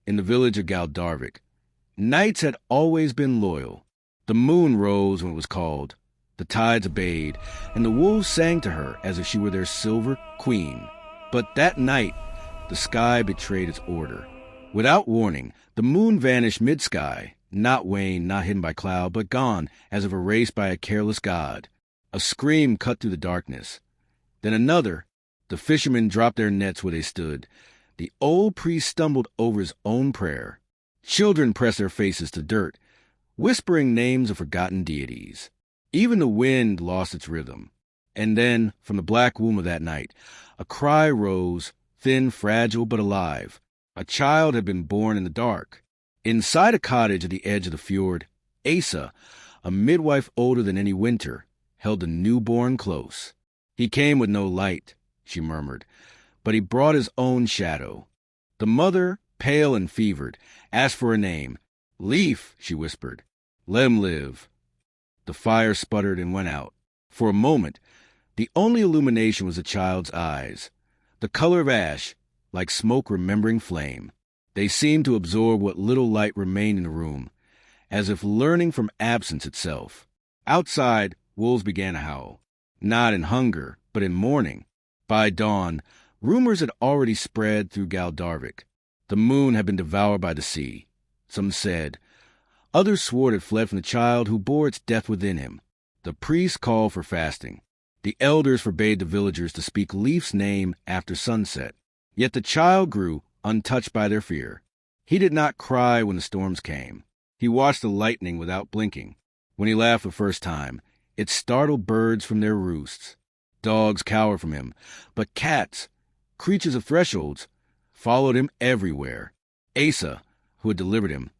in the village of Galdarvik. Knights had always been loyal. The moon rose when it was called, the tides obeyed, and the wolves sang to her as if she were their silver queen. But that night, the sky betrayed its order. Without warning, the moon vanished mid-sky, not waned, not hidden by cloud, but gone as if erased by a careless god. A scream cut through the darkness. Then another. The fishermen dropped their nets where they stood. The old priest stumbled over his own prayer. Children pressed their faces to dirt, whispering names of forgotten deities. Even the wind lost its rhythm. And then, from the black womb of that night, a cry rose, thin, fragile, but alive. A child had been born in the dark. Inside a cottage at the edge of the fjord, Asa, a midwife older than any winter, held the newborn close. He came with no light, she murmured, but he brought his own shadow. The mother, pale and fevered, asked for a name. Leaf, she whispered. Let him live. The fire sputtered and went out. For a moment, the only illumination was the child's eyes, the color of ash, like smoke remembering flame. They seemed to absorb what little light remained in the room, as if learning from absence itself. Outside, wolves began to howl, not in hunger, but in mourning. By dawn, rumors had already spread through Galdarvik. The moon had been devoured by the sea, some said. Others swore it had fled from the child who bore its death within him. The priests called for fasting. The elders forbade the villagers to speak Leaf's name after sunset. Yet the child grew, untouched by their fear. He did not cry when the storms came. He watched the lightning without blinking. When he laughed the first time, it startled birds from their roosts. Dogs cowered from him, but cats, creatures of thresholds, followed him everywhere. Asa, who had delivered him,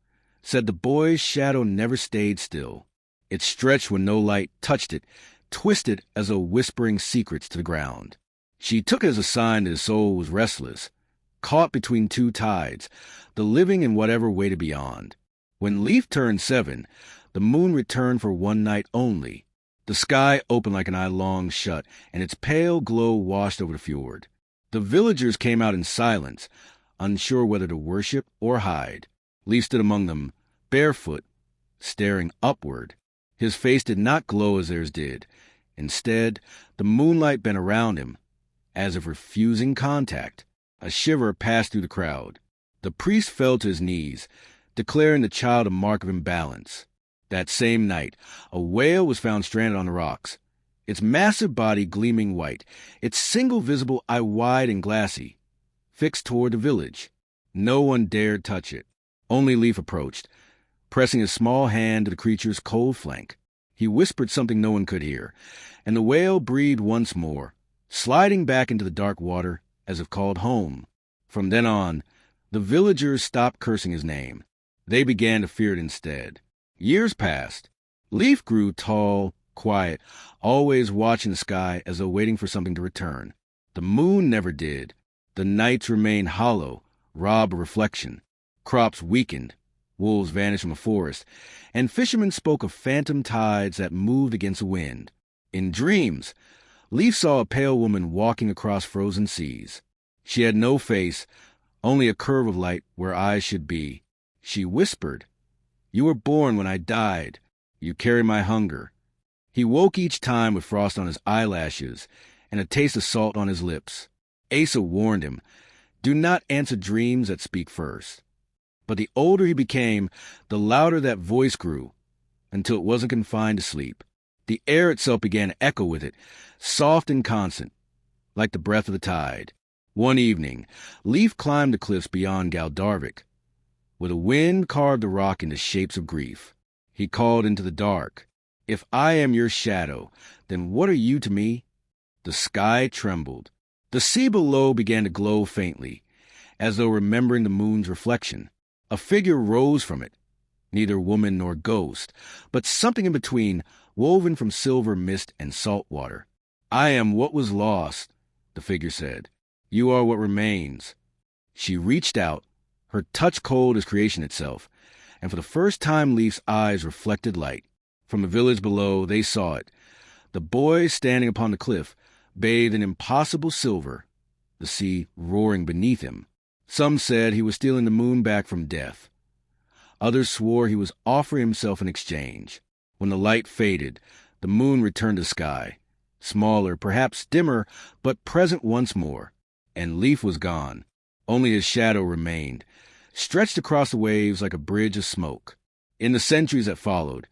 said the boy's shadow never stayed still. It stretched when no light touched it, twisted as though whispering secrets to the ground. She took it as a sign that his soul was restless, caught between two tides, the living and whatever waited beyond. When Leaf turned 7, the moon returned for one night only. The sky opened like an eye long shut, and its pale glow washed over the fjord. The villagers came out in silence, unsure whether to worship or hide. Leaf stood among them, barefoot, staring upward. His face did not glow as theirs did. Instead, the moonlight bent around him, as if refusing contact. A shiver passed through the crowd. The priest fell to his knees, declaring the child a mark of imbalance. That same night, a whale was found stranded on the rocks, its massive body gleaming white, its single visible eye wide and glassy, fixed toward the village. No one dared touch it. Only Leaf approached, pressing his small hand to the creature's cold flank. He whispered something no one could hear, and the whale breathed once more, sliding back into the dark water as if called home. From then on, the villagers stopped cursing his name. They began to fear it instead. Years passed. Leaf grew tall, quiet, always watching the sky as though waiting for something to return. The moon never did. The nights remained hollow, robbed of reflection. Crops weakened. Wolves vanished from the forest, and fishermen spoke of phantom tides that moved against the wind. In dreams, Leaf saw a pale woman walking across frozen seas. She had no face, only a curve of light where eyes should be. She whispered, "You were born when I died. You carry my hunger." He woke each time with frost on his eyelashes and a taste of salt on his lips. Asa warned him, "Do not answer dreams that speak first." But the older he became, the louder that voice grew, until it wasn't confined to sleep. The air itself began to echo with it, soft and constant, like the breath of the tide. One evening, Leaf climbed the cliffs beyond Galdarvik, where the wind carved the rock into shapes of grief. He called into the dark, "If I am your shadow, then what are you to me?" The sky trembled. The sea below began to glow faintly, as though remembering the moon's reflection. A figure rose from it, neither woman nor ghost, but something in between, woven from silver mist and salt water. "I am what was lost," the figure said. "You are what remains." She reached out, her touch cold as creation itself, and for the first time Leaf's eyes reflected light. From the village below, they saw it. The boy standing upon the cliff, bathed in impossible silver, the sea roaring beneath him. Some said he was stealing the moon back from death. Others swore he was offering himself in exchange. When the light faded, the moon returned to sky, smaller, perhaps dimmer, but present once more, and Leif was gone. Only his shadow remained, stretched across the waves like a bridge of smoke. In the centuries that followed,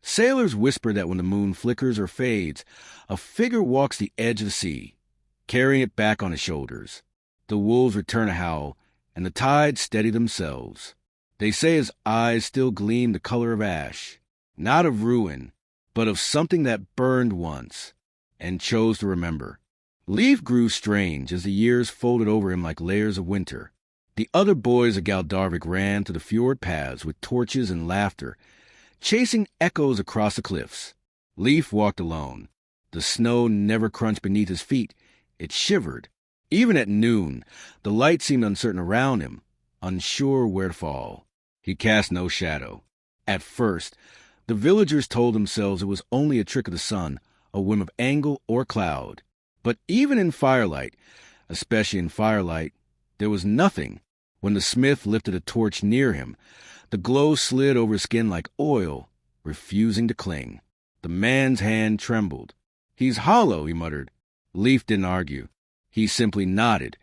sailors whisper that when the moon flickers or fades, a figure walks the edge of the sea, carrying it back on his shoulders. The wolves return to howl, and the tides steady themselves. They say his eyes still gleam the color of ash, not of ruin, but of something that burned once and chose to remember. Leif grew strange as the years folded over him like layers of winter. The other boys of Galdarvik ran to the fjord paths with torches and laughter, chasing echoes across the cliffs. Leif walked alone. The snow never crunched beneath his feet. It shivered. Even at noon, the light seemed uncertain around him, unsure where to fall. He cast no shadow. At first, the villagers told themselves it was only a trick of the sun, a whim of angle or cloud. But even in firelight, especially in firelight, there was nothing. When the smith lifted a torch near him, the glow slid over his skin like oil, refusing to cling. The man's hand trembled. "He's hollow," he muttered. Leif didn't argue. He simply nodded,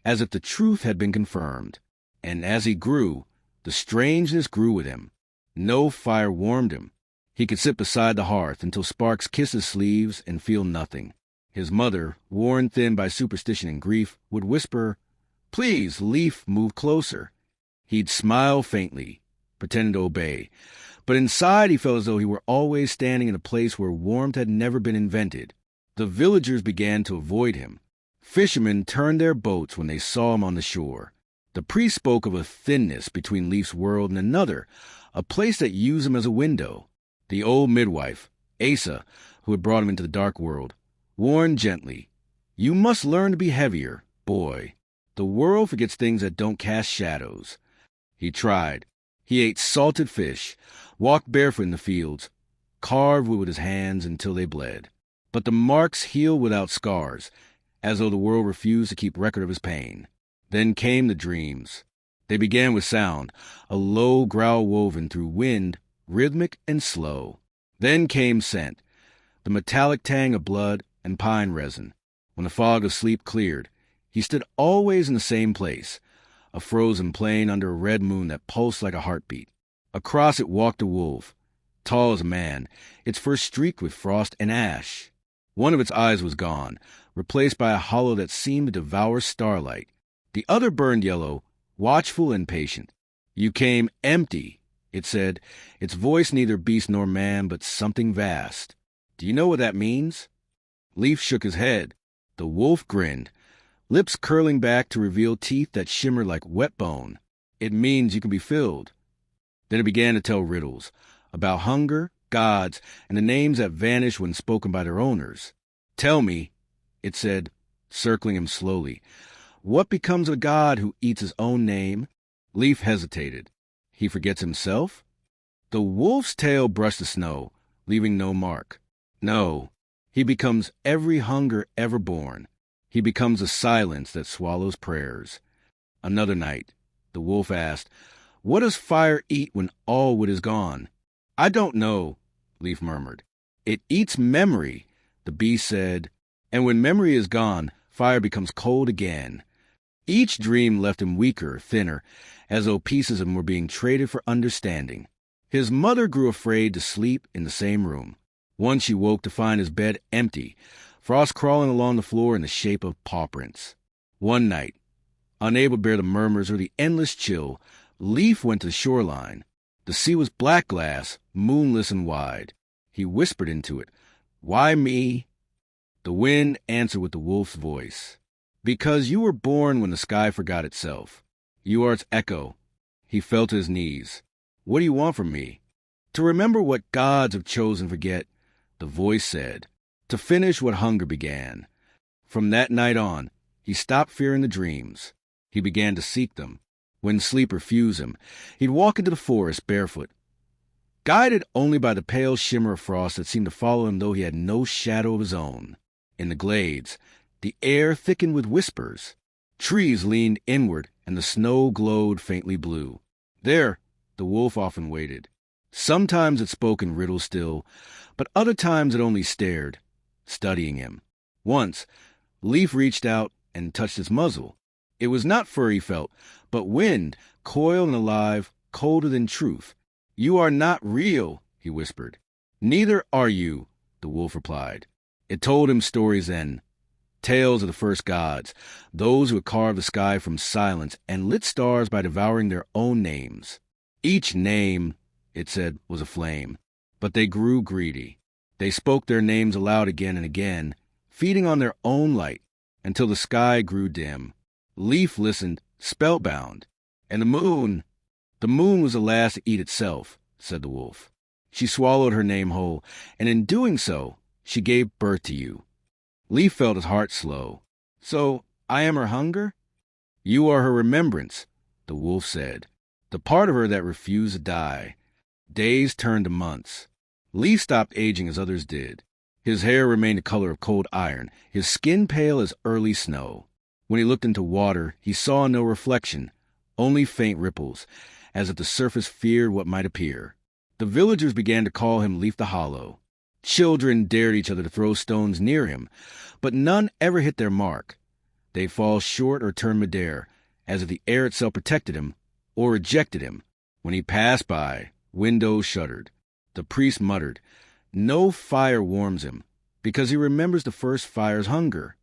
as if the truth had been confirmed. And as he grew, the strangeness grew with him. No fire warmed him. He could sit beside the hearth until sparks kissed his sleeves and feel nothing. His mother, worn thin by superstition and grief, would whisper, "Please, Leif, move closer." He'd smile faintly, pretending to obey, but inside he felt as though he were always standing in a place where warmth had never been invented. The villagers began to avoid him. Fishermen turned their boats when they saw him on the shore. The priest spoke of a thinness between Leif's world and another, a place that used him as a window. The old midwife, Asa, who had brought him into the dark world, warned gently, "You must learn to be heavier, boy. The world forgets things that don't cast shadows." He tried. He ate salted fish, walked barefoot in the fields, carved wood with his hands until they bled. But the marks healed without scars, as though the world refused to keep record of his pain. Then came the dreams. They began with sound, a low growl woven through wind, rhythmic and slow. Then came scent, the metallic tang of blood and pine resin. When the fog of sleep cleared, he stood always in the same place, a frozen plain under a red moon that pulsed like a heartbeat. Across it walked a wolf, tall as a man, its fur streaked with frost and ash. One of its eyes was gone, replaced by a hollow that seemed to devour starlight. The other burned yellow, watchful and patient. "You came empty," it said, its voice neither beast nor man, but something vast. "Do you know what that means?" Leif shook his head. The wolf grinned, lips curling back to reveal teeth that shimmered like wet bone. "It means you can be filled." Then it began to tell riddles about hunger, gods, and the names that vanish when spoken by their owners. "Tell me," it said, circling him slowly, "what becomes of a god who eats his own name?" Leif hesitated. He forgets himself? The wolf's tail brushed the snow, leaving no mark. No, he becomes every hunger ever born. He becomes a silence that swallows prayers. Another night, the wolf asked, "What does fire eat when all wood is gone?" "I don't know," Leif murmured. "It eats memory," the beast said, "and when memory is gone, fire becomes cold again." Each dream left him weaker, thinner, as though pieces of him were being traded for understanding. His mother grew afraid to sleep in the same room. Once she woke to find his bed empty, frost crawling along the floor in the shape of paw prints. One night, unable to bear the murmurs or the endless chill, Leif went to the shoreline. The sea was black glass, moonless and wide. He whispered into it, "Why me?" The wind answered with the wolf's voice. "Because you were born when the sky forgot itself. You are its echo." He fell to his knees. "What do you want from me?" "To remember what gods have chosen to forget," the voice said. "To finish what hunger began." From that night on, he stopped fearing the dreams. He began to seek them. When sleep refused him, he'd walk into the forest barefoot, guided only by the pale shimmer of frost that seemed to follow him though he had no shadow of his own. In the glades, the air thickened with whispers. Trees leaned inward, and the snow glowed faintly blue. There, the wolf often waited. Sometimes it spoke in riddles still, but other times it only stared, studying him. Once, Leaf reached out and touched its muzzle. It was not fur he felt, but wind, coiled and alive, colder than truth. "You are not real," he whispered. "Neither are you," the wolf replied. It told him stories then, tales of the first gods, those who had carved the sky from silence and lit stars by devouring their own names. Each name, it said, was a flame, but they grew greedy. They spoke their names aloud again and again, feeding on their own light, until the sky grew dim. Leaf listened, spellbound. And the moon was the last to eat itself, said the wolf. She swallowed her name whole, and in doing so, she gave birth to you. Leaf felt his heart slow. "So I am her hunger?" "You are her remembrance," the wolf said. "The part of her that refused to die." Days turned to months. Leaf stopped aging as others did. His hair remained the color of cold iron, his skin pale as early snow. When he looked into water, he saw no reflection, only faint ripples, as if the surface feared what might appear. The villagers began to call him Leaf the Hollow. Children dared each other to throw stones near him, but none ever hit their mark. They'd fall short or turn midair, as if the air itself protected him, or rejected him. When he passed by, windows shuddered. The priest muttered, "No fire warms him, because he remembers the first fire's hunger."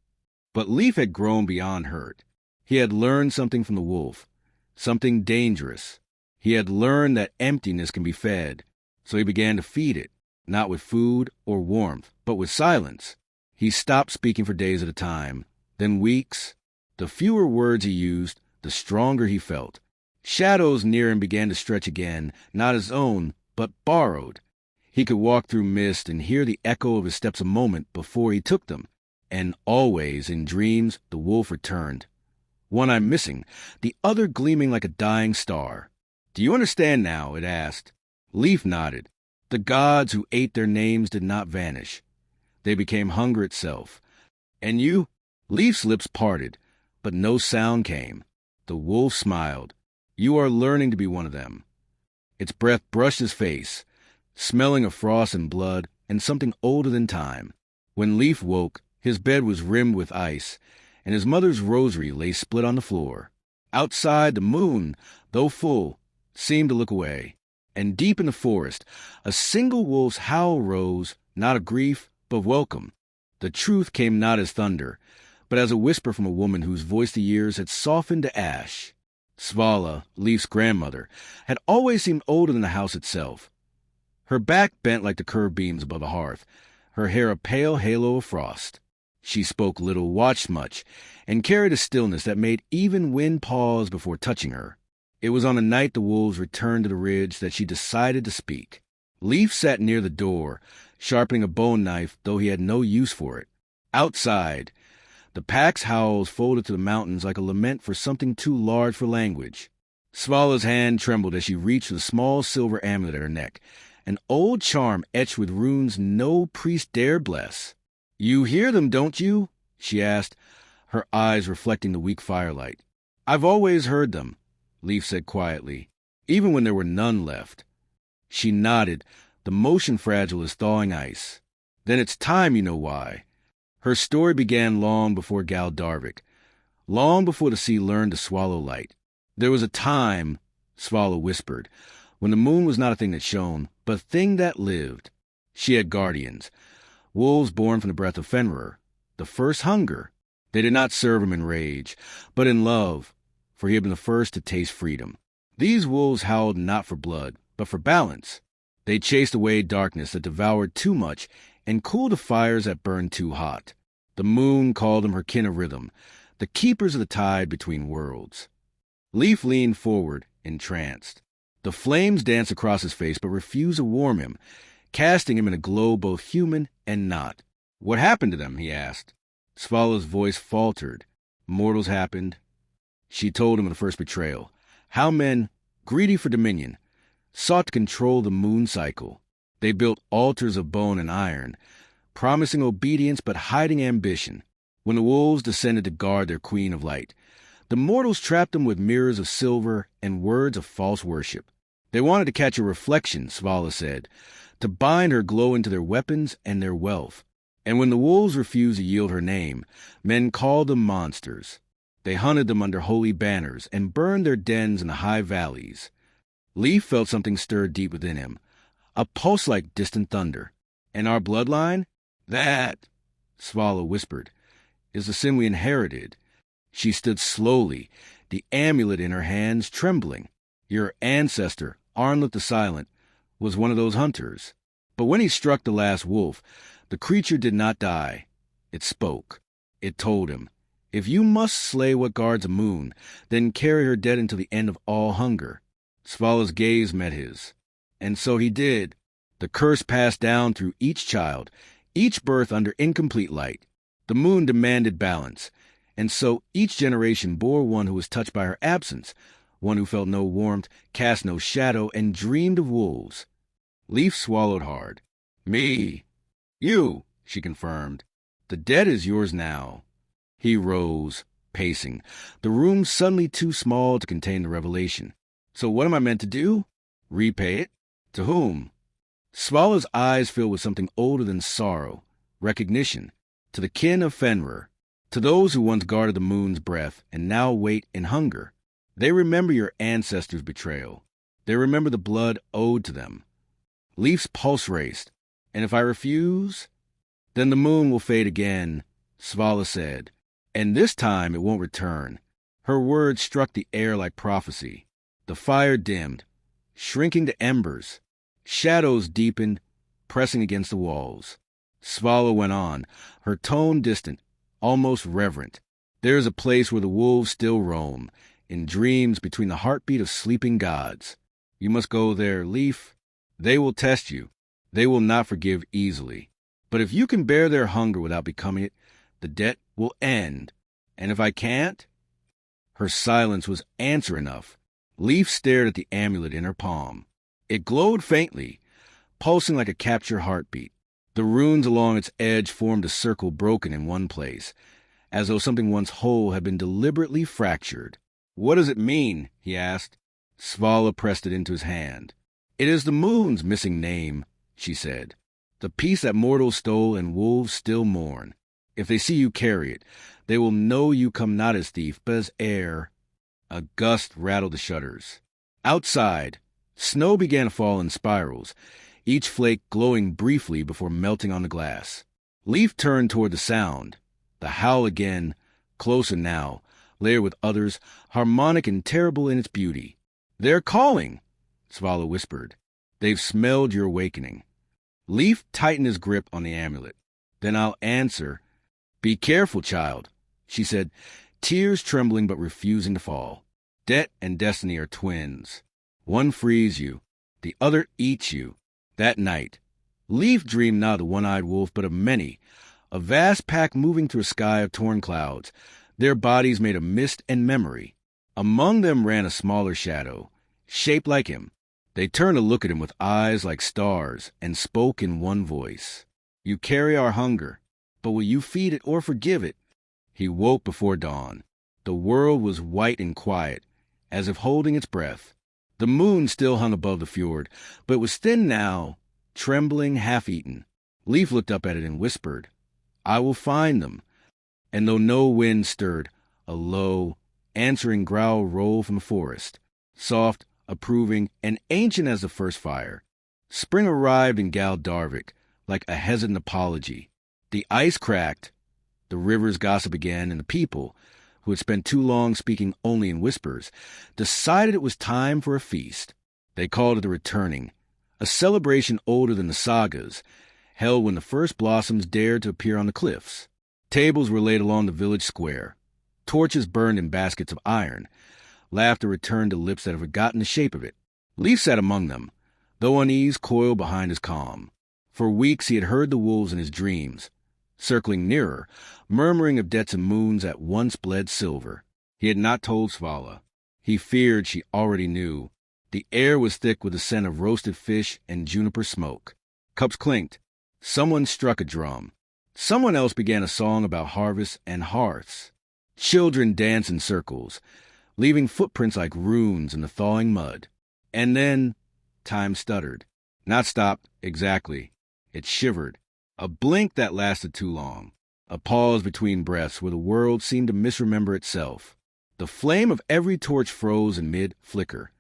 But Leaf had grown beyond hurt. He had learned something from the wolf, something dangerous. He had learned that emptiness can be fed, so he began to feed it, not with food or warmth, but with silence. He stopped speaking for days at a time, then weeks. The fewer words he used, the stronger he felt. Shadows near him began to stretch again, not his own, but borrowed. He could walk through mist and hear the echo of his steps a moment before he took them. And always, in dreams, the wolf returned. One eye missing, the other gleaming like a dying star. "Do you understand now?" it asked. Leaf nodded. The gods who ate their names did not vanish. They became hunger itself. "And you?" Leaf's lips parted, but no sound came. The wolf smiled. "You are learning to be one of them." Its breath brushed his face, smelling of frost and blood and something older than time. When Leaf woke, his bed was rimmed with ice, and his mother's rosary lay split on the floor. Outside, the moon, though full, seemed to look away. And deep in the forest, a single wolf's howl rose, not of grief, but of welcome. The truth came not as thunder, but as a whisper from a woman whose voice the years had softened to ash. Svala, Leaf's grandmother, had always seemed older than the house itself. Her back bent like the curved beams above the hearth, her hair a pale halo of frost. She spoke little, watched much, and carried a stillness that made even wind pause before touching her. It was on the night the wolves returned to the ridge that she decided to speak. Leaf sat near the door, sharpening a bone knife, though he had no use for it. Outside, the pack's howls folded to the mountains like a lament for something too large for language. Svala's hand trembled as she reached for the small silver amulet at her neck, an old charm etched with runes no priest dared bless. "You hear them, don't you?" she asked, her eyes reflecting the weak firelight. "I've always heard them," Leaf said quietly, "even when there were none left." She nodded, the motion fragile as thawing ice. "Then it's time, you know why." Her story began long before Galdarvik, long before the sea learned to swallow light. "There was a time," Svala whispered, "when the moon was not a thing that shone, but a thing that lived. She had guardians, wolves born from the breath of Fenrir, the first hunger. They did not serve him in rage, but in love, for he had been the first to taste freedom. These wolves howled not for blood, but for balance. They chased away darkness that devoured too much and cooled the fires that burned too hot. The moon called them her kin of rhythm, the keepers of the tide between worlds." Leaf leaned forward, entranced. The flames danced across his face but refused to warm him, casting him in a glow both human and not. "What happened to them?" he asked. Svala's voice faltered. "Mortals happened." She told him of the first betrayal, how men, greedy for dominion, sought to control the moon cycle. They built altars of bone and iron, promising obedience but hiding ambition. When the wolves descended to guard their queen of light, The mortals trapped them with mirrors of silver and words of false worship. They wanted to catch a reflection, Svala said, to bind her glow into their weapons and their wealth. And when the wolves refused to yield her name, men called them monsters. They hunted them under holy banners and burned their dens in the high valleys. Leif felt something stir deep within him, a pulse like distant thunder. And our bloodline? That, Svala whispered, is the sin we inherited. She stood slowly, the amulet in her hands trembling. Your ancestor, Arnleth the Silent, was one of those hunters. But when he struck the last wolf, the creature did not die. It spoke. It told him, if you must slay what guards a moon, then carry her dead until the end of all hunger. Svala's gaze met his. And so he did. The curse passed down through each child, each birth under incomplete light. The moon demanded balance, and so each generation bore one who was touched by her absence, one who felt no warmth, cast no shadow, and dreamed of wolves. Leif swallowed hard. Me. You, she confirmed. The dead is yours now. He rose, pacing, the room suddenly too small to contain the revelation. So what am I meant to do? Repay it? To whom? Svala's eyes filled with something older than sorrow, recognition. To the kin of Fenrir, to those who once guarded the moon's breath and now wait in hunger. They remember your ancestors' betrayal. They remember the blood owed to them. Leif's pulse raced. And if I refuse? Then the moon will fade again, Svala said. And this time it won't return. Her words struck the air like prophecy. The fire dimmed, shrinking to embers. Shadows deepened, pressing against the walls. Svala went on, her tone distant, almost reverent. There is a place where the wolves still roam, in dreams between the heartbeat of sleeping gods. You must go there, Leif. They will test you. They will not forgive easily. But if you can bear their hunger without becoming it, the debt will end. And if I can't? Her silence was answer enough. Leif stared at the amulet in her palm. It glowed faintly, pulsing like a captured heartbeat. The runes along its edge formed a circle broken in one place, as though something once whole had been deliberately fractured. What does it mean? He asked. Svala pressed it into his hand. It is the moon's missing name, she said. The piece that mortals stole and wolves still mourn. If they see you carry it, they will know you come not as thief, but as heir. A gust rattled the shutters. Outside, snow began to fall in spirals, each flake glowing briefly before melting on the glass. Leif turned toward the sound. The howl again, closer now, layered with others, harmonic and terrible in its beauty. They're calling, Svala whispered. They've smelled your awakening. Leif tightened his grip on the amulet. Then I'll answer. Be careful, child, she said, tears trembling but refusing to fall. Debt and destiny are twins. One frees you, the other eats you. That night, Leif dreamed not of the one-eyed wolf, but of many, a vast pack moving through a sky of torn clouds, their bodies made of mist and memory. Among them ran a smaller shadow, shaped like him. They turned to look at him with eyes like stars and spoke in one voice. You carry our hunger, but will you feed it or forgive it? He woke before dawn. The world was white and quiet, as if holding its breath. The moon still hung above the fjord, but it was thin now, trembling, half-eaten. Leif looked up at it and whispered, I will find them. And though no wind stirred, a low, answering growl rolled from the forest, soft, approving, and ancient as the first fire. Spring arrived in Gal Darvik, like a hesitant apology. The ice cracked, the river's gossip began, and the people, who had spent too long speaking only in whispers, decided it was time for a feast. They called it the Returning, a celebration older than the sagas, held when the first blossoms dared to appear on the cliffs. Tables were laid along the village square. Torches burned in baskets of iron. Laughter returned to lips that had forgotten the shape of it. Leif sat among them, though unease coiled behind his calm. For weeks he had heard the wolves in his dreams, circling nearer, murmuring of debts and moons that once bled silver. He had not told Svala. He feared she already knew. The air was thick with the scent of roasted fish and juniper smoke. Cups clinked. Someone struck a drum. Someone else began a song about harvests and hearths. Children dance in circles, leaving footprints like runes in the thawing mud. And then time stuttered. Not stopped, exactly. It shivered. A blink that lasted too long. A pause between breaths where the world seemed to misremember itself. The flame of every torch froze in mid-flicker.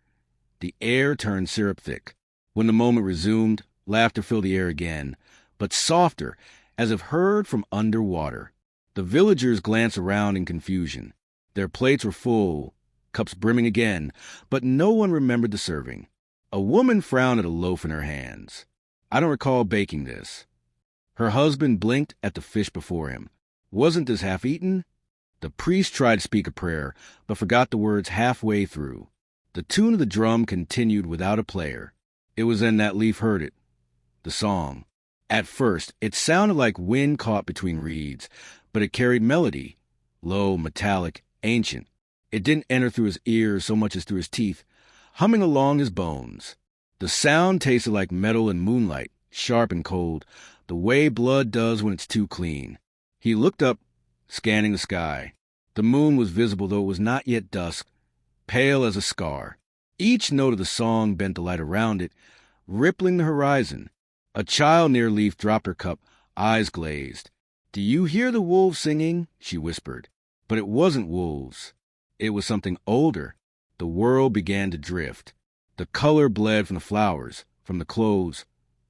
The air turned syrup thick. When the moment resumed, laughter filled the air again, but softer, as if heard from underwater. The villagers glanced around in confusion. Their plates were full, cups brimming again, but no one remembered the serving. A woman frowned at a loaf in her hands. I don't recall baking this. Her husband blinked at the fish before him. Wasn't this half-eaten? The priest tried to speak a prayer, but forgot the words halfway through. The tune of the drum continued without a player. It was then that Leif heard it. The song. At first, it sounded like wind caught between reeds, but it carried melody. Low, metallic, ancient. It didn't enter through his ears so much as through his teeth, humming along his bones. The sound tasted like metal and moonlight, sharp and cold, the way blood does when it's too clean. He looked up, scanning the sky. The moon was visible, though it was not yet dusk, pale as a scar. Each note of the song bent the light around it, rippling the horizon. A child near Leif dropped her cup, eyes glazed. "Do you hear the wolves singing?" she whispered. But it wasn't wolves. It was something older. The world began to drift. The color bled from the flowers, from the clothes,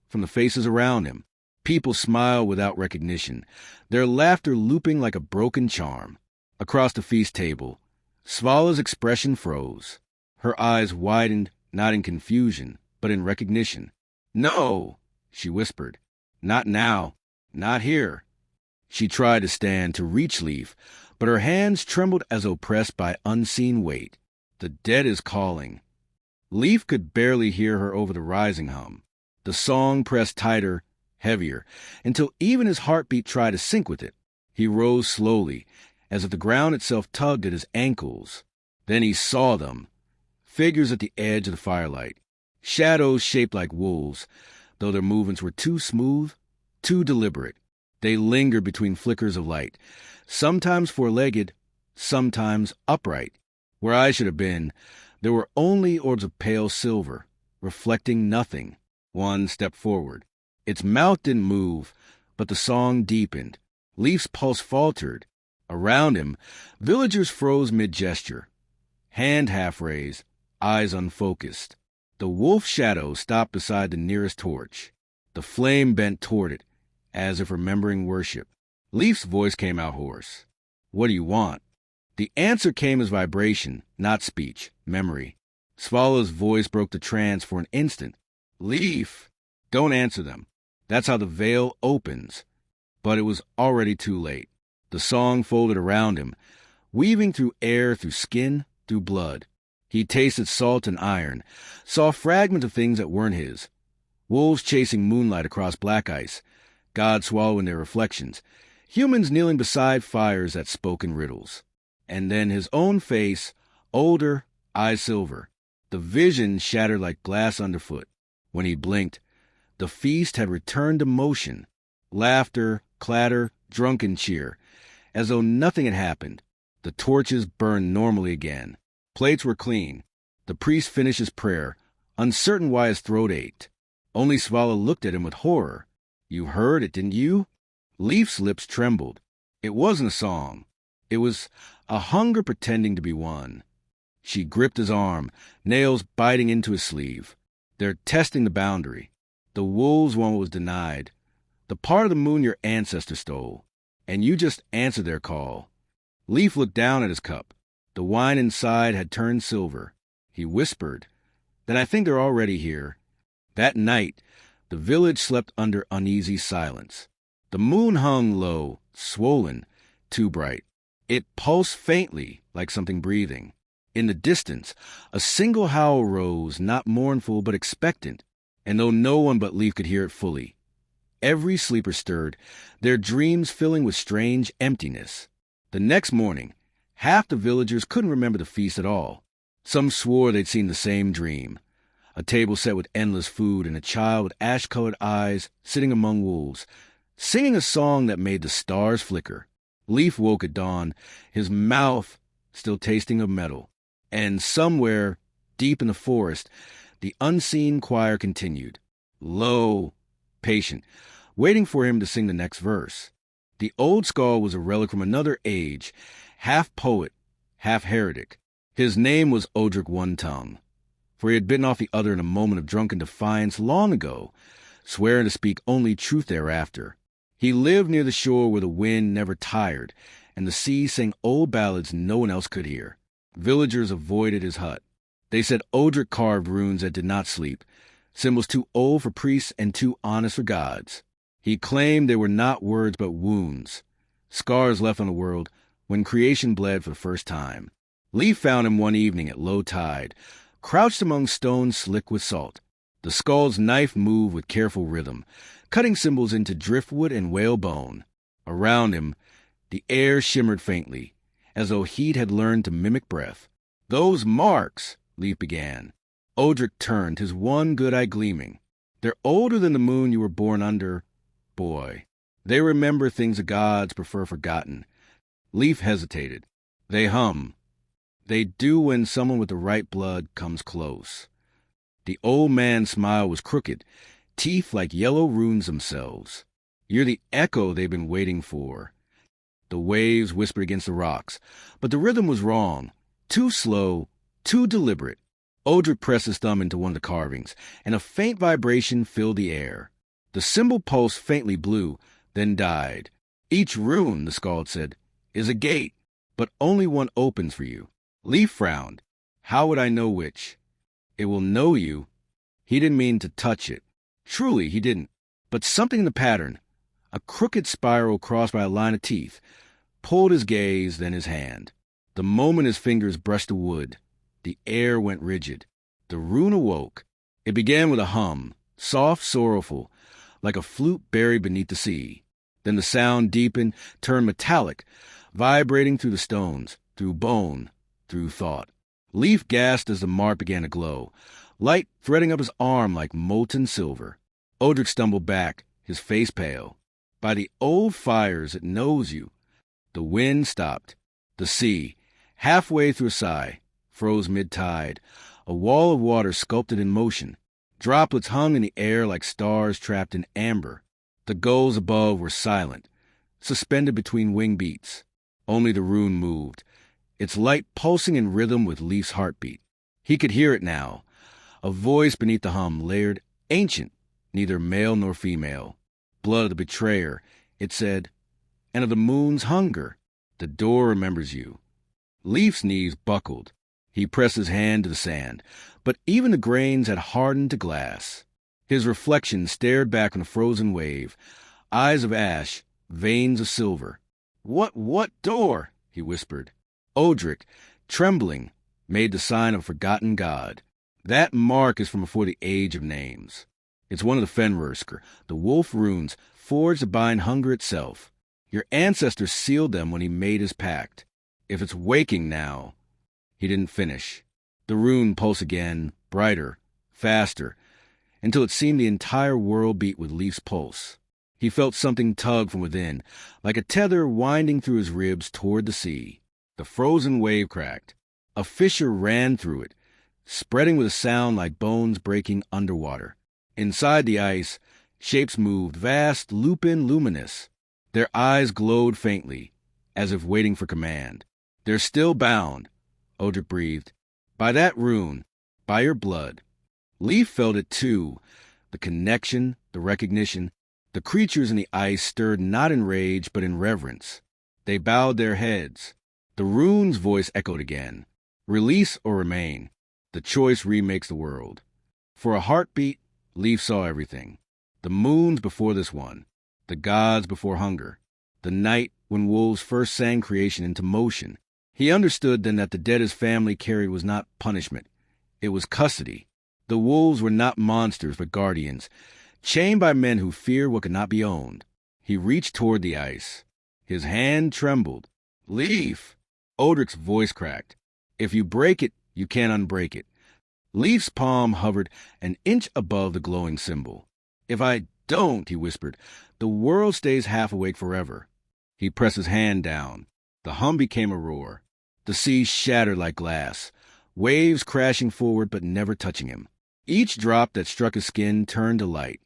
from the faces around him. People smiled without recognition, their laughter looping like a broken charm. Across the feast table, Svala's expression froze. Her eyes widened, not in confusion, but in recognition. "No," she whispered. "Not now. Not here." She tried to stand, to reach Leif, but her hands trembled as oppressed by unseen weight. The dead is calling. Leif could barely hear her over the rising hum. The song pressed tighter, heavier, until even his heartbeat tried to sync with it. He rose slowly, as if the ground itself tugged at his ankles. Then he saw them. Figures at the edge of the firelight. Shadows shaped like wolves, though their movements were too smooth, too deliberate. They lingered between flickers of light, sometimes four-legged, sometimes upright. Where I should have been, there were only orbs of pale silver, reflecting nothing. One stepped forward. Its mouth didn't move, but the song deepened. Leif's pulse faltered. Around him, villagers froze mid-gesture, hand half-raised, eyes unfocused. The wolf shadow stopped beside the nearest torch. The flame bent toward it, as if remembering worship. Leif's voice came out hoarse. "What do you want?" The answer came as vibration, not speech, memory. Svala's voice broke the trance for an instant. "Leif!" "Don't answer them. That's how the veil opens." But it was already too late. The song folded around him, weaving through air, through skin, through blood. He tasted salt and iron, saw fragments of things that weren't his. Wolves chasing moonlight across black ice, God swallowing their reflections, humans kneeling beside fires that spoke in riddles. And then his own face, older, eyes silver. The vision shattered like glass underfoot. When he blinked, the feast had returned to motion. Laughter, clatter, drunken cheer, as though nothing had happened. The torches burned normally again. Plates were clean. The priest finished his prayer, uncertain why his throat ached. Only Svala looked at him with horror. "You heard it, didn't you?" Leif's lips trembled. It wasn't a song. It was a hunger pretending to be one. She gripped his arm, nails biting into his sleeve. "They're testing the boundary. The wolves one was denied. The part of the moon your ancestor stole. And you just answered their call." Leif looked down at his cup. The wine inside had turned silver. He whispered, "Then I think they're already here." That night, the village slept under uneasy silence. The moon hung low, swollen, too bright. It pulsed faintly, like something breathing. In the distance, a single howl rose, not mournful but expectant, and though no one but Leif could hear it fully. Every sleeper stirred, their dreams filling with strange emptiness. The next morning, half the villagers couldn't remember the feast at all. Some swore they'd seen the same dream. A table set with endless food and a child with ash-colored eyes sitting among wolves, singing a song that made the stars flicker. Leaf woke at dawn, his mouth still tasting of metal. And somewhere, deep in the forest, the unseen choir continued, low, patient, waiting for him to sing the next verse. The old skull was a relic from another age, half poet, half heretic. His name was Odric One-Tongue, for he had bitten off the other in a moment of drunken defiance long ago, swearing to speak only truth thereafter. He lived near the shore where the wind never tired, and the sea sang old ballads no one else could hear. Villagers avoided his hut. They said Odric carved runes that did not sleep, symbols too old for priests and too honest for gods. He claimed they were not words but wounds, scars left on the world when creation bled for the first time. Leaf found him one evening at low tide, crouched among stones slick with salt. The skull's knife moved with careful rhythm, cutting symbols into driftwood and whalebone. Around him, the air shimmered faintly, as though heat had learned to mimic breath. "Those marks," Leaf began. Odric turned, his one good eye gleaming. "They're older than the moon you were born under, boy. They remember things the gods prefer forgotten." Leaf hesitated. "They hum. They do when someone with the right blood comes close." The old man's smile was crooked, teeth like yellow runes themselves. "You're the echo they've been waiting for." The waves whispered against the rocks, but the rhythm was wrong, too slow, too deliberate. Odric pressed his thumb into one of the carvings, and a faint vibration filled the air. The symbol pulsed faintly blue, then died. "Each rune," the skald said, "is a gate, but only one opens for you." Leaf frowned. "How would I know which?" "It will know you." He didn't mean to touch it. Truly, he didn't. But something in the pattern, a crooked spiral crossed by a line of teeth, pulled his gaze, then his hand. The moment his fingers brushed the wood, the air went rigid. The rune awoke. It began with a hum, soft, sorrowful, like a flute buried beneath the sea. Then the sound deepened, turned metallic, vibrating through the stones, through bone, through thought. Leaf gasped as the mark began to glow, light threading up his arm like molten silver. Odric stumbled back, his face pale. "By the old fires, it knows you." The wind stopped. The sea, halfway through a sigh, froze mid-tide, a wall of water sculpted in motion. Droplets hung in the air like stars trapped in amber. The gulls above were silent, suspended between wing beats. Only the rune moved, its light pulsing in rhythm with Leaf's heartbeat. He could hear it now, a voice beneath the hum, layered, ancient, neither male nor female. "Blood of the betrayer," it said, "and of the moon's hunger. The door remembers you." Leaf's knees buckled. He pressed his hand to the sand, but even the grains had hardened to glass. His reflection stared back on the frozen wave, eyes of ash, veins of silver. What door?" he whispered. Odric, trembling, made the sign of a forgotten god. "That mark is from before the age of names. It's one of the Fenrirskr, the wolf runes, forged to bind hunger itself. Your ancestor sealed them when he made his pact. If it's waking now..." He didn't finish. The rune pulsed again, brighter, faster, until it seemed the entire world beat with Leaf's pulse. He felt something tug from within, like a tether winding through his ribs toward the sea. The frozen wave cracked. A fissure ran through it, spreading with a sound like bones breaking underwater. Inside the ice, shapes moved, vast, lupin, luminous. Their eyes glowed faintly, as if waiting for command. "They're still bound," Odric breathed. "By that rune, by your blood." Leaf felt it too, the connection, the recognition. The creatures in the ice stirred not in rage, but in reverence. They bowed their heads. The rune's voice echoed again. "Release or remain. The choice remakes the world." For a heartbeat, Leaf saw everything. The moons before this one. The gods before hunger. The night when wolves first sang creation into motion. He understood then that the debt his family carried was not punishment. It was custody. The wolves were not monsters, but guardians, chained by men who feared what could not be owned. He reached toward the ice. His hand trembled. "Leaf!" Odric's voice cracked. "If you break it, you can't unbreak it." Leaf's palm hovered an inch above the glowing symbol. "If I don't," he whispered, "the world stays half awake forever." He pressed his hand down. The hum became a roar. The sea shattered like glass, waves crashing forward but never touching him. Each drop that struck his skin turned to light.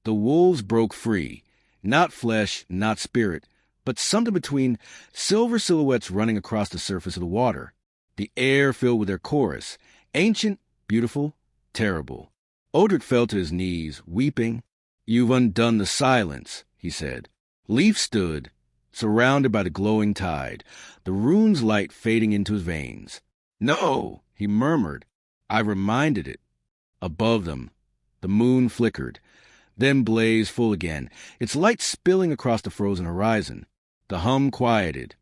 The wolves broke free, not flesh, not spirit, but something between silver silhouettes running across the surface of the water. The air filled with their chorus, ancient, beautiful, terrible. Odric fell to his knees, weeping. "You've undone the silence," he said. Leif stood, surrounded by the glowing tide, the rune's light fading into his veins. "No," he murmured. "I reminded it." Above them, the moon flickered, then blazed full again, its light spilling across the frozen horizon. The hum quieted,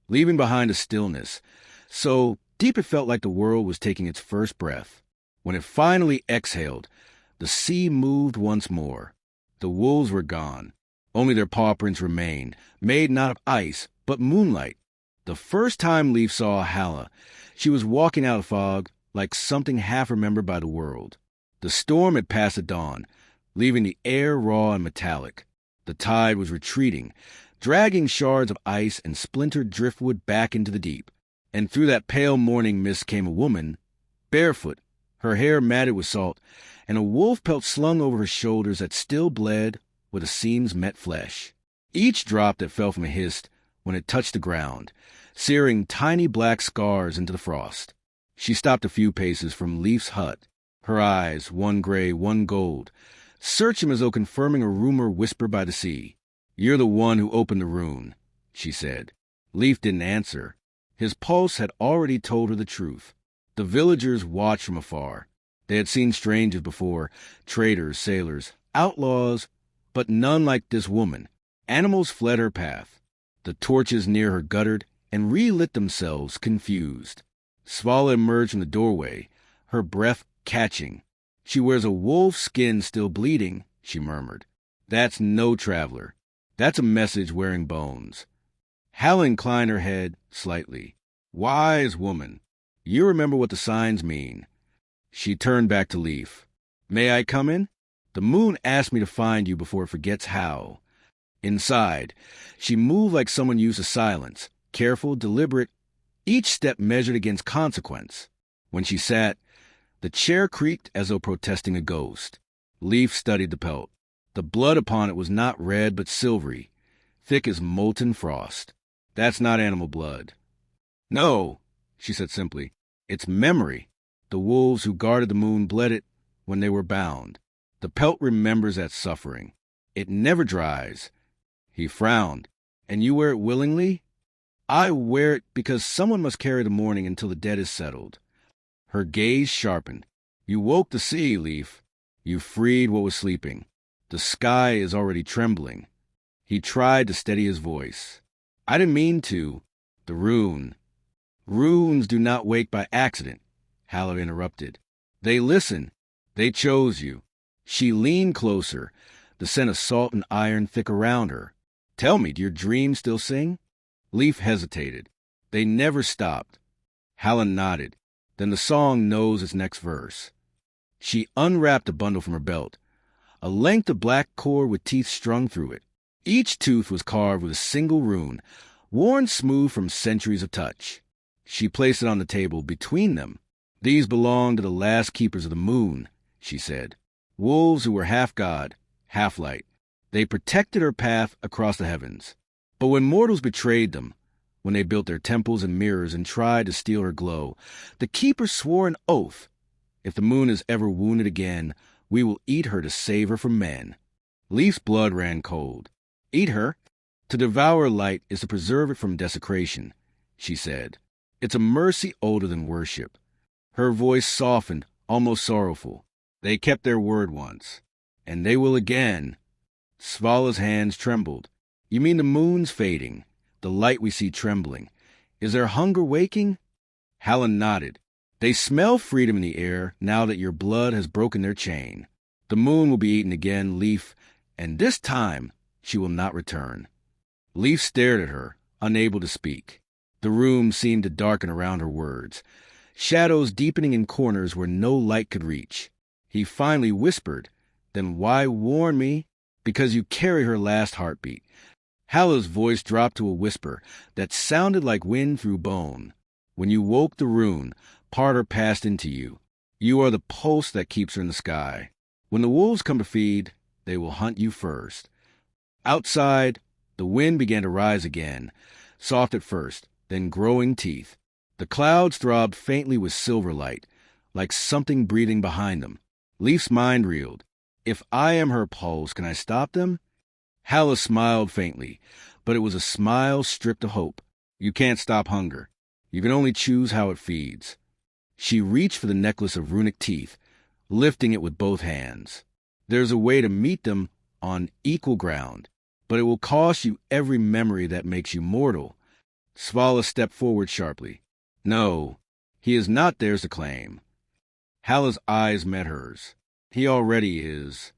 leaving behind a stillness, so deep it felt like the world was taking its first breath. When it finally exhaled, the sea moved once more. The wolves were gone. Only their paw prints remained, made not of ice, but moonlight. The first time Leif saw Halla, she was walking out of fog like something half remembered by the world. The storm had passed at dawn, leaving the air raw and metallic. The tide was retreating, dragging shards of ice and splintered driftwood back into the deep. And through that pale morning mist came a woman, barefoot, her hair matted with salt, and a wolf pelt slung over her shoulders that still bled where the seams met flesh. Each drop that fell from hissed when it touched the ground, searing tiny black scars into the frost. She stopped a few paces from Leif's hut, her eyes, one gray, one gold, searched him as though confirming a rumor whispered by the sea. "You're the one who opened the rune," she said. Leif didn't answer. His pulse had already told her the truth. The villagers watched from afar. They had seen strangers before, traders, sailors, outlaws, but none like this woman. Animals fled her path. The torches near her guttered and relit themselves, confused. Svala emerged from the doorway, her breath catching. "She wears a wolf's skin still bleeding," she murmured. "That's no traveler. That's a message wearing bones." Halla inclined her head slightly. "Wise woman, you remember what the signs mean." She turned back to Leif. "May I come in? The moon asked me to find you before it forgets how." Inside, she moved like someone used to silence, careful, deliberate, each step measured against consequence. When she sat, the chair creaked as though protesting a ghost. Leif studied the pelt. The blood upon it was not red but silvery, thick as molten frost. "That's not animal blood." "No," she said simply. "It's memory. The wolves who guarded the moon bled it when they were bound. The pelt remembers that suffering. It never dries." He frowned. "And you wear it willingly?" "I wear it because someone must carry the mourning until the dead is settled." Her gaze sharpened. "You woke the sea, Leif. You freed what was sleeping. The sky is already trembling." He tried to steady his voice. "I didn't mean to. The rune." "Runes do not wake by accident," Halla interrupted. "They listen. They chose you." She leaned closer, the scent of salt and iron thick around her. "Tell me, do your dreams still sing?" Leif hesitated. "They never stopped." Halla nodded. "Then the song knows its next verse." She unwrapped a bundle from her belt, a length of black cord with teeth strung through it. Each tooth was carved with a single rune, worn smooth from centuries of touch. She placed it on the table between them. "These belong to the last keepers of the moon," she said. "Wolves who were half god, half light. They protected her path across the heavens. But when mortals betrayed them, when they built their temples and mirrors and tried to steal her glow, the keepers swore an oath. If the moon is ever wounded again, we will eat her to save her from men." Leif's blood ran cold. "Eat her? To devour light is to preserve it from desecration," she said. "It's a mercy older than worship." Her voice softened, almost sorrowful. "They kept their word once, and they will again." Svala's hands trembled. "You mean the moon's fading, the light we see trembling. Is their hunger waking?" Halla nodded. "They smell freedom in the air now that your blood has broken their chain. The moon will be eaten again, Leif, and this time she will not return." Leif stared at her, unable to speak. The room seemed to darken around her words, shadows deepening in corners where no light could reach. He finally whispered, "Then why warn me?" "Because you carry her last heartbeat. Hala's voice dropped to a whisper that sounded like wind through bone. When you woke the rune, part her passed into you. You are the pulse that keeps her in the sky. When the wolves come to feed, they will hunt you first. Outside, the wind began to rise again, soft at first, then growing teeth. The clouds throbbed faintly with silver light, like something breathing behind them. Leif's mind reeled. If I am her pulse, can I stop them? Hala smiled faintly, but it was a smile stripped of hope. You can't stop hunger. You can only choose how it feeds. She reached for the necklace of runic teeth, lifting it with both hands. There's a way to meet them on equal ground, but it will cost you every memory that makes you mortal. Svala stepped forward sharply. No, he is not theirs to claim. Hala's eyes met hers. He already is.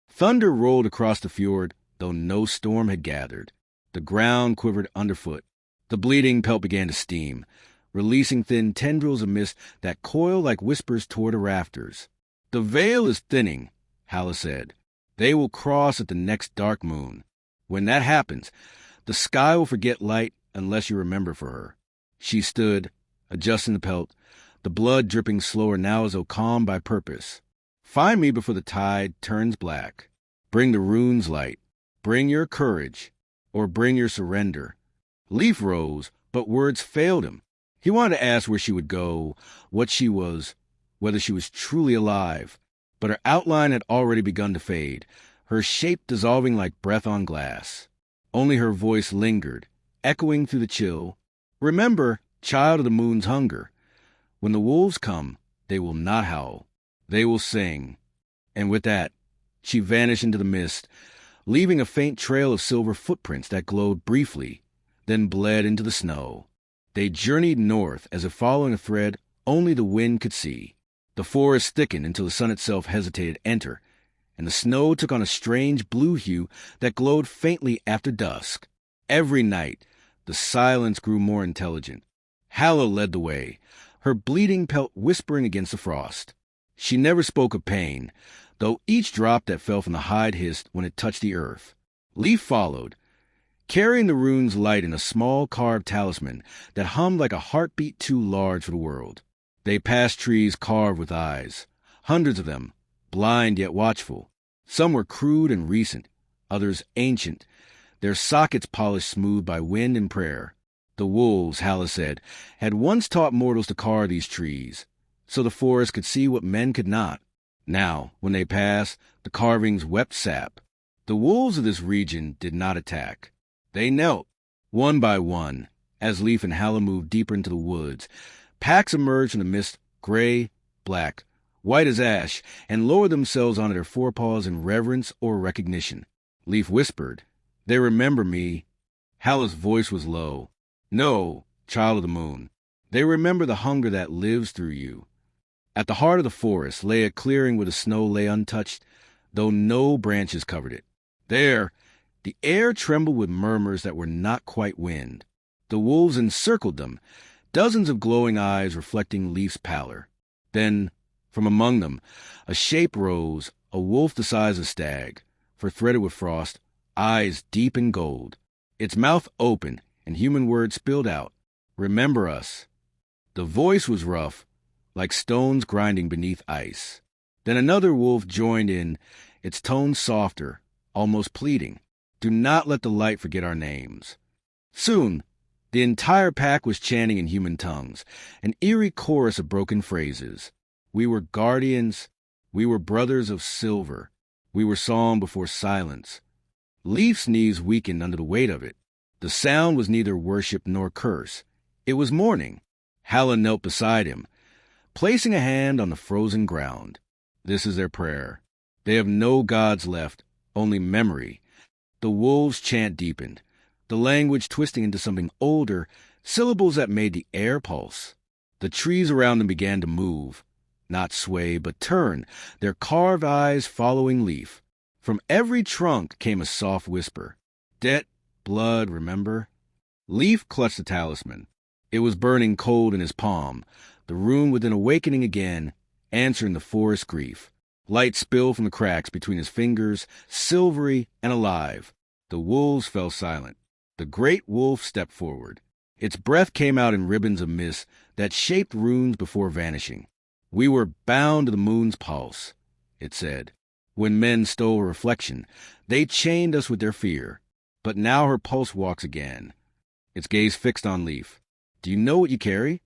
Thunder rolled across the fjord, though no storm had gathered. The ground quivered underfoot. The bleeding pelt began to steam, releasing thin tendrils of mist that coiled like whispers toward the rafters. The veil is thinning, Hala said. They will cross at the next dark moon. When that happens, the sky will forget light unless you remember for her. She stood, adjusting the pelt, the blood dripping slower now as though calmed by purpose. Find me before the tide turns black. Bring the rune's light. Bring your courage, or bring your surrender. Leif rose, but words failed him. He wanted to ask where she would go, what she was, whether she was truly alive. But her outline had already begun to fade, her shape dissolving like breath on glass. Only her voice lingered, echoing through the chill. Remember, child of the moon's hunger. When the wolves come, they will not howl. They will sing. And with that, she vanished into the mist, leaving a faint trail of silver footprints that glowed briefly, then bled into the snow. They journeyed north as if following a thread only the wind could see. The forest thickened until the sun itself hesitated to enter, and the snow took on a strange blue hue that glowed faintly after dusk. Every night, the silence grew more intelligent. Hala led the way, her bleeding pelt whispering against the frost. She never spoke of pain, though each drop that fell from the hide hissed when it touched the earth. Leif followed, carrying the rune's light in a small carved talisman that hummed like a heartbeat too large for the world. They passed trees carved with eyes, hundreds of them, blind yet watchful. Some were crude and recent, others ancient, their sockets polished smooth by wind and prayer. The wolves, Hala said, had once taught mortals to carve these trees, so the forest could see what men could not. Now, when they passed, the carvings wept sap. The wolves of this region did not attack. They knelt, one by one, as Leif and Hala moved deeper into the woods. Packs emerged from the mist, gray, black, white as ash, and lowered themselves onto their forepaws in reverence or recognition. Leif whispered, "They remember me." Hala's voice was low. "No, child of the moon. They remember the hunger that lives through you." At the heart of the forest lay a clearing where the snow lay untouched, though no branches covered it. There, the air trembled with murmurs that were not quite wind. The wolves encircled them, dozens of glowing eyes reflecting Leif's pallor. Then, from among them, a shape rose, a wolf the size of a stag, for threaded with frost, eyes deep in gold. Its mouth opened, and human words spilled out. "Remember us." The voice was rough, like stones grinding beneath ice. Then another wolf joined in, its tone softer, almost pleading. "Do not let the light forget our names." Soon, the entire pack was chanting in human tongues, an eerie chorus of broken phrases. We were guardians. We were brothers of silver. We were song before silence. Leif's knees weakened under the weight of it. The sound was neither worship nor curse. It was mourning. Hala knelt beside him, placing a hand on the frozen ground. This is their prayer. They have no gods left, only memory. The wolves' chant deepened, the language twisting into something older, syllables that made the air pulse. The trees around them began to move, not sway, but turn, their carved eyes following Leif. From every trunk came a soft whisper. "Debt, blood, remember?" Leif clutched the talisman. It was burning cold in his palm, the rune within awakening again, answering the forest grief. Light spilled from the cracks between his fingers, silvery and alive. The wolves fell silent. The great wolf stepped forward. Its breath came out in ribbons of mist that shaped runes before vanishing. "We were bound to the moon's pulse," it said. "When men stole reflection, they chained us with their fear. But now her pulse walks again." Its gaze fixed on Leif. "Do you know what you carry?"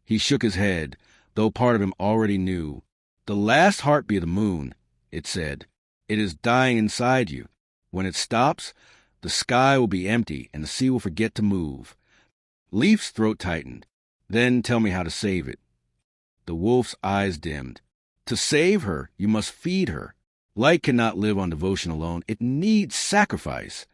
He shook his head, though part of him already knew. "The last heartbeat of the moon," it said. "It is dying inside you. When it stops, the sky will be empty and the sea will forget to move." Leif's throat tightened. "Then tell me how to save it." The wolf's eyes dimmed. "To save her, you must feed her. Light cannot live on devotion alone. It needs sacrifice."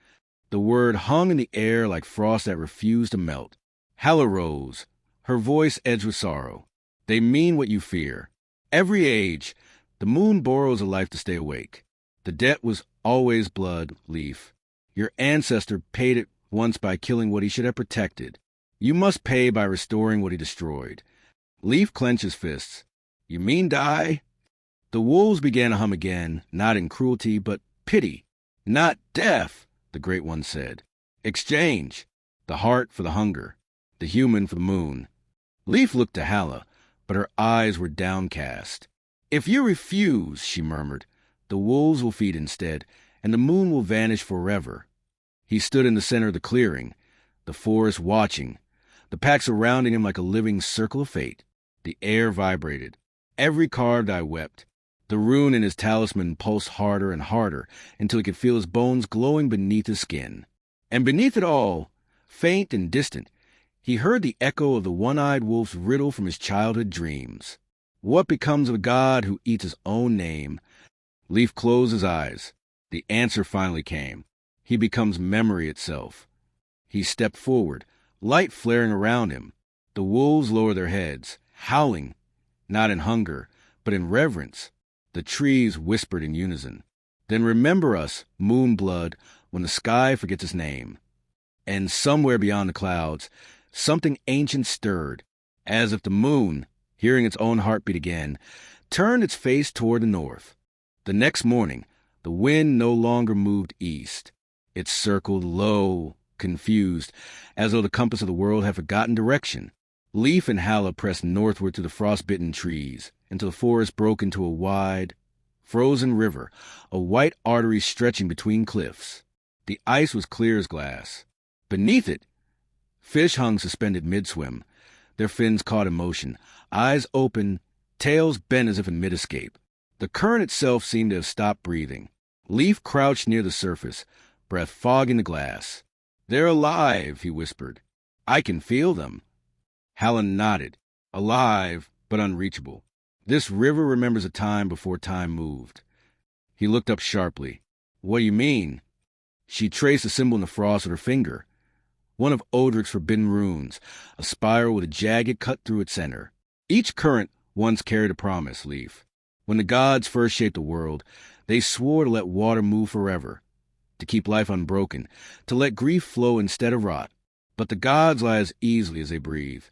The word hung in the air like frost that refused to melt. Halla rose, her voice edged with sorrow. "They mean what you fear. Every age, the moon borrows a life to stay awake. The debt was always blood, Leif. Your ancestor paid it once by killing what he should have protected. You must pay by restoring what he destroyed." Leif clenched his fists. "You mean die?" The wolves began to hum again, not in cruelty, but pity. "Not death," the great one said. "Exchange. The heart for the hunger. The human for the moon." Leif looked to Halla, but her eyes were downcast. "If you refuse," she murmured, "the wolves will feed instead, and the moon will vanish forever." He stood in the center of the clearing, the forest watching, the pack surrounding him like a living circle of fate. The air vibrated. Every carved eye wept. The rune in his talisman pulsed harder and harder until he could feel his bones glowing beneath his skin. And beneath it all, faint and distant, he heard the echo of the one-eyed wolf's riddle from his childhood dreams. What becomes of a god who eats his own name? Leif closed his eyes. The answer finally came. He becomes memory itself. He stepped forward, light flaring around him. The wolves lowered their heads, howling, not in hunger, but in reverence. The trees whispered in unison. "Then remember us, moon blood, when the sky forgets its name." And somewhere beyond the clouds, something ancient stirred, as if the moon, hearing its own heartbeat again, turned its face toward the north. The next morning, the wind no longer moved east. It circled low, confused, as though the compass of the world had forgotten direction. Leif and Halla pressed northward to the frost-bitten trees, until the forest broke into a wide, frozen river, a white artery stretching between cliffs. The ice was clear as glass. Beneath it, fish hung suspended mid-swim, their fins caught in motion, eyes open, tails bent as if in mid-escape. The current itself seemed to have stopped breathing. Leif crouched near the surface, breath fogging the glass. "They're alive," he whispered. "I can feel them." Halla nodded. "Alive, but unreachable. This river remembers a time before time moved." He looked up sharply. "What do you mean?" She traced a symbol in the frost with her finger. One of Odric's forbidden runes, a spiral with a jagged cut through its center. Each current once carried a promise, Leif. When the gods first shaped the world, they swore to let water move forever, to keep life unbroken, to let grief flow instead of rot. But the gods lie as easily as they breathe.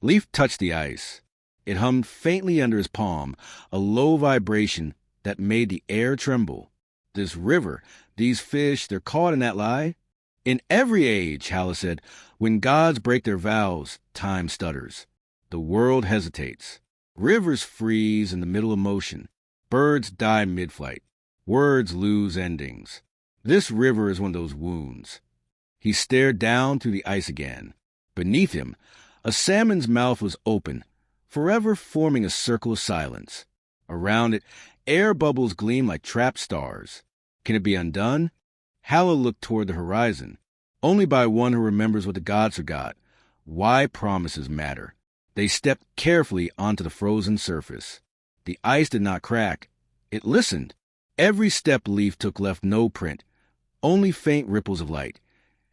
Leif touched the ice. It hummed faintly under his palm, a low vibration that made the air tremble. This river, these fish, they're caught in that lie. "In every age," Halla said, "when gods break their vows, time stutters. The world hesitates. Rivers freeze in the middle of motion. Birds die mid-flight. Words lose endings. This river is one of those wounds." He stared down through the ice again. Beneath him, a salmon's mouth was open, forever forming a circle of silence. Around it, air bubbles gleamed like trapped stars. Can it be undone? Halla looked toward the horizon. Only by one who remembers what the gods forgot. Why promises matter. They stepped carefully onto the frozen surface. The ice did not crack. It listened. Every step Leif took left no print, only faint ripples of light,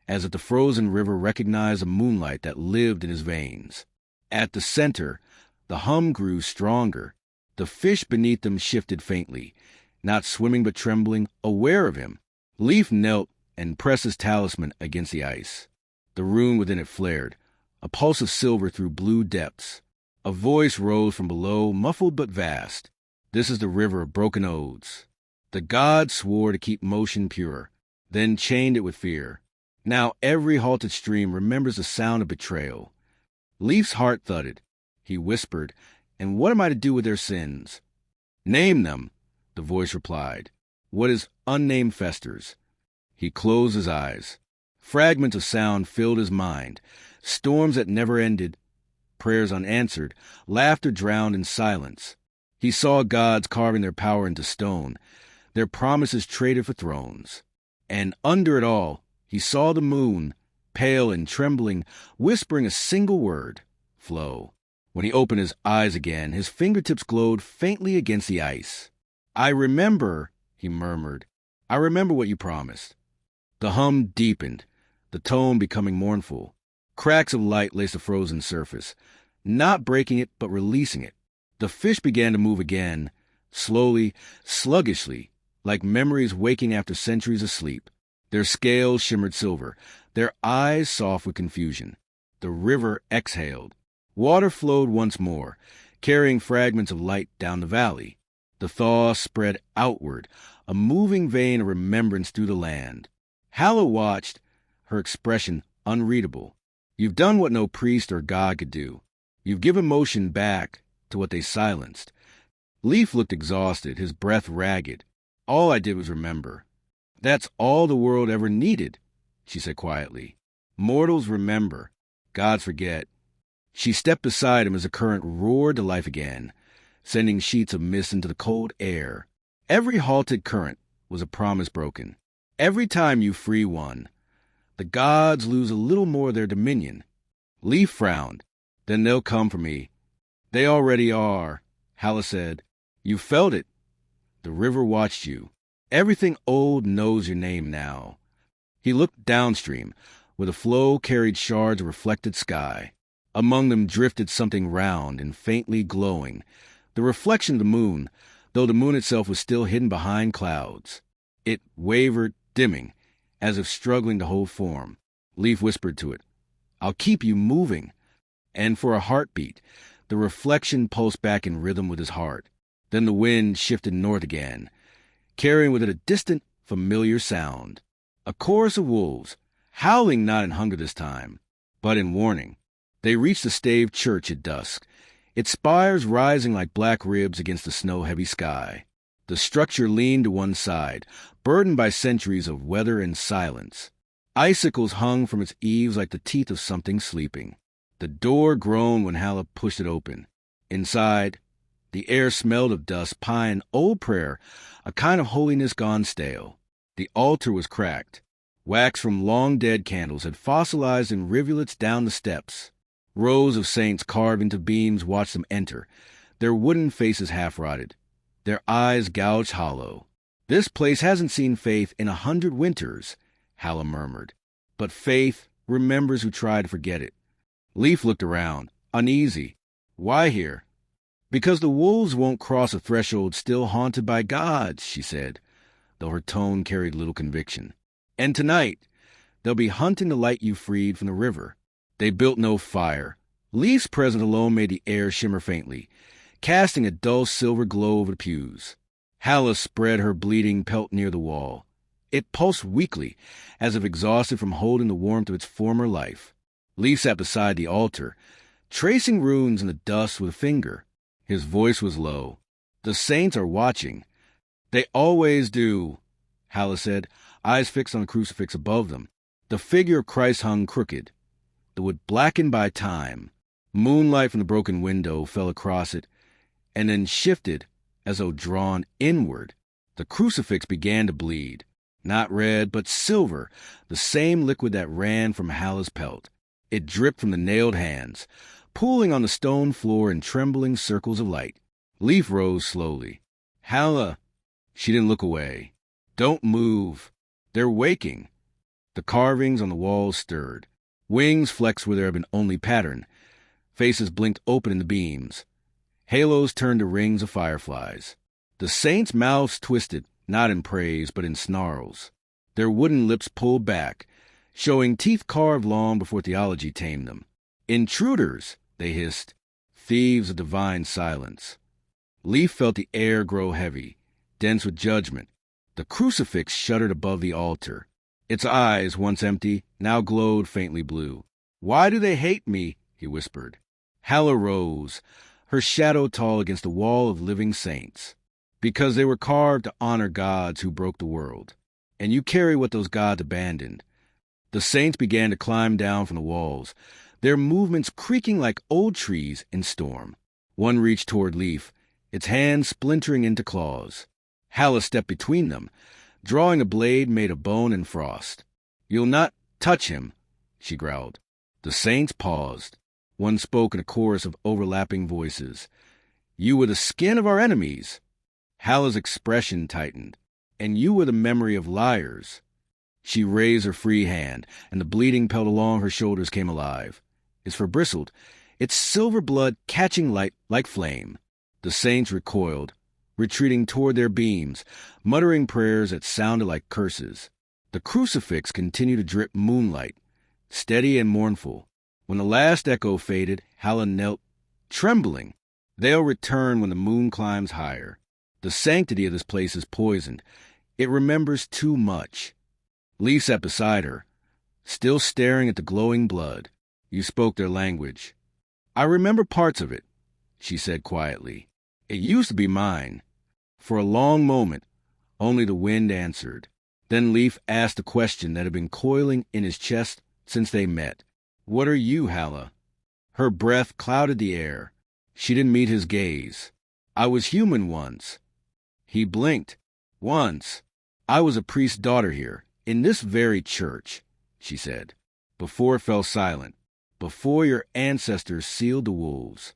as if the frozen river recognized the moonlight that lived in his veins. At the center, the hum grew stronger. The fish beneath them shifted faintly, not swimming but trembling, aware of him. Leif knelt and pressed his talisman against the ice. The rune within it flared, a pulse of silver through blue depths. A voice rose from below, muffled but vast. "This is the river of broken oaths. The gods swore to keep motion pure. then chained it with fear. Now every halted stream remembers the sound of betrayal. Leif's heart thudded. He whispered, "And what am I to do with their sins?" "Name them," the voice replied. "What is unnamed festers." He closed his eyes. Fragments of sound filled his mind. Storms that never ended, prayers unanswered, laughter drowned in silence. He saw gods carving their power into stone, their promises traded for thrones. And under it all, he saw the moon, pale and trembling, whispering a single word, flow. When he opened his eyes again, his fingertips glowed faintly against the ice. "I remember," he murmured. "I remember what you promised." The hum deepened, the tone becoming mournful. Cracks of light laced the frozen surface, not breaking it but releasing it. The fish began to move again, slowly, sluggishly, like memories waking after centuries of sleep. Their scales shimmered silver, their eyes soft with confusion. The river exhaled. Water flowed once more, carrying fragments of light down the valley. The thaw spread outward, a moving vein of remembrance through the land. Hala watched, her expression unreadable. "You've done what no priest or god could do. You've given motion back to what they silenced." Leif looked exhausted, his breath ragged. "All I did was remember." "That's all the world ever needed," she said quietly. "Mortals remember. Gods forget." She stepped beside him as the current roared to life again, sending sheets of mist into the cold air. Every halted current was a promise broken. Every time you free one, the gods lose a little more of their dominion. Leif frowned. "Then they'll come for me." "They already are," Hala said. "You felt it. The river watched you. Everything old knows your name now." He looked downstream, where the flow carried shards of reflected sky. Among them drifted something round and faintly glowing, the reflection of the moon, though the moon itself was still hidden behind clouds. It wavered, dimming, as if struggling to hold form. Leif whispered to it, "I'll keep you moving." And for a heartbeat, the reflection pulsed back in rhythm with his heart. Then the wind shifted north again, carrying with it a distant, familiar sound. A chorus of wolves, howling not in hunger this time, but in warning. They reached the staved church at dusk, its spires rising like black ribs against the snow-heavy sky. The structure leaned to one side, burdened by centuries of weather and silence. Icicles hung from its eaves like the teeth of something sleeping. The door groaned when Hala pushed it open. Inside, the air smelled of dust, pine, old prayer, a kind of holiness gone stale. The altar was cracked. Wax from long-dead candles had fossilized in rivulets down the steps. Rows of saints carved into beams watched them enter, their wooden faces half-rotted, their eyes gouged hollow. "This place hasn't seen faith in 100 winters," Hala murmured. "But faith remembers who try to forget it." Leif looked around, uneasy. "Why here?" "Because the wolves won't cross a threshold still haunted by gods," she said, though her tone carried little conviction. "And tonight, they'll be hunting the light you freed from the river." They built no fire. Leif's presence alone made the air shimmer faintly, casting a dull silver glow over the pews. Hala spread her bleeding pelt near the wall. It pulsed weakly, as if exhausted from holding the warmth of its former life. Leif sat beside the altar, tracing runes in the dust with a finger. His voice was low. "The saints are watching." "They always do," Hala said, eyes fixed on the crucifix above them. The figure of Christ hung crooked, the wood blackened by time. Moonlight from the broken window fell across it, and then shifted as though drawn inward. The crucifix began to bleed, not red, but silver, the same liquid that ran from Hala's pelt. It dripped from the nailed hands, pooling on the stone floor in trembling circles of light. Leif rose slowly. "Hala." She didn't look away. "Don't move. They're waking." The carvings on the walls stirred. Wings flexed where there had been only pattern. Faces blinked open in the beams. Halos turned to rings of fireflies. The saints' mouths twisted, not in praise, but in snarls. Their wooden lips pulled back, showing teeth carved long before theology tamed them. "Intruders," they hissed. "Thieves of divine silence." Leif felt the air grow heavy, dense with judgment. The crucifix shuddered above the altar. Its eyes, once empty, now glowed faintly blue. "Why do they hate me?" he whispered. Hala rose, her shadow tall against the wall of living saints. "Because they were carved to honor gods who broke the world. And you carry what those gods abandoned." The saints began to climb down from the walls, their movements creaking like old trees in storm. One reached toward Leif, its hands splintering into claws. Hala stepped between them, drawing a blade made of bone and frost. "You'll not touch him," she growled. The saints paused. One spoke in a chorus of overlapping voices. "You were the skin of our enemies." Hala's expression tightened. "And you were the memory of liars." She raised her free hand, and the bleeding pelt along her shoulders came alive. Its fur bristled, its silver blood catching light like flame. The saints recoiled, retreating toward their beams, muttering prayers that sounded like curses. The crucifix continued to drip moonlight, steady and mournful. When the last echo faded, Hala knelt, trembling. "They'll return when the moon climbs higher. The sanctity of this place is poisoned. It remembers too much." Leif sat beside her, still staring at the glowing blood. "You spoke their language." "I remember parts of it," she said quietly. "It used to be mine." For a long moment, only the wind answered. Then Leif asked a question that had been coiling in his chest since they met. "What are you, Hala?" Her breath clouded the air. She didn't meet his gaze. "I was human once." He blinked. "Once. I was a priest's daughter here, in this very church," she said. "Before it fell silent. Before your ancestors sealed the wolves."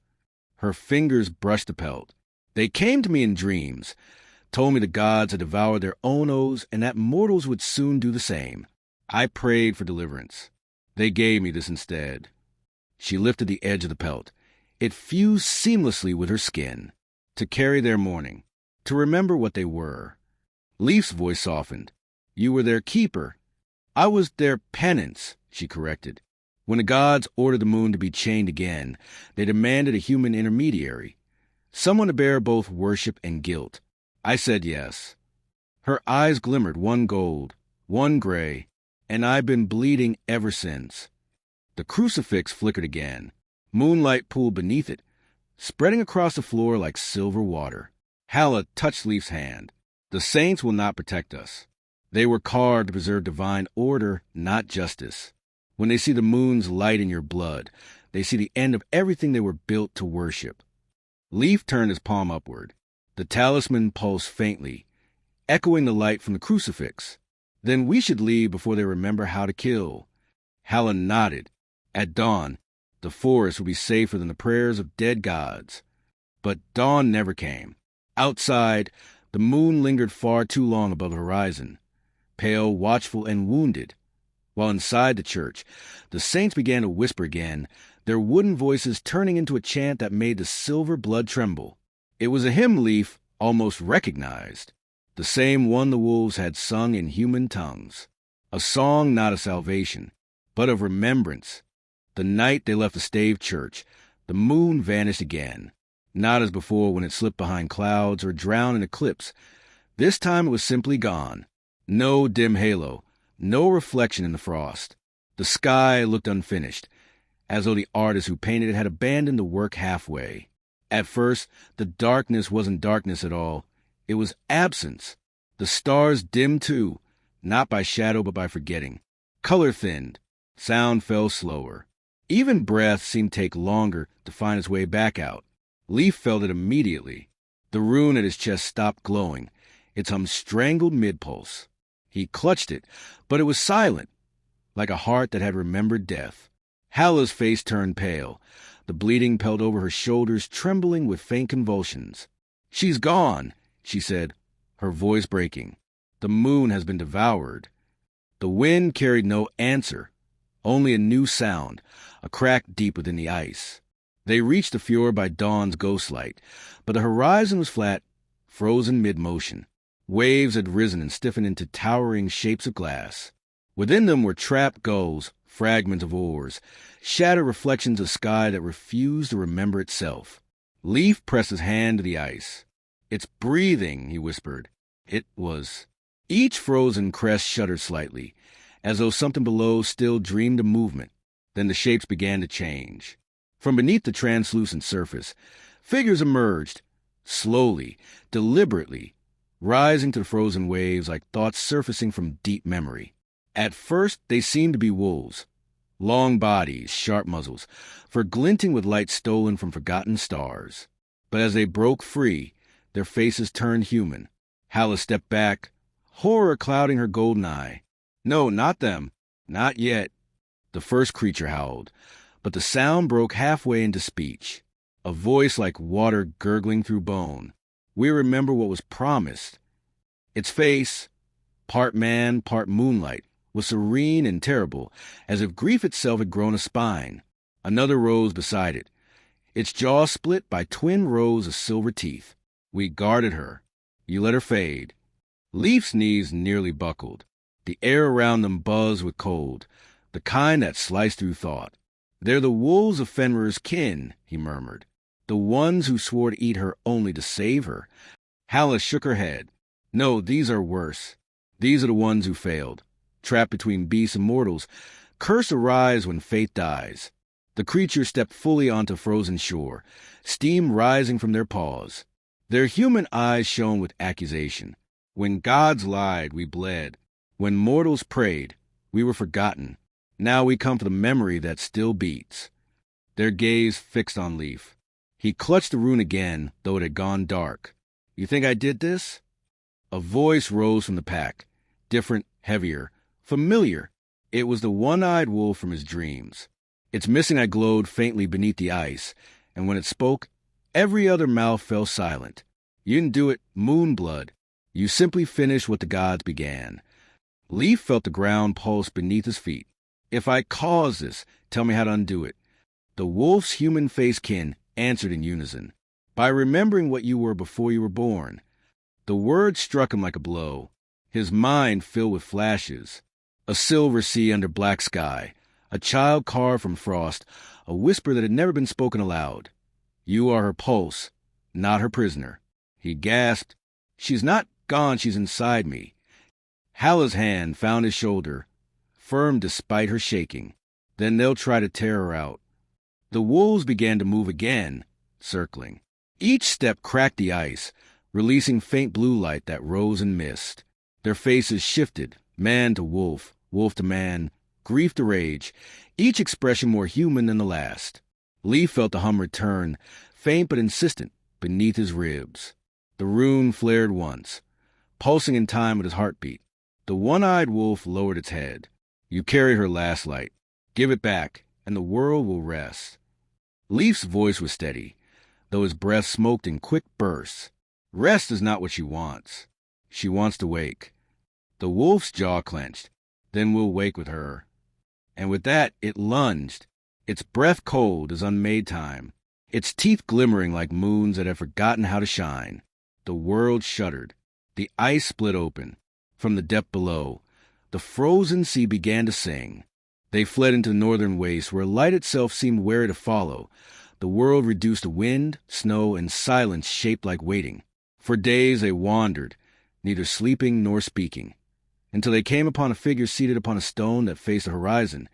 Her fingers brushed the pelt. "They came to me in dreams, told me the gods had devoured their own oaths and that mortals would soon do the same. I prayed for deliverance. They gave me this instead." She lifted the edge of the pelt. It fused seamlessly with her skin. "To carry their mourning. To remember what they were." Leif's voice softened. "You were their keeper." "I was their penance," she corrected. "When the gods ordered the moon to be chained again, they demanded a human intermediary, someone to bear both worship and guilt. I said yes." Her eyes glimmered, one gold, one gray, "and I've been bleeding ever since." The crucifix flickered again. Moonlight pooled beneath it, spreading across the floor like silver water. Hala touched Leif's hand. "The saints will not protect us. They were carved to preserve divine order, not justice. When they see the moon's light in your blood, they see the end of everything they were built to worship." Leif turned his palm upward. The talisman pulsed faintly, echoing the light from the crucifix. "Then we should leave before they remember how to kill." Hala nodded. At dawn, the forest would be safer than the prayers of dead gods. But dawn never came. Outside, the moon lingered far too long above the horizon, pale, watchful, and wounded. While inside the church, the saints began to whisper again, their wooden voices turning into a chant that made the silver blood tremble. It was a hymn Leif almost recognized, the same one the wolves had sung in human tongues. A song not of salvation, but of remembrance. The night they left the staved church, the moon vanished again. Not as before when it slipped behind clouds or drowned in eclipse. This time it was simply gone. No dim halo, no reflection in the frost. The sky looked unfinished, as though the artist who painted it had abandoned the work halfway. At first, the darkness wasn't darkness at all. It was absence. The stars dimmed too, not by shadow but by forgetting. Color thinned. Sound fell slower. Even breath seemed to take longer to find its way back out. Leif felt it immediately. The rune at his chest stopped glowing, its hum strangled mid-pulse. He clutched it, but it was silent, like a heart that had remembered death. Hala's face turned pale, the bleeding pelt over her shoulders trembling with faint convulsions. "She's gone," she said, her voice breaking. "The moon has been devoured." The wind carried no answer, only a new sound, a crack deep within the ice. They reached the fjord by dawn's ghostlight, but the horizon was flat, frozen mid-motion. Waves had risen and stiffened into towering shapes of glass. Within them were trapped gulls, fragments of oars, shattered reflections of sky that refused to remember itself. Leif pressed his hand to the ice. "It's breathing," he whispered. It was. Each frozen crest shuddered slightly, as though something below still dreamed of movement. Then the shapes began to change. From beneath the translucent surface, figures emerged, slowly, deliberately, rising to the frozen waves like thoughts surfacing from deep memory. At first, they seemed to be wolves. Long bodies, sharp muzzles, for glinting with light stolen from forgotten stars. But as they broke free, their faces turned human. Hala stepped back, horror clouding her golden eye. No, not them. Not yet. The first creature howled, but the sound broke halfway into speech. A voice like water gurgling through bone. We remember what was promised. Its face, part man, part moonlight, was serene and terrible, as if grief itself had grown a spine. Another rose beside it, its jaw split by twin rows of silver teeth. We guarded her. You let her fade. Leaf's knees nearly buckled. The air around them buzzed with cold, the kind that sliced through thought. They're the wolves of Fenrir's kin, he murmured. The ones who swore to eat her only to save her. Hala shook her head. No, these are worse. These are the ones who failed. Trapped between beasts and mortals, curse arise when faith dies. The creatures stepped fully onto frozen shore, steam rising from their paws. Their human eyes shone with accusation. When gods lied, we bled. When mortals prayed, we were forgotten. Now we come for the memory that still beats. Their gaze fixed on Leaf. He clutched the rune again, though it had gone dark. You think I did this? A voice rose from the pack, different, heavier, familiar. It was the one-eyed wolf from his dreams. Its missing eye glowed faintly beneath the ice, and when it spoke, every other mouth fell silent. You didn't do it, Moonblood. You simply finished what the gods began. Leaf felt the ground pulse beneath his feet. If I caused this, tell me how to undo it. The wolf's human face kin answered in unison. By remembering what you were before you were born. The word struck him like a blow. His mind filled with flashes. A silver sea under black sky. A child carved from frost. A whisper that had never been spoken aloud. You are her pulse, not her prisoner. He gasped. She's not gone, she's inside me. Hala's hand found his shoulder, firm despite her shaking. Then they'll try to tear her out. The wolves began to move again, circling. Each step cracked the ice, releasing faint blue light that rose and mist. Their faces shifted, man to wolf, wolf to man, grief to rage, each expression more human than the last. Leaf felt the hum return, faint but insistent, beneath his ribs. The rune flared once, pulsing in time with his heartbeat. The one-eyed wolf lowered its head. You carry her last light. Give it back, and the world will rest. Leaf's voice was steady, though his breath smoked in quick bursts. Rest is not what she wants. She wants to wake. The wolf's jaw clenched. Then we'll wake with her. And with that, it lunged, its breath cold as unmade time, its teeth glimmering like moons that had forgotten how to shine. The world shuddered. The ice split open. From the depth below, the frozen sea began to sing. They fled into the northern waste, where light itself seemed wary to follow. The world reduced to wind, snow, and silence shaped like waiting. For days they wandered, neither sleeping nor speaking, until they came upon a figure seated upon a stone that faced the horizon.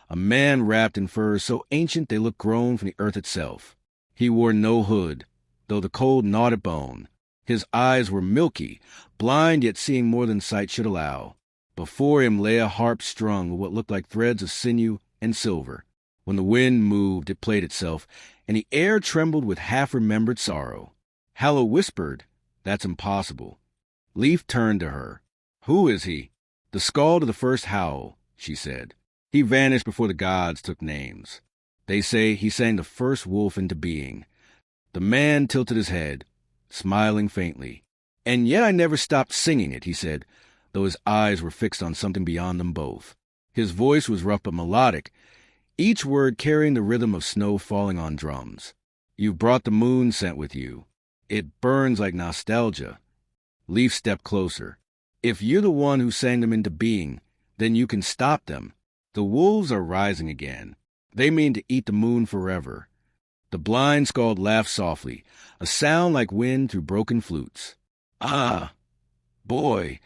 A man wrapped in furs so ancient they looked grown from the earth itself. He wore no hood, though the cold gnawed at bone. His eyes were milky, blind yet seeing more than sight should allow. Before him lay a harp strung with what looked like threads of sinew and silver. When the wind moved, it played itself, and the air trembled with half-remembered sorrow. Hala whispered, "That's impossible." Leaf turned to her. "Who is he?" "The skald of the first howl," she said. "He vanished before the gods took names. They say he sang the first wolf into being." The man tilted his head, smiling faintly. "And yet I never stopped singing it," he said, though his eyes were fixed on something beyond them both. His voice was rough but melodic, each word carrying the rhythm of snow falling on drums. "You've brought the moon scent with you. It burns like nostalgia." Leaf stepped closer. "If you're the one who sang them into being, then you can stop them. The wolves are rising again. They mean to eat the moon forever." The blind skald laughed softly, a sound like wind through broken flutes. "Ah, boy,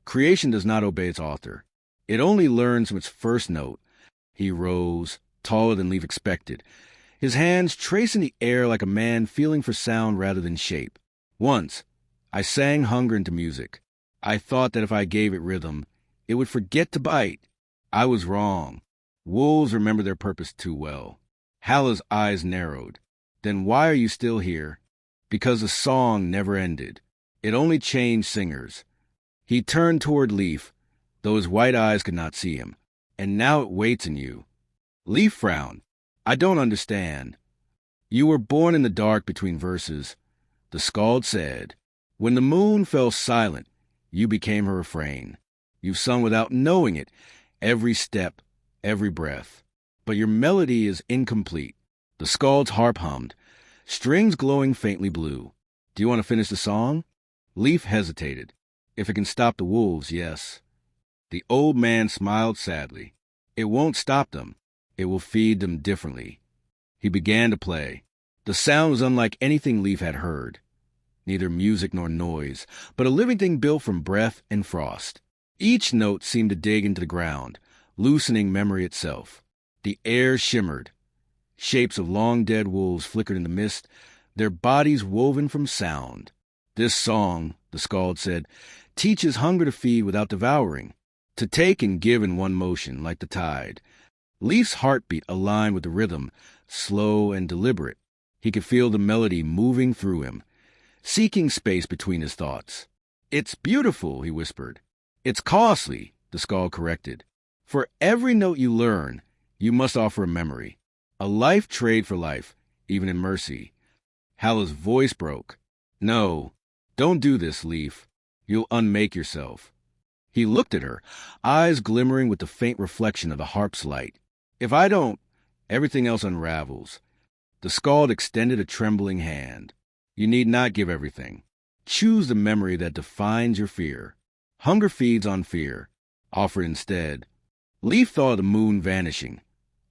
creation does not obey its author. It only learns from its first note. He rose, taller than Leaf expected, his hands tracing the air like a man feeling for sound rather than shape. Once, I sang hunger into music. I thought that if I gave it rhythm, it would forget to bite. I was wrong. Wolves remember their purpose too well. Hala's eyes narrowed. Then why are you still here? Because the song never ended. It only changed singers. He turned toward Leaf, though his white eyes could not see him. And now it waits in you. Leaf frowned. I don't understand. You were born in the dark between verses. The skald said. When the moon fell silent, you became her refrain. You've sung without knowing it, every step, every breath. But your melody is incomplete. The skald's harp hummed, strings glowing faintly blue. Do you want to finish the song? Leaf hesitated. If it can stop the wolves, yes. The old man smiled sadly. It won't stop them. It will feed them differently. He began to play. The sound was unlike anything Leaf had heard. Neither music nor noise, but a living thing built from breath and frost. Each note seemed to dig into the ground, loosening memory itself. The air shimmered. Shapes of long-dead wolves flickered in the mist, their bodies woven from sound. This song, the skald said, teaches hunger to feed without devouring, to take and give in one motion, like the tide. Leaf's heartbeat aligned with the rhythm, slow and deliberate. He could feel the melody moving through him, seeking space between his thoughts. It's beautiful, he whispered. It's costly, the skald corrected. For every note you learn, you must offer a memory. A life trade for life, even in mercy. Hala's voice broke. No, don't do this, Leaf. You'll unmake yourself. He looked at her, eyes glimmering with the faint reflection of the harp's light. If I don't, everything else unravels. The skald extended a trembling hand. You need not give everything. Choose the memory that defines your fear. Hunger feeds on fear. Offer it instead. Leaf thought of the moon vanishing,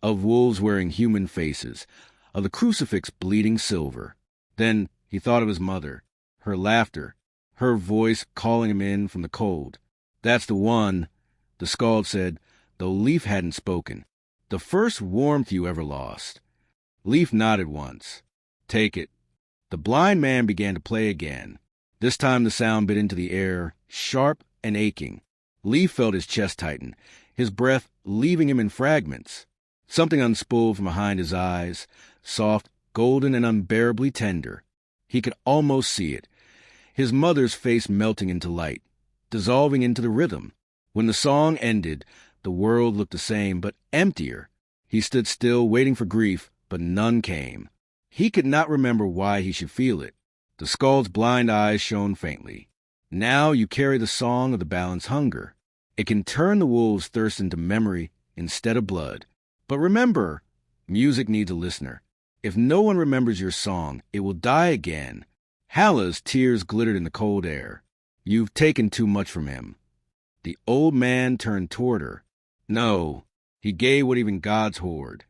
of wolves wearing human faces, of the crucifix bleeding silver. Then he thought of his mother, her laughter, her voice calling him in from the cold. That's the one, the skald said, though Leaf hadn't spoken. The first warmth you ever lost. Leaf nodded once. Take it. The blind man began to play again. This time the sound bit into the air, sharp and aching. Leaf felt his chest tighten, his breath leaving him in fragments. Something unspooled from behind his eyes, soft, golden, and unbearably tender. He could almost see it. His mother's face melting into light, dissolving into the rhythm. When the song ended, the world looked the same, but emptier. He stood still, waiting for grief, but none came. He could not remember why he should feel it. The skald's blind eyes shone faintly. Now you carry the song of the balanced hunger. It can turn the wolves' thirst into memory instead of blood. But remember, music needs a listener. If no one remembers your song, it will die again. Hala's tears glittered in the cold air. You've taken too much from him. The old man turned toward her. No, he gave what even gods hoard.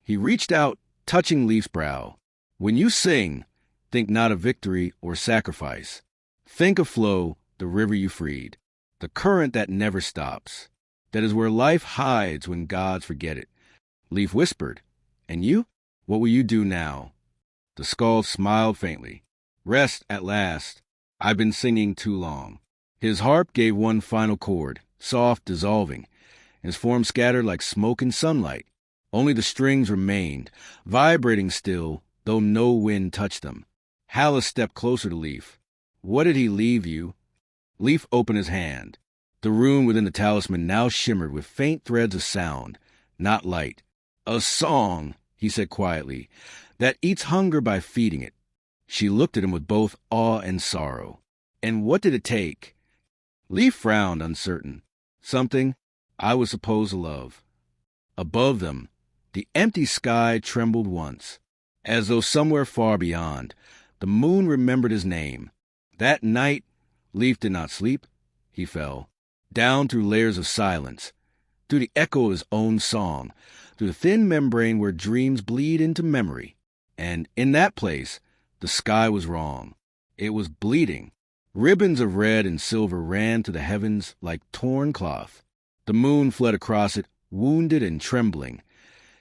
He reached out, touching Leaf's brow. When you sing, think not of victory or sacrifice. Think of flow, the river you freed, the current that never stops. That is where life hides when gods forget it. Leaf whispered, And you? What will you do now? The skald smiled faintly. Rest at last. I've been singing too long. His harp gave one final chord, soft, dissolving. His form scattered like smoke in sunlight. Only the strings remained, vibrating still, though no wind touched them. Hala stepped closer to Leaf. What did he leave you? Leaf opened his hand. The rune within the talisman now shimmered with faint threads of sound, not light. A song, he said quietly, that eats hunger by feeding it. She looked at him with both awe and sorrow. And what did it take? Leaf frowned, uncertain. Something I was supposed to love. Above them, the empty sky trembled once, as though somewhere far beyond, the moon remembered his name. That night, Leaf did not sleep. He fell, down through layers of silence, through the echo of his own song, through the thin membrane where dreams bleed into memory. And in that place, the sky was wrong. It was bleeding. Ribbons of red and silver ran to the heavens like torn cloth. The moon fled across it, wounded and trembling,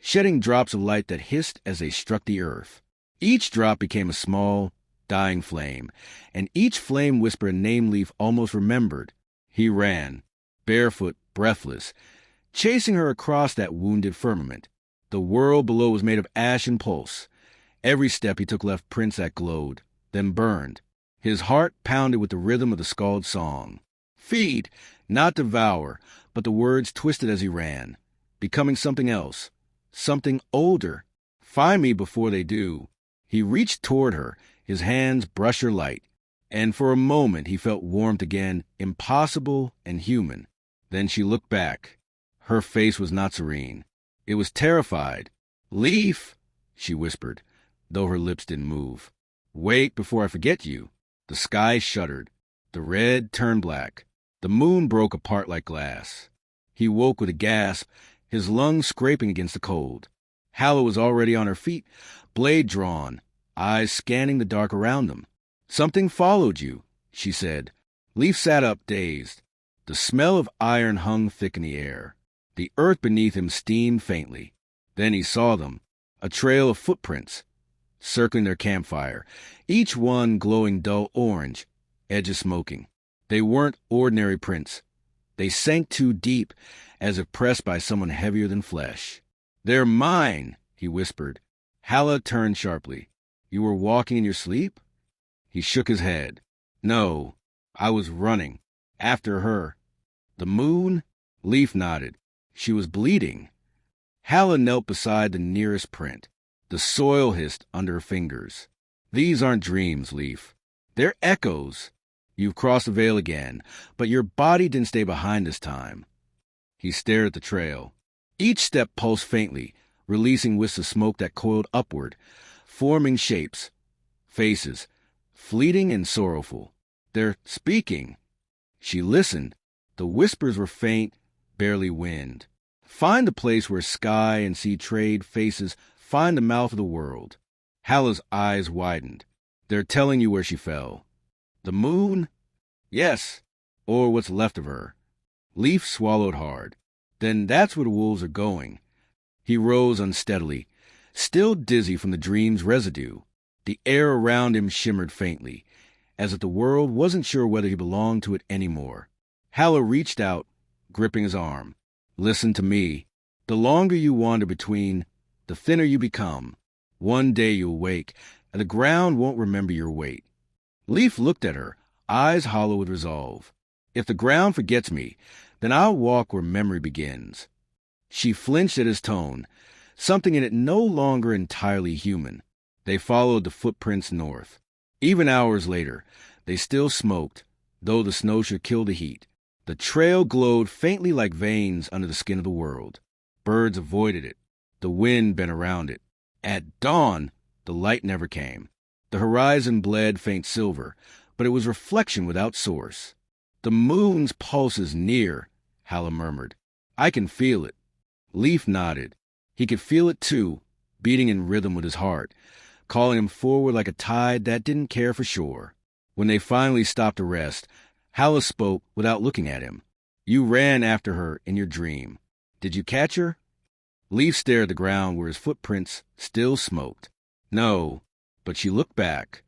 shedding drops of light that hissed as they struck the earth. Each drop became a small, dying flame, and each flame whispered a name Leif almost remembered. He ran, barefoot, breathless, chasing her across that wounded firmament. The world below was made of ash and pulse. Every step he took left prints that glowed, then burned. His heart pounded with the rhythm of the Skald's song. Feed, not devour, but the words twisted as he ran, becoming something else, something older. Find me before they do. He reached toward her, his hands brush her light, and for a moment he felt warmth again, impossible and human. Then she looked back. Her face was not serene. It was terrified. Leif, she whispered, though her lips didn't move. Wait before I forget you. The sky shuddered. The red turned black. The moon broke apart like glass. He woke with a gasp, his lungs scraping against the cold. Halla was already on her feet, blade drawn, eyes scanning the dark around them. Something followed you, she said. Leif sat up, dazed. The smell of iron hung thick in the air. The earth beneath him steamed faintly. Then he saw them, a trail of footprints, circling their campfire, each one glowing dull orange, edges smoking. They weren't ordinary prints. They sank too deep, as if pressed by someone heavier than flesh. They're mine, he whispered. Halla turned sharply. You were walking in your sleep? He shook his head. No, I was running. After her. The moon? Leif nodded. She was bleeding. Halla knelt beside the nearest print. The soil hissed under her fingers. These aren't dreams, Leif. They're echoes. You've crossed the veil again, but your body didn't stay behind this time. He stared at the trail. Each step pulsed faintly, releasing wisps of smoke that coiled upward, forming shapes, faces, fleeting and sorrowful. They're speaking. She listened. The whispers were faint, barely wind. Find the place where sky and sea trade faces, find the mouth of the world. Halla's eyes widened. They're telling you where she fell. The moon? Yes, or what's left of her. Leif swallowed hard. Then that's where the wolves are going. He rose unsteadily, still dizzy from the dream's residue. The air around him shimmered faintly, as if the world wasn't sure whether he belonged to it anymore. Halla reached out, gripping his arm. Listen to me. The longer you wander between, the thinner you become. One day you'll wake, and the ground won't remember your weight. Leif looked at her, eyes hollow with resolve. If the ground forgets me, then I'll walk where memory begins. She flinched at his tone, something in it no longer entirely human. They followed the footprints north. Even hours later, they still smoked, though the snow should kill the heat. The trail glowed faintly like veins under the skin of the world. Birds avoided it. The wind bent around it. At dawn, the light never came. The horizon bled faint silver, but it was reflection without source. The moon's pulse is near, Halla murmured. I can feel it. Leif nodded. He could feel it too, beating in rhythm with his heart, calling him forward like a tide that didn't care for shore. When they finally stopped to rest, Halla spoke without looking at him. You ran after her in your dream. Did you catch her? Leif stared at the ground where his footprints still smoked. No, but she looked back.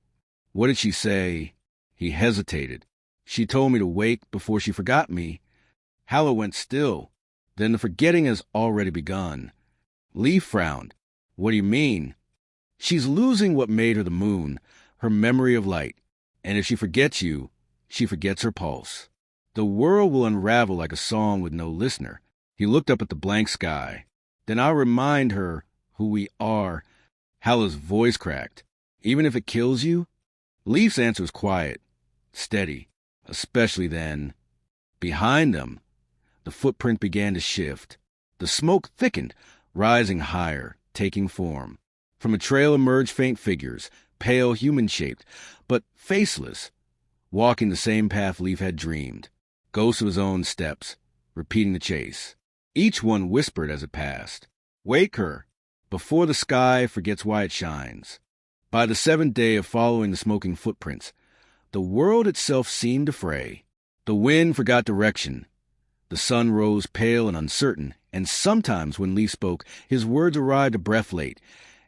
What did she say? He hesitated. She told me to wake before she forgot me. Halla went still. Then the forgetting has already begun. Leif frowned. What do you mean? She's losing what made her the moon, her memory of light. And if she forgets you, she forgets her pulse. The world will unravel like a song with no listener. He looked up at the blank sky. Then I'll remind her who we are. Halla's voice cracked. Even if it kills you? Leif's answer was quiet, steady, especially then. Behind them, the footprint began to shift. The smoke thickened, rising higher, taking form. From a trail emerged faint figures, pale, human-shaped, but faceless, walking the same path Leif had dreamed. Ghosts of his own steps, repeating the chase. Each one whispered as it passed. Wake her, before the sky forgets why it shines. By the seventh day of following the smoking footprints, the world itself seemed to fray. The wind forgot direction. The sun rose pale and uncertain, and sometimes when Leaf spoke, his words arrived a breath late,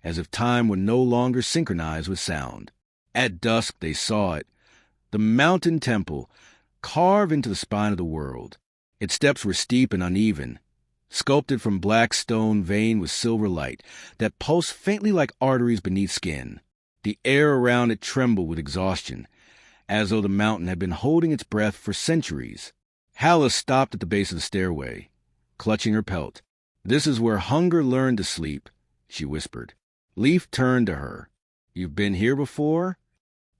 as if time were no longer synchronized with sound. At dusk they saw it, the mountain temple, carved into the spine of the world. Its steps were steep and uneven, sculpted from black stone veined with silver light that pulsed faintly like arteries beneath skin. The air around it trembled with exhaustion, as though the mountain had been holding its breath for centuries. Hala stopped at the base of the stairway, clutching her pelt. "This is where hunger learned to sleep," she whispered. Leaf turned to her. "You've been here before?"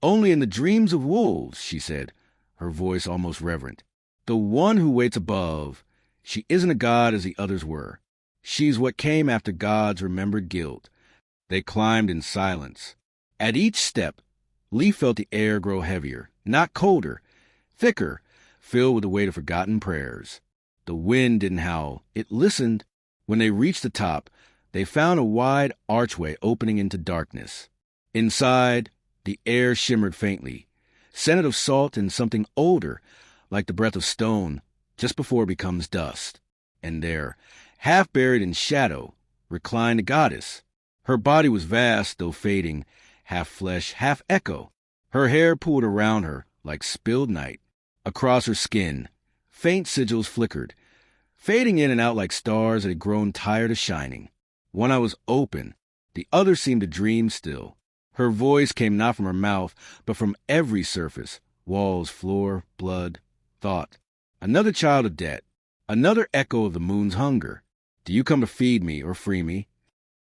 "Only in the dreams of wolves," she said, her voice almost reverent. "The one who waits above. She isn't a god as the others were. She's what came after gods remembered guilt." They climbed in silence. At each step, Leaf felt the air grow heavier, not colder, thicker, filled with the weight of forgotten prayers. The wind didn't howl. It listened. When they reached the top, they found a wide archway opening into darkness. Inside, the air shimmered faintly, scented of salt and something older, like the breath of stone, just before it becomes dust. And there, half buried in shadow, reclined the goddess. Her body was vast, though fading, half flesh, half echo. Her hair pooled around her like spilled night. Across her skin, faint sigils flickered, fading in and out like stars that had grown tired of shining. One eye was open, the other seemed to dream still. Her voice came not from her mouth, but from every surface, walls, floor, blood, thought. Another child of debt, another echo of the moon's hunger. "Do you come to feed me or free me?"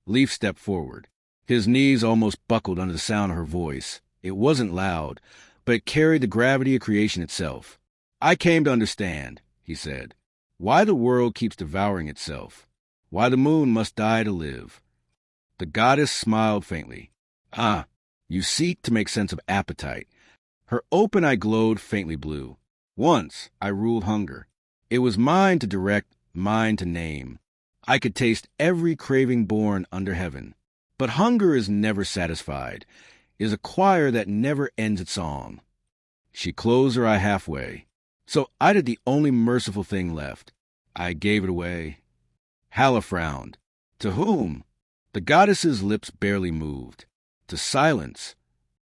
Leaf stepped forward. His knees almost buckled under the sound of her voice. It wasn't loud, but it carried the gravity of creation itself. "I came to understand," he said, "why the world keeps devouring itself, why the moon must die to live." The goddess smiled faintly. "Ah, you seek to make sense of appetite." Her open eye glowed faintly blue. "Once I ruled hunger. It was mine to direct, mine to name. I could taste every craving born under heaven. But hunger is never satisfied, is a choir that never ends its song." She closed her eye halfway. "So I did the only merciful thing left. I gave it away." Hala frowned. "To whom?" The goddess's lips barely moved. "To silence."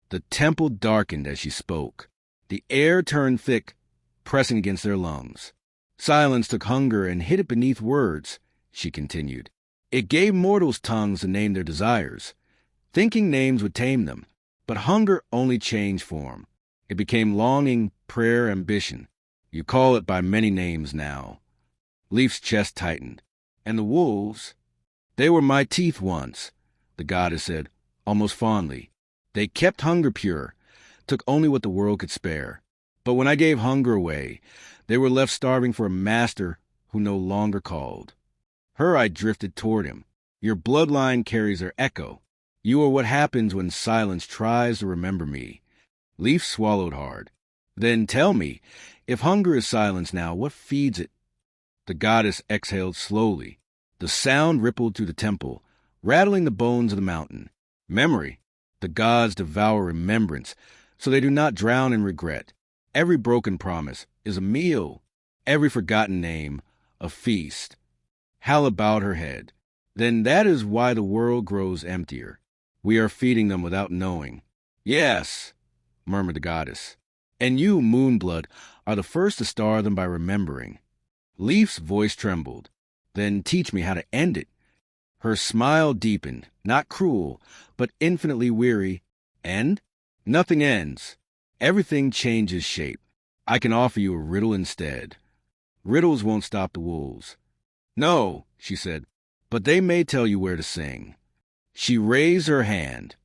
The temple darkened as she spoke. The air turned thick, pressing against their lungs. "Silence took hunger and hid it beneath words," she continued. "It gave mortals tongues to name their desires, thinking names would tame them. But hunger only changed form. It became longing, prayer, ambition. You call it by many names now." Leaf's chest tightened. "And the wolves? They were my teeth once," the goddess said, almost fondly. "They kept hunger pure, took only what the world could spare. But when I gave hunger away, they were left starving for a master who no longer called." Her eye drifted toward him. "Your bloodline carries their echo. You are what happens when silence tries to remember me." Leaf swallowed hard. "Then tell me, if hunger is silence now, what feeds it?" The goddess exhaled slowly. The sound rippled through the temple, rattling the bones of the mountain. "Memory. The gods devour remembrance, so they do not drown in regret. Every broken promise is a meal, every forgotten name a feast." Hala bowed her head. "Then that is why the world grows emptier. We are feeding them without knowing." "Yes," murmured the goddess. "And you, Moonblood, are the first to starve them by remembering." Leaf's voice trembled. "Then teach me how to end it." Her smile deepened, not cruel, but infinitely weary. "End? Nothing ends. Everything changes shape. I can offer you a riddle instead. Riddles won't stop the wolves." "No," she said, "but they may tell you where to sing." She raised her hand,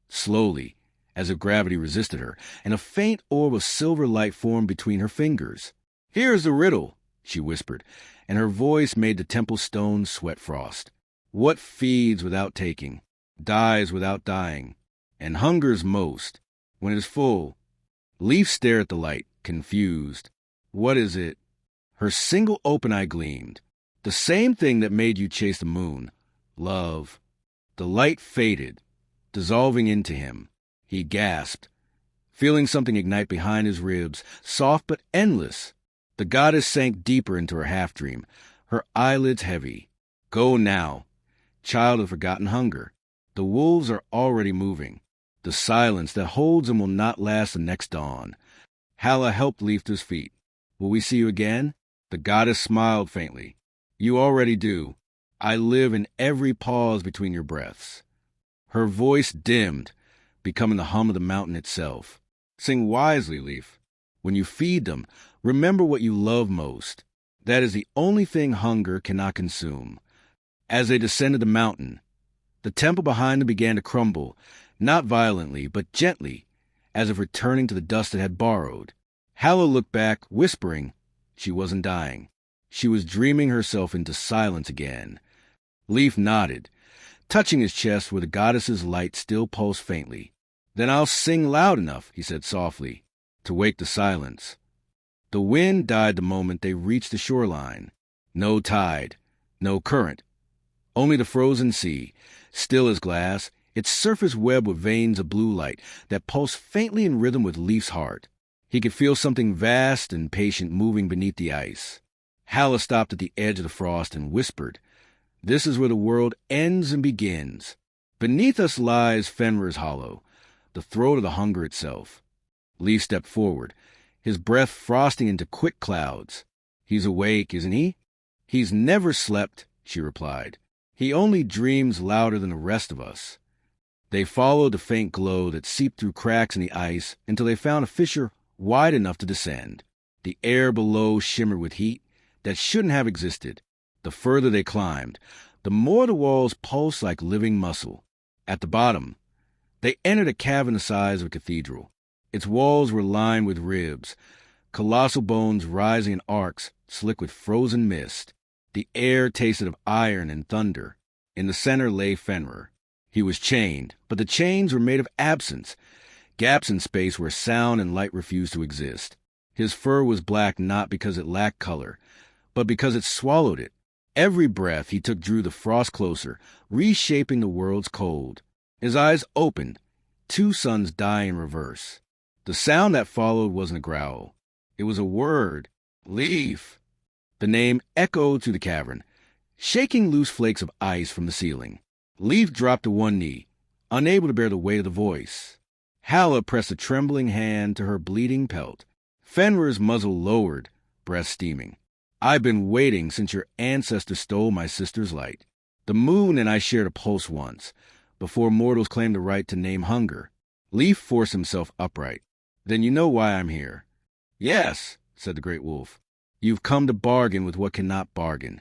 slowly, as if gravity resisted her, and a faint orb of silver light formed between her fingers. "Here's the riddle," she whispered, and her voice made the temple stones sweat frost. "What feeds without taking, dies without dying, and hungers most when it is full?" Leaf stared at the light, confused. "What is it?" Her single open eye gleamed. "The same thing that made you chase the moon. Love." The light faded, dissolving into him. He gasped, feeling something ignite behind his ribs, soft but endless. The goddess sank deeper into her half-dream, her eyelids heavy. Go now, child of forgotten hunger. The wolves are already moving. The silence that holds them will not last the next dawn. Hala helped Leif to his feet. Will we see you again? The goddess smiled faintly. You already do. I live in every pause between your breaths. Her voice dimmed, becoming the hum of the mountain itself. Sing wisely, Leif. When you feed them, remember what you love most. That is the only thing hunger cannot consume. As they descended the mountain, the temple behind them began to crumble, not violently, but gently, as if returning to the dust it had borrowed. Hala looked back, whispering. She wasn't dying. She was dreaming herself into silence again. Leif nodded, touching his chest where the goddess's light still pulsed faintly. Then I'll sing loud enough, he said softly, to wake the silence. The wind died the moment they reached the shoreline. No tide, no current. Only the frozen sea, still as glass, its surface webbed with veins of blue light that pulsed faintly in rhythm with Leif's heart. He could feel something vast and patient moving beneath the ice. Hala stopped at the edge of the frost and whispered, This is where the world ends and begins. Beneath us lies Fenrir's hollow, the throat of the hunger itself. Leif stepped forward, his breath frosting into quick clouds. He's awake, isn't he? He's never slept, she replied. He only dreams louder than the rest of us. They followed the faint glow that seeped through cracks in the ice until they found a fissure wide enough to descend. The air below shimmered with heat that shouldn't have existed. The further they climbed, the more the walls pulsed like living muscle. At the bottom, they entered a cavern the size of a cathedral. Its walls were lined with ribs, colossal bones rising in arcs slick with frozen mist. The air tasted of iron and thunder. In the center lay Fenrir. He was chained, but the chains were made of absence, gaps in space where sound and light refused to exist. His fur was black not because it lacked color, but because it swallowed it. Every breath he took drew the frost closer, reshaping the world's cold. His eyes opened, two suns dying in reverse. The sound that followed wasn't a growl. It was a word. Leif. The name echoed through the cavern, shaking loose flakes of ice from the ceiling. Leif dropped to one knee, unable to bear the weight of the voice. Hala pressed a trembling hand to her bleeding pelt. Fenrir's muzzle lowered, breath steaming. I've been waiting since your ancestor stole my sister's light. The moon and I shared a pulse once, before mortals claimed the right to name hunger. Leif forced himself upright. Then you know why I'm here. Yes, said the great wolf. You've come to bargain with what cannot bargain.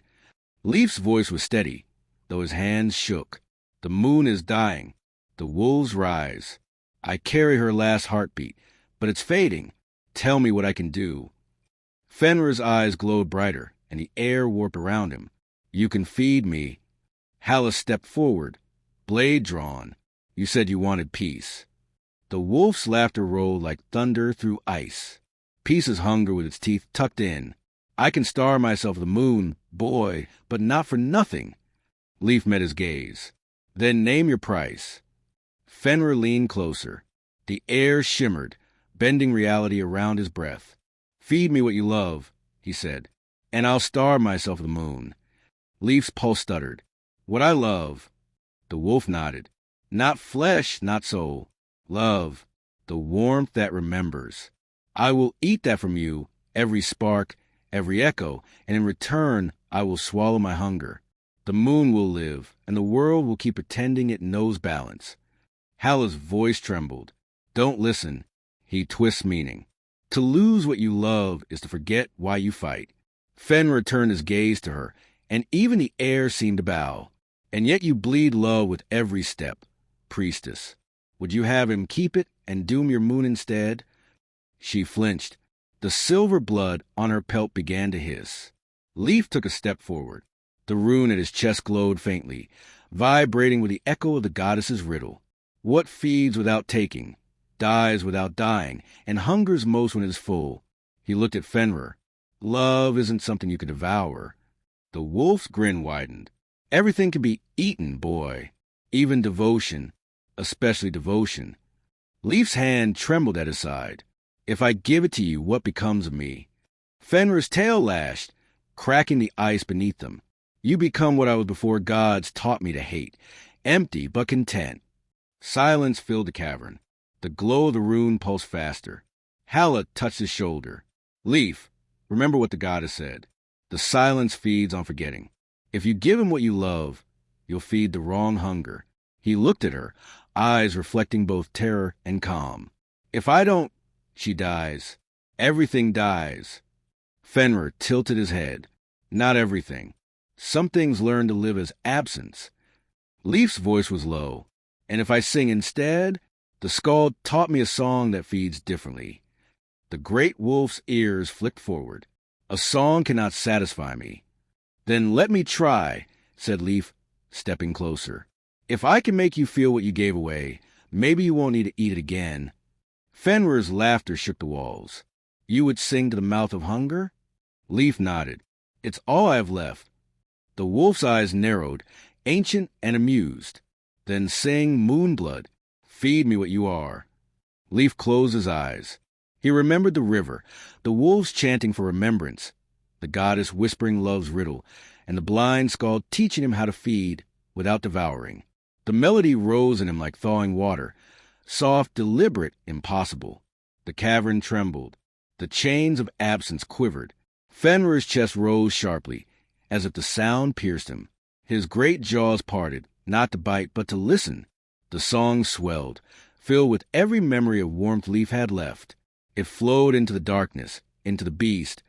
Leif's voice was steady, though his hands shook. The moon is dying. The wolves rise. I carry her last heartbeat, but it's fading. Tell me what I can do. Fenrir's eyes glowed brighter, and the air warped around him. You can feed me. Hala stepped forward, blade drawn. You said you wanted peace. The wolf's laughter rolled like thunder through ice. Peace is hunger with its teeth tucked in. I can starve myself the moon, boy, but not for nothing. Leif met his gaze. Then name your price. Fenrir leaned closer. The air shimmered, bending reality around his breath. Feed me what you love, he said, and I'll starve myself the moon. Leif's pulse stuttered. What I love. The wolf nodded. Not flesh, not soul. Love, the warmth that remembers. I will eat that from you, every spark, every echo, and in return I will swallow my hunger. The moon will live, and the world will keep pretending it knows balance. Hala's voice trembled. Don't listen. He twists meaning. To lose what you love is to forget why you fight. Fenrir turned his gaze to her, and even the air seemed to bow. And yet you bleed love with every step. Priestess, would you have him keep it and doom your moon instead? She flinched. The silver blood on her pelt began to hiss. Leif took a step forward. The rune at his chest glowed faintly, vibrating with the echo of the goddess's riddle. What feeds without taking, dies without dying, and hungers most when it is full? He looked at Fenrir. Love isn't something you can devour. The wolf's grin widened. Everything can be eaten, boy. Even devotion, especially devotion. Leif's hand trembled at his side. If I give it to you, what becomes of me? Fenrir's tail lashed, cracking the ice beneath them. You become what I was before gods taught me to hate, empty but content. Silence filled the cavern. The glow of the rune pulsed faster. Halla touched his shoulder. Leaf, remember what the goddess said. The silence feeds on forgetting. If you give him what you love, you'll feed the wrong hunger. He looked at her, eyes reflecting both terror and calm. If I don't, she dies. Everything dies. Fenrir tilted his head. Not everything. Some things learn to live as absence. Leaf's voice was low. And if I sing instead, the skald taught me a song that feeds differently. The great wolf's ears flicked forward. A song cannot satisfy me. Then let me try, said Leaf, stepping closer. If I can make you feel what you gave away, maybe you won't need to eat it again. Fenrir's laughter shook the walls. You would sing to the mouth of hunger? Leaf nodded. It's all I have left. The wolf's eyes narrowed, ancient and amused. Then sing, Moonblood. Feed me what you are. Leaf closed his eyes. He remembered the river, the wolves chanting for remembrance, the goddess whispering love's riddle, and the blind skald teaching him how to feed without devouring. The melody rose in him like thawing water, soft, deliberate, impossible. The cavern trembled. The chains of absence quivered. Fenrir's chest rose sharply, as if the sound pierced him. His great jaws parted, not to bite, but to listen. The song swelled, filled with every memory of warmth Leaf had left. It flowed into the darkness, into the beast,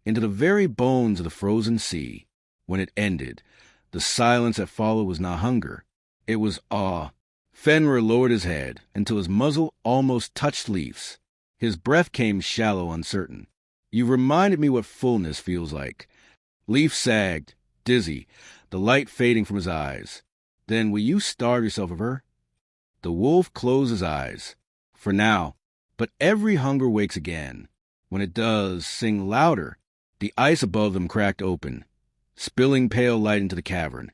into the very bones of the frozen sea. When it ended, the silence that followed was not hunger. It was awe. Fenrir lowered his head until his muzzle almost touched Leaf's. His breath came shallow, uncertain. You reminded me what fullness feels like. Leaf sagged, dizzy, the light fading from his eyes. Then will you starve yourself of her? The wolf closed his eyes. For now. But every hunger wakes again. When it does, sing louder. The ice above them cracked open, spilling pale light into the cavern.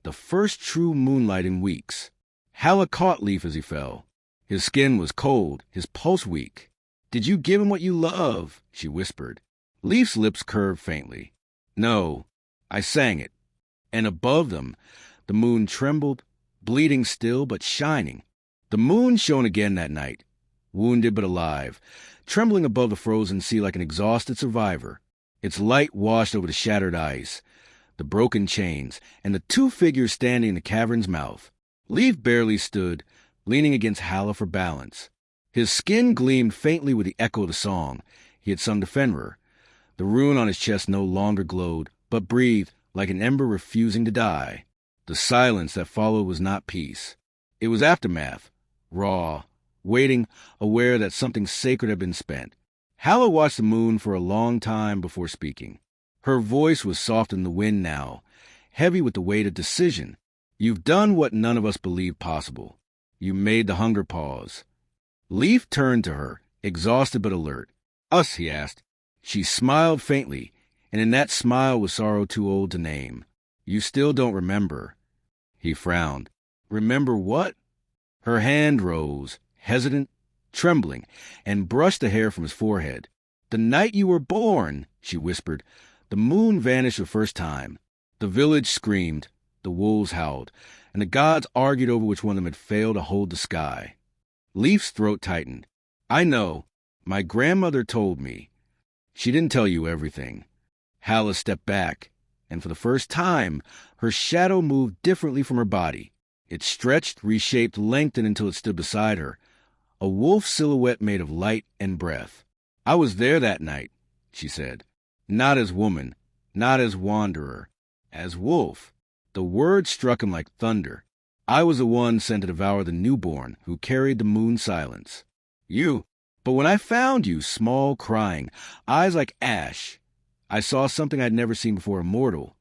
The first true moonlight in weeks. Halla caught Leaf as he fell. His skin was cold, his pulse weak. Did you give him what you love? She whispered. Leaf's lips curved faintly. No, I sang it. And above them, the moon trembled, bleeding still but shining. The moon shone again that night, wounded but alive, trembling above the frozen sea like an exhausted survivor. Its light washed over the shattered ice, the broken chains, and the two figures standing in the cavern's mouth. Leaf barely stood, leaning against Halla for balance. His skin gleamed faintly with the echo of the song he had sung to Fenrir. The rune on his chest no longer glowed, but breathed like an ember refusing to die. The silence that followed was not peace. It was aftermath, raw, waiting, aware that something sacred had been spent. Halla watched the moon for a long time before speaking. Her voice was soft in the wind now, heavy with the weight of decision. You've done what none of us believed possible. You made the hunger pause. Leaf turned to her, exhausted but alert. Us, he asked. She smiled faintly, and in that smile was sorrow too old to name. You still don't remember. He frowned. Remember what? Her hand rose, hesitant, trembling, and brushed the hair from his forehead. The night you were born, she whispered. The moon vanished the first time. The village screamed, the wolves howled, and the gods argued over which one of them had failed to hold the sky. Leaf's throat tightened. I know. My grandmother told me. She didn't tell you everything. Halla stepped back, and for the first time, her shadow moved differently from her body. It stretched, reshaped, lengthened until it stood beside her, a wolf silhouette made of light and breath. I was there that night, she said. Not as woman, not as wanderer, as wolf. The word struck him like thunder. I was the one sent to devour the newborn who carried the moon's silence. You. But when I found you, small, crying, eyes like ash, I saw something I'd never seen before a mortal.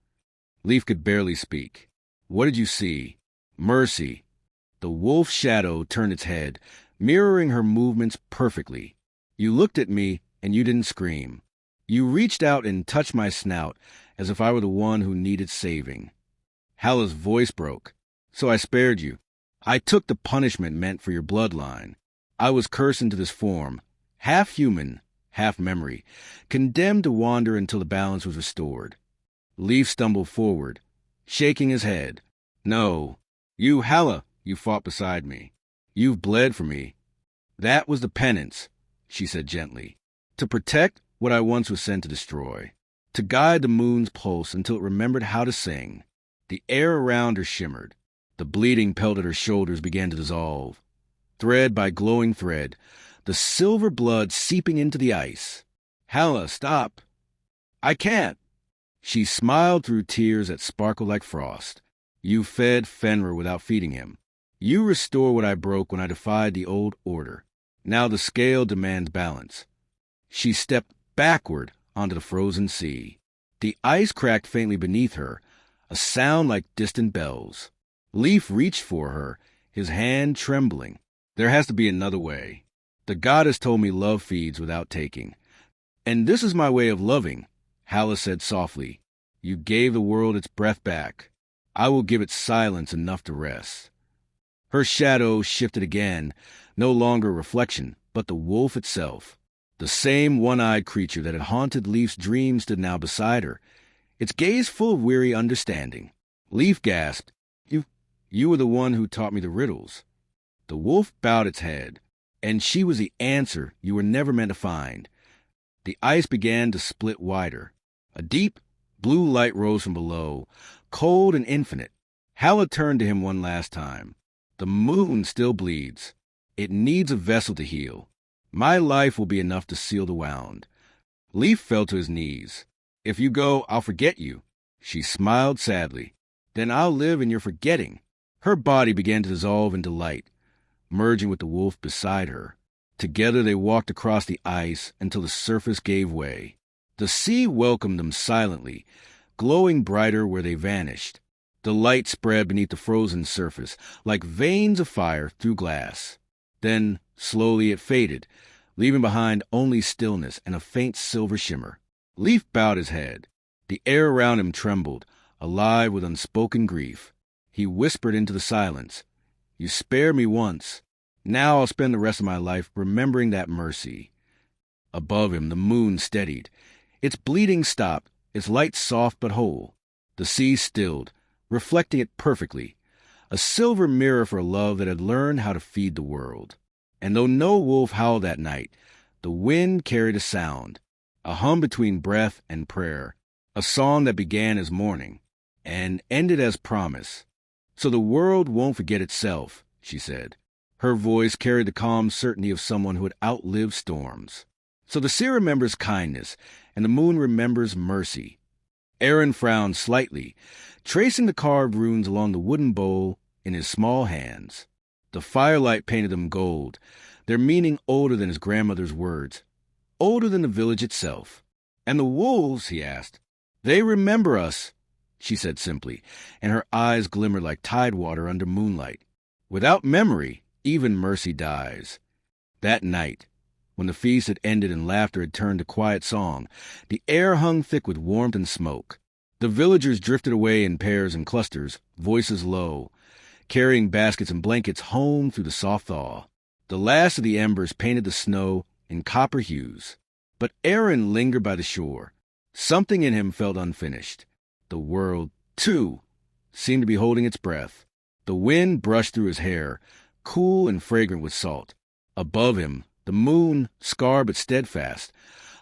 Leaf could barely speak. What did you see? Mercy. The wolf shadow turned its head, mirroring her movements perfectly. You looked at me, and you didn't scream. You reached out and touched my snout, as if I were the one who needed saving. Halla's voice broke. So I spared you. I took the punishment meant for your bloodline. I was cursed into this form, half human, half memory, condemned to wander until the balance was restored. Leif stumbled forward, shaking his head. "No, you, Halla, you fought beside me. You've bled for me. That was the penance," she said gently. "To protect what I once was sent to destroy. To guide the moon's pulse until it remembered how to sing." The air around her shimmered. The bleeding pelt at her shoulders began to dissolve. Thread by glowing thread, the silver blood seeping into the ice. "Halla, stop." "I can't." She smiled through tears that sparkled like frost. "You fed Fenrir without feeding him. You restore what I broke when I defied the old order. Now the scale demands balance." She stepped backward onto the frozen sea. The ice cracked faintly beneath her, a sound like distant bells. Leif reached for her, his hand trembling. "There has to be another way. The goddess told me love feeds without taking. And this is my way of loving," Halla said softly. "You gave the world its breath back. I will give it silence enough to rest." Her shadow shifted again, no longer a reflection, but the wolf itself. The same one-eyed creature that had haunted Leif's dreams stood now beside her, its gaze full of weary understanding. Leif gasped, You were the one who taught me the riddles." The wolf bowed its head. "And she was the answer you were never meant to find." The ice began to split wider. A deep, blue light rose from below, cold and infinite. Halla turned to him one last time. "The moon still bleeds. It needs a vessel to heal. My life will be enough to seal the wound." Leif fell to his knees. "If you go, I'll forget you." She smiled sadly. "Then I'll live in your forgetting." Her body began to dissolve into light, merging with the wolf beside her. Together they walked across the ice until the surface gave way. The sea welcomed them silently, glowing brighter where they vanished. The light spread beneath the frozen surface, like veins of fire through glass. Then, slowly it faded, leaving behind only stillness and a faint silver shimmer. Leif bowed his head. The air around him trembled, alive with unspoken grief. He whispered into the silence, "You spared me once. Now I'll spend the rest of my life remembering that mercy." Above him, the moon steadied. Its bleeding stopped, its light soft but whole. The sea stilled, reflecting it perfectly, a silver mirror for a love that had learned how to feed the world. And though no wolf howled that night, the wind carried a sound, a hum between breath and prayer, a song that began as mourning and ended as promise. "So the world won't forget itself," she said. Her voice carried the calm certainty of someone who had outlived storms. "So the sea remembers kindness, and the moon remembers mercy." Aaron frowned slightly, tracing the carved runes along the wooden bowl in his small hands. The firelight painted them gold, their meaning older than his grandmother's words, older than the village itself. "And the wolves?" he asked. "They remember us," she said simply, and her eyes glimmered like tidewater under moonlight. "Without memory, even mercy dies." That night, when the feast had ended and laughter had turned to quiet song, the air hung thick with warmth and smoke. The villagers drifted away in pairs and clusters, voices low, carrying baskets and blankets home through the soft thaw. The last of the embers painted the snow in copper hues. But Aaron lingered by the shore. Something in him felt unfinished. The world, too, seemed to be holding its breath. The wind brushed through his hair, cool and fragrant with salt. Above him, the moon, scarred but steadfast,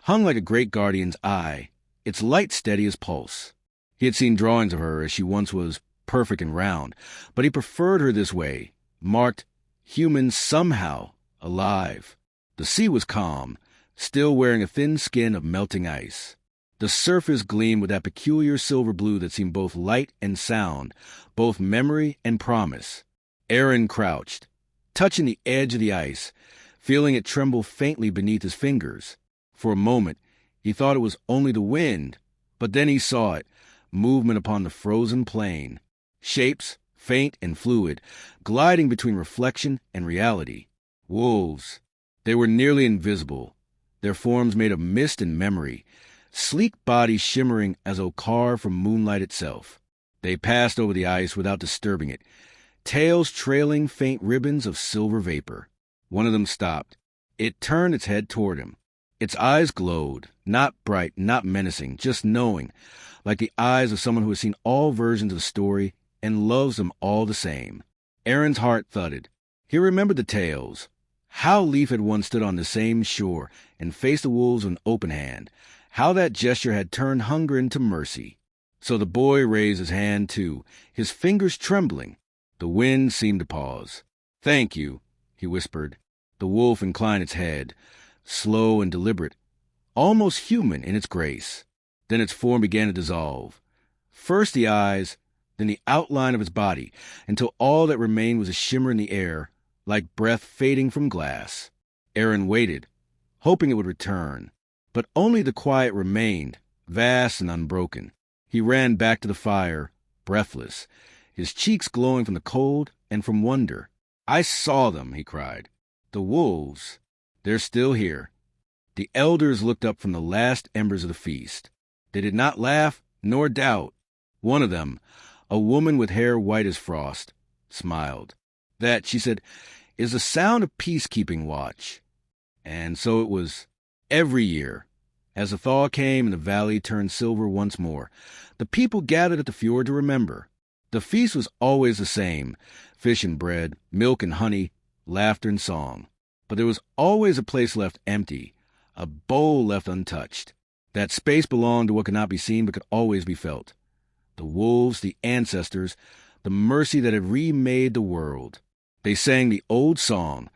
hung like a great guardian's eye, its light steady as pulse. He had seen drawings of her as she once was, perfect and round, but he preferred her this way, marked, human somehow, alive. The sea was calm, still wearing a thin skin of melting ice. The surface gleamed with that peculiar silver blue that seemed both light and sound, both memory and promise. Aaron crouched, touching the edge of the ice, feeling it tremble faintly beneath his fingers. For a moment, he thought it was only the wind, but then he saw it, movement upon the frozen plain, shapes, faint and fluid, gliding between reflection and reality. Wolves. They were nearly invisible, their forms made of mist and memory, sleek bodies shimmering as though carved from moonlight itself. They passed over the ice without disturbing it, tails trailing faint ribbons of silver vapor. One of them stopped. It turned its head toward him. Its eyes glowed, not bright, not menacing, just knowing, like the eyes of someone who has seen all versions of the story and loves them all the same. Aaron's heart thudded. He remembered the tales. How Leif had once stood on the same shore and faced the wolves with an open hand. How that gesture had turned hunger into mercy. So the boy raised his hand too, his fingers trembling. The wind seemed to pause. "Thank you," he whispered. The wolf inclined its head, slow and deliberate, almost human in its grace. Then its form began to dissolve. First the eyes, then the outline of its body, until all that remained was a shimmer in the air, like breath fading from glass. Aaron waited, hoping it would return. But only the quiet remained, vast and unbroken. He ran back to the fire, breathless, his cheeks glowing from the cold and from wonder. "I saw them," he cried. "The wolves. They're still here." The elders looked up from the last embers of the feast. They did not laugh nor doubt. One of them, a woman with hair white as frost, smiled. "That," she said, "is the sound of peacekeeping watch." And so it was. Every year, as the thaw came and the valley turned silver once more, the people gathered at the fjord to remember. The feast was always the same: fish and bread, milk and honey, laughter and song. But there was always a place left empty, a bowl left untouched. That space belonged to what could not be seen but could always be felt. The wolves, the ancestors, the mercy that had remade the world. They sang the old song,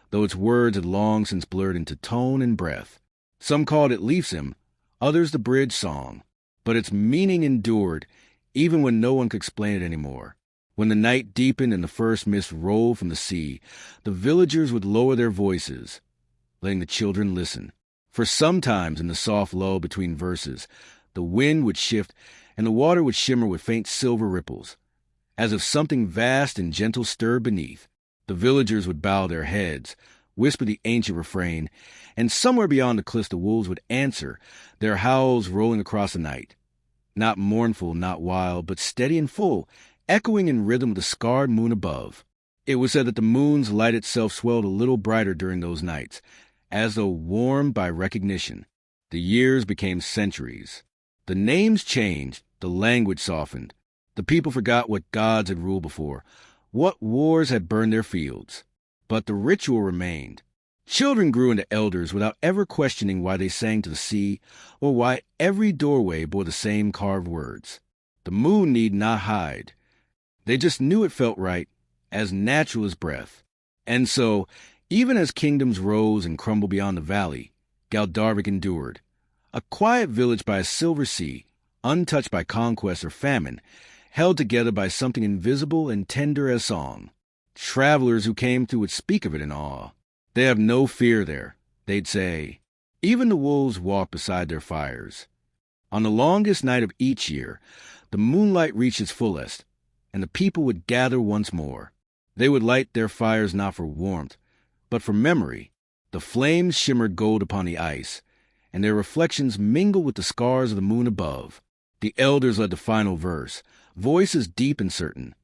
though its words had long since blurred into tone and breath. Some called it Leif's hymn, others the bridge song. But its meaning endured, even when no one could explain it anymore. When the night deepened and the first mist rolled from the sea, the villagers would lower their voices, letting the children listen. For sometimes in the soft lull between verses, the wind would shift and the water would shimmer with faint silver ripples, as if something vast and gentle stirred beneath. The villagers would bow their heads, whisper the ancient refrain, and somewhere beyond the cliffs the wolves would answer, their howls rolling across the night. Not mournful, not wild, but steady and full, echoing in rhythm with the scarred moon above. It was said that the moon's light itself swelled a little brighter during those nights, as though warmed by recognition. The years became centuries. The names changed, the language softened. The people forgot what gods had ruled before, what wars had burned their fields. But the ritual remained. Children grew into elders without ever questioning why they sang to the sea, or why every doorway bore the same carved words. The moon need not hide. They just knew it felt right, as natural as breath. And so, even as kingdoms rose and crumbled beyond the valley, Galdarvik endured. A quiet village by a silver sea, untouched by conquest or famine, held together by something invisible and tender as song. Travelers who came through would speak of it in awe. "They have no fear there," they'd say. Even the wolves walked beside their fires. On the longest night of each year, the moonlight reached its fullest, and the people would gather once more. They would light their fires not for warmth, but for memory. The flames shimmered gold upon the ice, and their reflections mingled with the scars of the moon above. The elders led the final verse, voices deep and certain,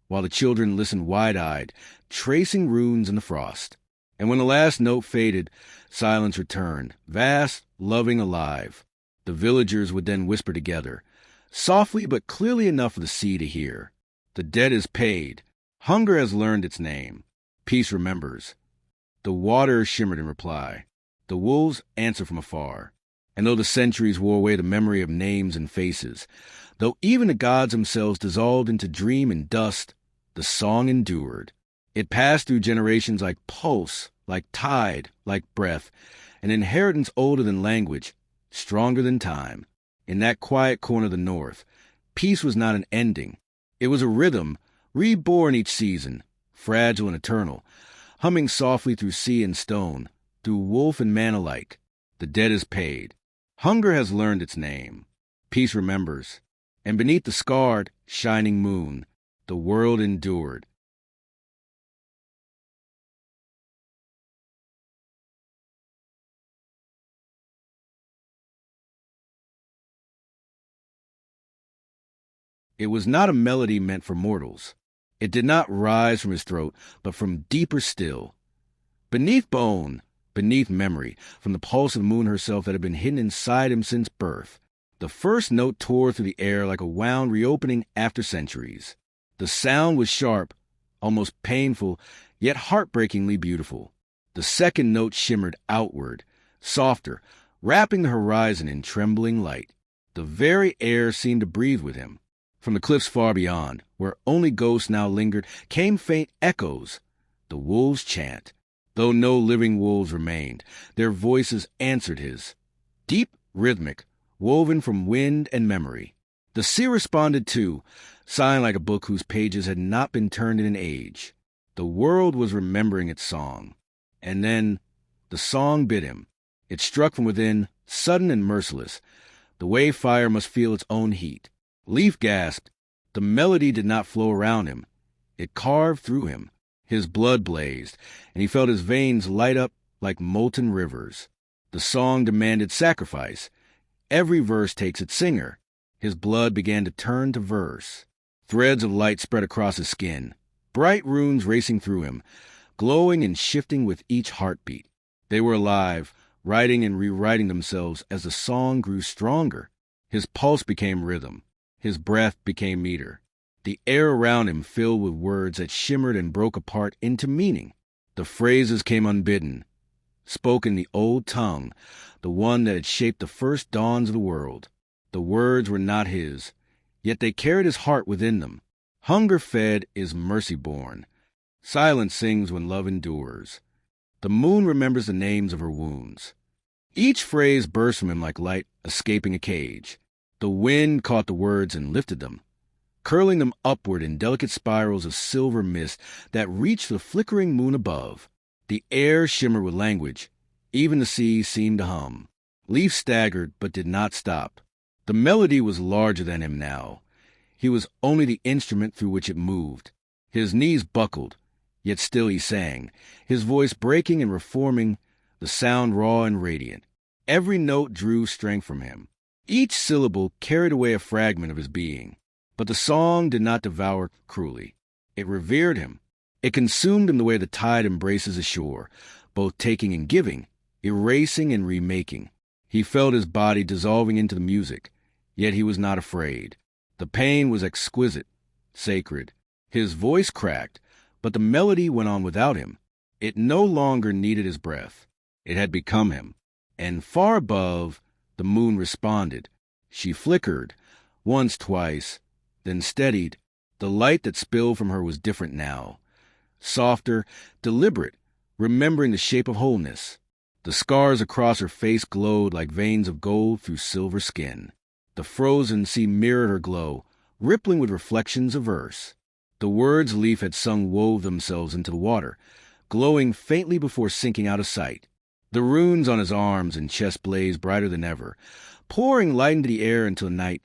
while the children listened wide-eyed, tracing runes in the frost. And when the last note faded, silence returned, vast, loving, alive. The villagers would then whisper together, softly but clearly enough for the sea to hear. "The debt is paid. Hunger has learned its name. Peace remembers." The water shimmered in reply. The wolves answered from afar. And though the centuries wore away the memory of names and faces, though even the gods themselves dissolved into dream and dust, the song endured. It passed through generations like pulse, like tide, like breath, an inheritance older than language, stronger than time. In that quiet corner of the north, peace was not an ending. It was a rhythm, reborn each season, fragile and eternal, humming softly through sea and stone, through wolf and man alike. The debt is paid. Hunger has learned its name. Peace remembers. And beneath the scarred, shining moon, the world endured. It was not a melody meant for mortals. It did not rise from his throat, but from deeper still. Beneath bone, beneath memory, from the pulse of the moon herself that had been hidden inside him since birth. The first note tore through the air like a wound reopening after centuries. The sound was sharp, almost painful, yet heartbreakingly beautiful. The second note shimmered outward, softer, wrapping the horizon in trembling light. The very air seemed to breathe with him. From the cliffs far beyond, where only ghosts now lingered, came faint echoes. The wolves' chant. Though no living wolves remained, their voices answered his. Deep, rhythmic, woven from wind and memory. The sea responded too, sighing like a book whose pages had not been turned in an age. The world was remembering its song. And then the song bit him. It struck from within, sudden and merciless. The way fire must feel its own heat. Leif gasped. The melody did not flow around him. It carved through him. His blood blazed, and he felt his veins light up like molten rivers. The song demanded sacrifice. Every verse takes its singer. His blood began to turn to verse. Threads of light spread across his skin, bright runes racing through him, glowing and shifting with each heartbeat. They were alive, writing and rewriting themselves as the song grew stronger. His pulse became rhythm. His breath became meter. The air around him filled with words that shimmered and broke apart into meaning. The phrases came unbidden, spoken in the old tongue, the one that had shaped the first dawns of the world. The words were not his, yet they carried his heart within them. Hunger fed is mercy born. Silence sings when love endures. The moon remembers the names of her wounds. Each phrase burst from him like light escaping a cage. The wind caught the words and lifted them, curling them upward in delicate spirals of silver mist that reached the flickering moon above. The air shimmered with language. Even the sea seemed to hum. Leif staggered, but did not stop. The melody was larger than him now. He was only the instrument through which it moved. His knees buckled, yet still he sang, his voice breaking and reforming, the sound raw and radiant. Every note drew strength from him. Each syllable carried away a fragment of his being. But the song did not devour cruelly. It revered him. It consumed him the way the tide embraces a shore, both taking and giving, erasing and remaking. He felt his body dissolving into the music, yet he was not afraid. The pain was exquisite, sacred. His voice cracked, but the melody went on without him. It no longer needed his breath. It had become him. And far above, the moon responded. She flickered, once, twice, then steadied. The light that spilled from her was different now. Softer, deliberate, remembering the shape of wholeness. The scars across her face glowed like veins of gold through silver skin. The frozen sea mirrored her glow, rippling with reflections of verse. The words Leif had sung wove themselves into the water, glowing faintly before sinking out of sight. The runes on his arms and chest blazed brighter than ever, pouring light into the air until night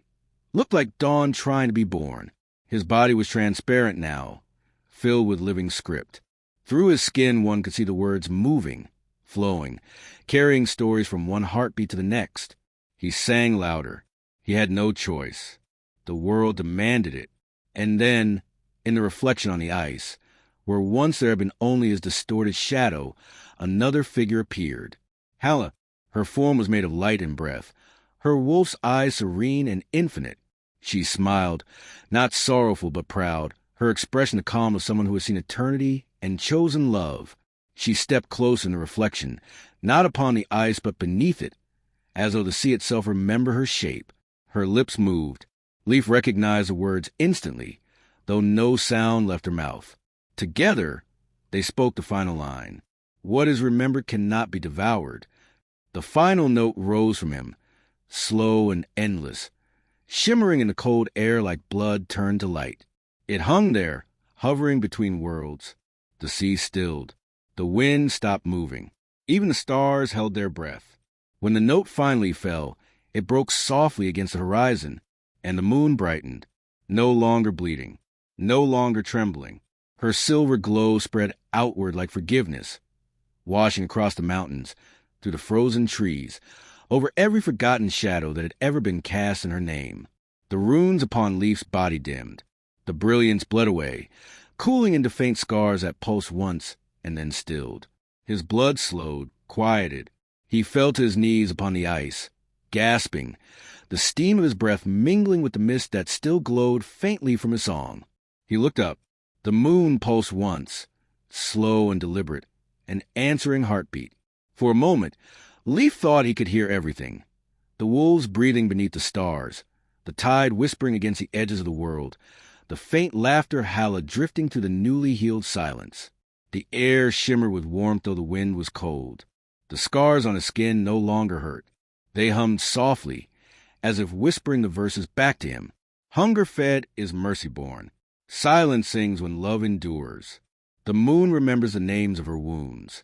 looked like dawn trying to be born. His body was transparent now, filled with living script. Through his skin one could see the words moving, flowing, carrying stories from one heartbeat to the next. He sang louder. He had no choice. The world demanded it. And then, in the reflection on the ice, where once there had been only his distorted shadow, another figure appeared. Halla. Her form was made of light and breath, her wolf's eyes serene and infinite. She smiled, not sorrowful but proud, her expression the calm of someone who has seen eternity and chosen love. She stepped close in the reflection, not upon the ice but beneath it, as though the sea itself remembered her shape. Her lips moved. Leif recognized the words instantly, though no sound left her mouth. Together, they spoke the final line. What is remembered cannot be devoured. The final note rose from him, slow and endless, shimmering in the cold air like blood turned to light. It hung there, hovering between worlds. The sea stilled. The wind stopped moving. Even the stars held their breath. When the note finally fell, it broke softly against the horizon, and the moon brightened, no longer bleeding, no longer trembling. Her silver glow spread outward like forgiveness, washing across the mountains, through the frozen trees, over every forgotten shadow that had ever been cast in her name. The runes upon Leif's body dimmed. The brilliance bled away, cooling into faint scars that pulsed once and then stilled. His blood slowed, quieted. He fell to his knees upon the ice, gasping, the steam of his breath mingling with the mist that still glowed faintly from his song. He looked up. The moon pulsed once, slow and deliberate, an answering heartbeat. For a moment, Leif thought he could hear everything. The wolves breathing beneath the stars, the tide whispering against the edges of the world, the faint laughter of Halla drifting through the newly healed silence. The air shimmered with warmth though the wind was cold. The scars on his skin no longer hurt. They hummed softly, as if whispering the verses back to him. Hunger fed is mercy born. Silence sings when love endures. The moon remembers the names of her wounds.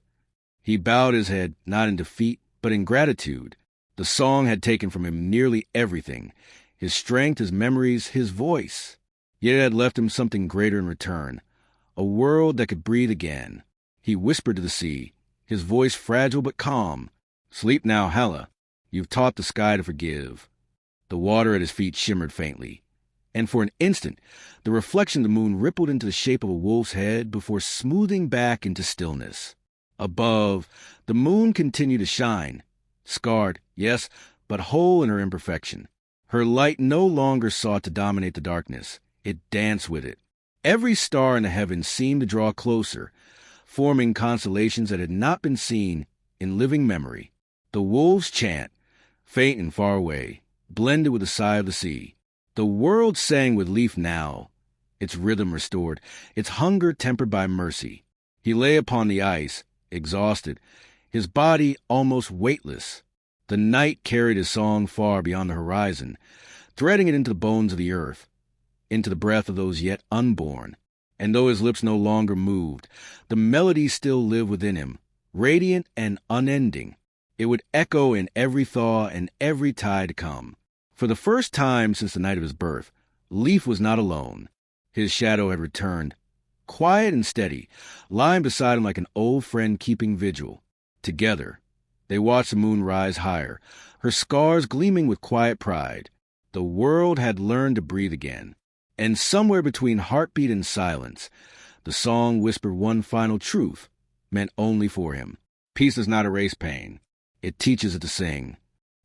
He bowed his head, not in defeat, but in gratitude. The song had taken from him nearly everything, his strength, his memories, his voice. Yet it had left him something greater in return, a world that could breathe again. He whispered to the sea, his voice fragile but calm. "Sleep now, Halla. You've taught the sky to forgive." The water at his feet shimmered faintly, and for an instant the reflection of the moon rippled into the shape of a wolf's head before smoothing back into stillness. Above, the moon continued to shine, scarred, yes, but whole in her imperfection. Her light no longer sought to dominate the darkness. It danced with it. Every star in the heavens seemed to draw closer, forming constellations that had not been seen in living memory. The wolves' chant, faint and far away, blended with the sigh of the sea. The world sang with Leif now, its rhythm restored, its hunger tempered by mercy. He lay upon the ice, exhausted, his body almost weightless. The night carried his song far beyond the horizon, threading it into the bones of the earth, into the breath of those yet unborn. And though his lips no longer moved, the melody still lived within him, radiant and unending. It would echo in every thaw and every tide to come. For the first time since the night of his birth, Leif was not alone. His shadow had returned, quiet and steady, lying beside him like an old friend keeping vigil. Together, they watched the moon rise higher, her scars gleaming with quiet pride. The world had learned to breathe again. And somewhere between heartbeat and silence, the song whispered one final truth, meant only for him. Peace does not erase pain. It teaches it to sing.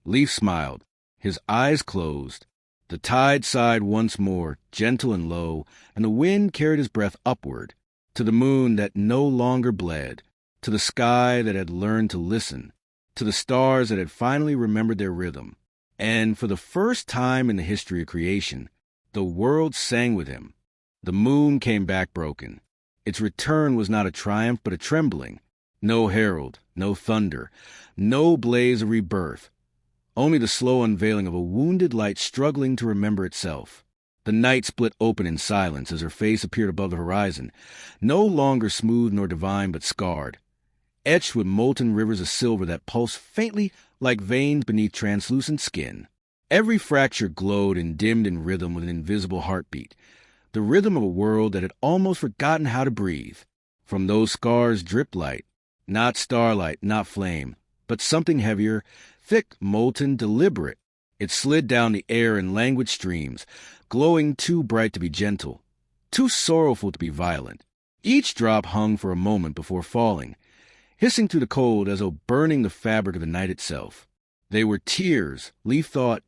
Leif smiled, his eyes closed. The tide sighed once more, gentle and low, and the wind carried his breath upward, to the moon that no longer bled, to the sky that had learned to listen, to the stars that had finally remembered their rhythm. And for the first time in the history of creation, the world sang with him. The moon came back broken. Its return was not a triumph, but a trembling. No herald, no thunder, no blaze of rebirth. Only the slow unveiling of a wounded light struggling to remember itself. The night split open in silence as her face appeared above the horizon, no longer smooth nor divine, but scarred, etched with molten rivers of silver that pulsed faintly like veins beneath translucent skin. Every fracture glowed and dimmed in rhythm with an invisible heartbeat, the rhythm of a world that had almost forgotten how to breathe. From those scars dripped light, not starlight, not flame, but something heavier, thick, molten, deliberate. It slid down the air in languid streams, glowing too bright to be gentle, too sorrowful to be violent. Each drop hung for a moment before falling, hissing through the cold as though burning the fabric of the night itself. They were tears, Leif thought,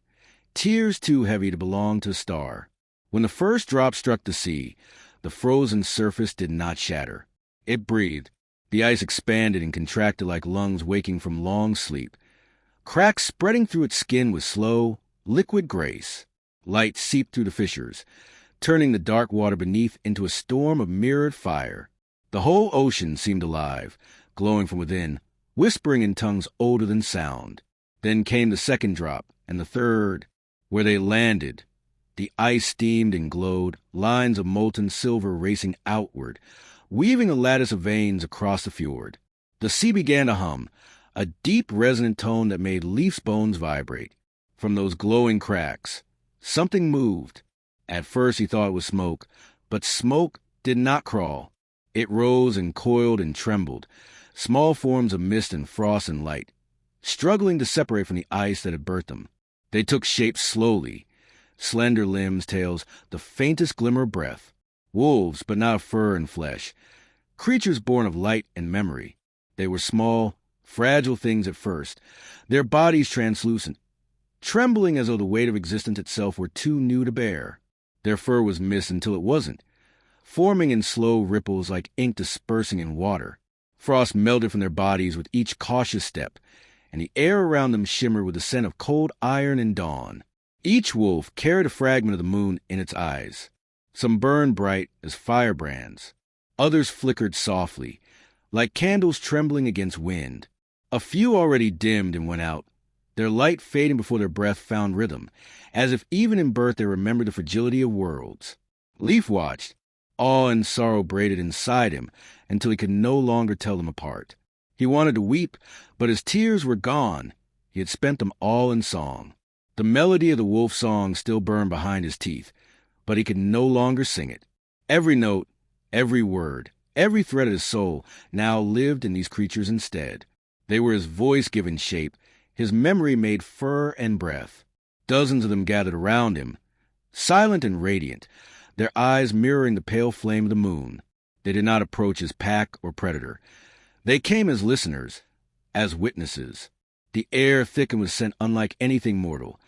tears too heavy to belong to a star. When the first drop struck the sea, the frozen surface did not shatter. It breathed. The ice expanded and contracted like lungs waking from long sleep. Cracks spreading through its skin with slow, liquid grace. Light seeped through the fissures, turning the dark water beneath into a storm of mirrored fire. The whole ocean seemed alive, glowing from within, whispering in tongues older than sound. Then came the second drop, and the third. Where they landed, the ice steamed and glowed, lines of molten silver racing outward, weaving a lattice of veins across the fjord. The sea began to hum, a deep resonant tone that made Leif's bones vibrate. From those glowing cracks, something moved. At first he thought it was smoke, but smoke did not crawl. It rose and coiled and trembled, small forms of mist and frost and light, struggling to separate from the ice that had birthed them. They took shape slowly, slender limbs, tails, the faintest glimmer of breath. Wolves, but not of fur and flesh. Creatures born of light and memory. They were small, fragile things at first, their bodies translucent, trembling as though the weight of existence itself were too new to bear. Their fur was mist until it wasn't, forming in slow ripples like ink dispersing in water. Frost melted from their bodies with each cautious step, and the air around them shimmered with the scent of cold iron and dawn. Each wolf carried a fragment of the moon in its eyes. Some burned bright as firebrands. Others flickered softly, like candles trembling against wind. A few already dimmed and went out, their light fading before their breath found rhythm, as if even in birth they remembered the fragility of worlds. Leaf watched, awe and sorrow braided inside him, until he could no longer tell them apart. He wanted to weep, but his tears were gone. He had spent them all in song. The melody of the wolf song still burned behind his teeth, but he could no longer sing it. Every note, every word, every thread of his soul now lived in these creatures instead. They were his voice given shape, his memory made fur and breath. Dozens of them gathered around him, silent and radiant, their eyes mirroring the pale flame of the moon. They did not approach as pack or predator. They came as listeners, as witnesses. The air thickened with scent unlike anything mortal,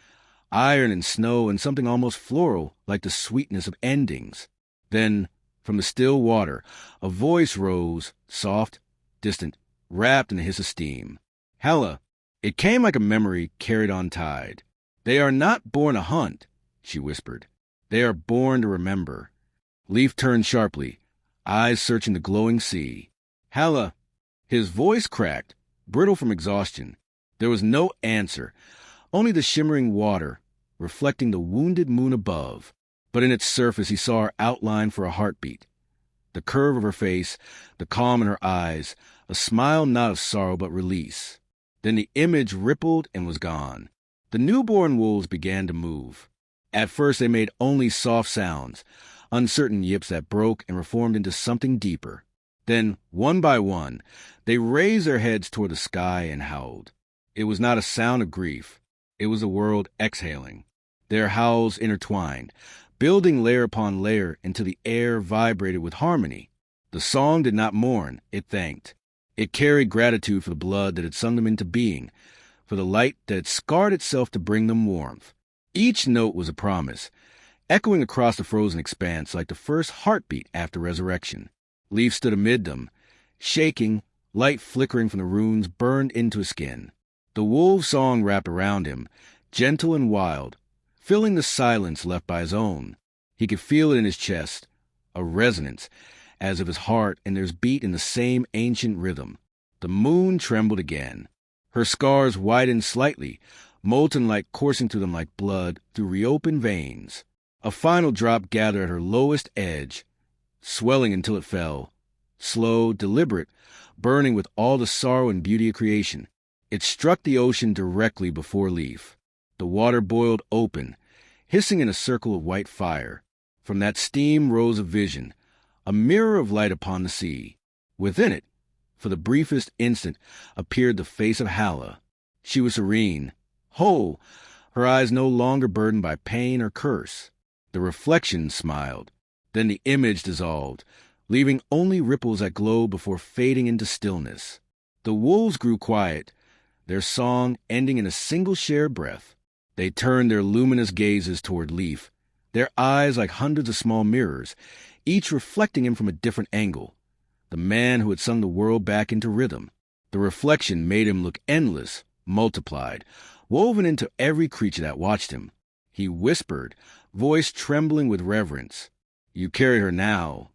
iron and snow and something almost floral like the sweetness of endings. Then, from the still water, a voice rose, soft, distant, wrapped in a hiss of steam. Hela. It came like a memory carried on tide. They are not born to hunt, she whispered. They are born to remember. Leaf turned sharply, eyes searching the glowing sea. Hela. His voice cracked, brittle from exhaustion. There was no answer, only the shimmering water, reflecting the wounded moon above. But in its surface he saw her outline for a heartbeat. The curve of her face, the calm in her eyes, a smile not of sorrow but release. Then the image rippled and was gone. The newborn wolves began to move. At first they made only soft sounds, uncertain yips that broke and reformed into something deeper. Then, one by one, they raised their heads toward the sky and howled. It was not a sound of grief. It was the world exhaling. Their howls intertwined, building layer upon layer until the air vibrated with harmony. The song did not mourn, it thanked. It carried gratitude for the blood that had sung them into being, for the light that had scarred itself to bring them warmth. Each note was a promise, echoing across the frozen expanse like the first heartbeat after resurrection. Leaf stood amid them, shaking, light flickering from the runes burned into his skin. The wolf song wrapped around him, gentle and wild, filling the silence left by his own. He could feel it in his chest, a resonance, as if his heart and theirs beat in the same ancient rhythm. The moon trembled again. Her scars widened slightly, molten light coursing through them like blood through reopened veins. A final drop gathered at her lowest edge, swelling until it fell, slow, deliberate, burning with all the sorrow and beauty of creation. It struck the ocean directly before Leaf. The water boiled open, hissing in a circle of white fire. From that steam rose a vision, a mirror of light upon the sea. Within it, for the briefest instant, appeared the face of Hela. She was serene, whole, her eyes no longer burdened by pain or curse. The reflection smiled. Then the image dissolved, leaving only ripples that glowed before fading into stillness. The wolves grew quiet, their song ending in a single shared breath. They turned their luminous gazes toward Leaf, their eyes like hundreds of small mirrors, each reflecting him from a different angle. The man who had sung the world back into rhythm. The reflection made him look endless, multiplied, woven into every creature that watched him. He whispered, voice trembling with reverence, "You carry her now."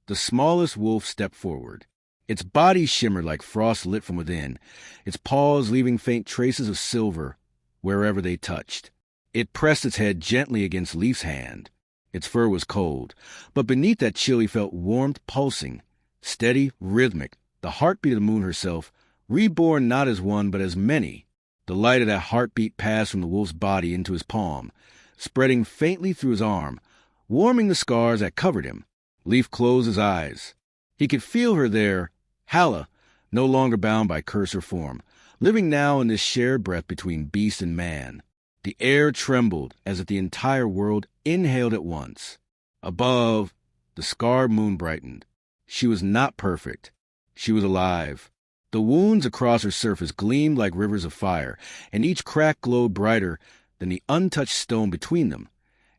The smallest wolf stepped forward. Its body shimmered like frost lit from within, its paws leaving faint traces of silver wherever they touched. It pressed its head gently against Leaf's hand. Its fur was cold, but beneath that chill he felt warmth pulsing, steady, rhythmic, the heartbeat of the moon herself, reborn not as one but as many. The light of that heartbeat passed from the wolf's body into his palm, spreading faintly through his arm, warming the scars that covered him. Leaf closed his eyes. He could feel her there, Hela, no longer bound by curse or form, living now in this shared breath between beast and man. The air trembled as if the entire world inhaled at once. Above, the scarred moon brightened. She was not perfect. She was alive. The wounds across her surface gleamed like rivers of fire, and each crack glowed brighter than the untouched stone between them,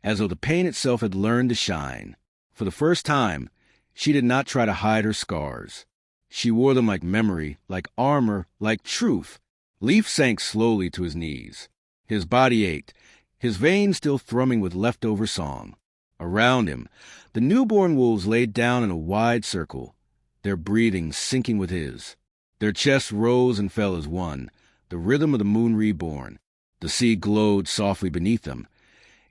as though the pain itself had learned to shine. For the first time, she did not try to hide her scars. She wore them like memory, like armor, like truth. Leif sank slowly to his knees. His body ached, his veins still thrumming with leftover song. Around him, the newborn wolves laid down in a wide circle, their breathing syncing with his. Their chests rose and fell as one, the rhythm of the moon reborn. The sea glowed softly beneath them,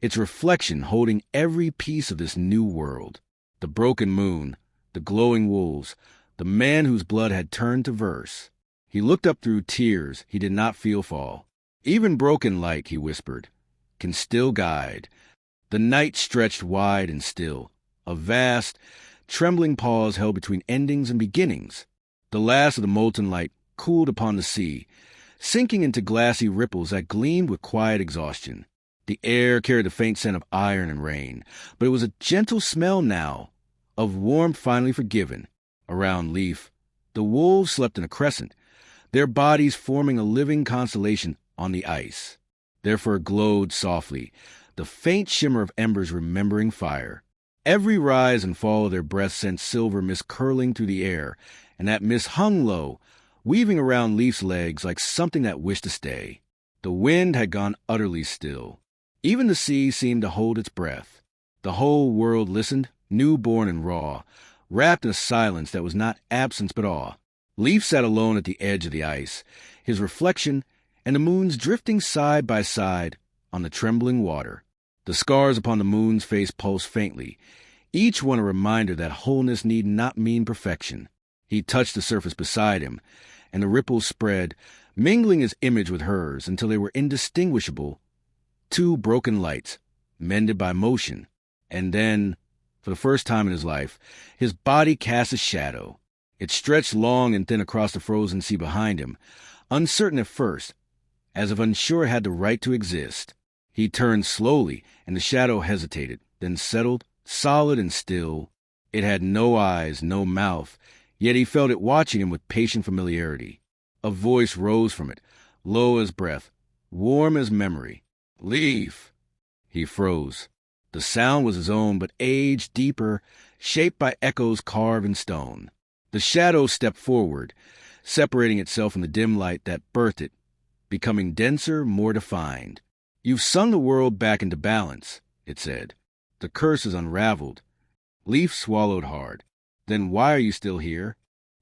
its reflection holding every piece of this new world. The broken moon, the glowing wolves, the man whose blood had turned to verse. He looked up through tears he did not feel fall. Even broken light, he whispered, can still guide. The night stretched wide and still, a vast, trembling pause held between endings and beginnings. The last of the molten light cooled upon the sea, sinking into glassy ripples that gleamed with quiet exhaustion. The air carried the faint scent of iron and rain, but it was a gentle smell now, of warmth finally forgiven. Around Leif, the wolves slept in a crescent, their bodies forming a living constellation on the ice. Their fur glowed softly, the faint shimmer of embers remembering fire. Every rise and fall of their breaths sent silver mist curling through the air, and that mist hung low, weaving around Leif's legs like something that wished to stay. The wind had gone utterly still. Even the sea seemed to hold its breath. The whole world listened, newborn and raw, wrapped in a silence that was not absence but awe. Leif sat alone at the edge of the ice, his reflection and the moons drifting side by side on the trembling water. The scars upon the moon's face pulsed faintly, each one a reminder that wholeness need not mean perfection. He touched the surface beside him, and the ripples spread, mingling his image with hers until they were indistinguishable. Two broken lights, mended by motion. And then, for the first time in his life, his body cast a shadow. It stretched long and thin across the frozen sea behind him, uncertain at first, as if unsure it had the right to exist. He turned slowly, and the shadow hesitated, then settled, solid and still. It had no eyes, no mouth, yet he felt it watching him with patient familiarity. A voice rose from it, low as breath, warm as memory. "Leif!" He froze. The sound was his own, but aged, deeper, shaped by echoes carved in stone. The shadow stepped forward, separating itself from the dim light that birthed it, becoming denser, more defined. "You've sung the world back into balance," it said. "The curse is unraveled." Leif swallowed hard. "Then why are you still here?"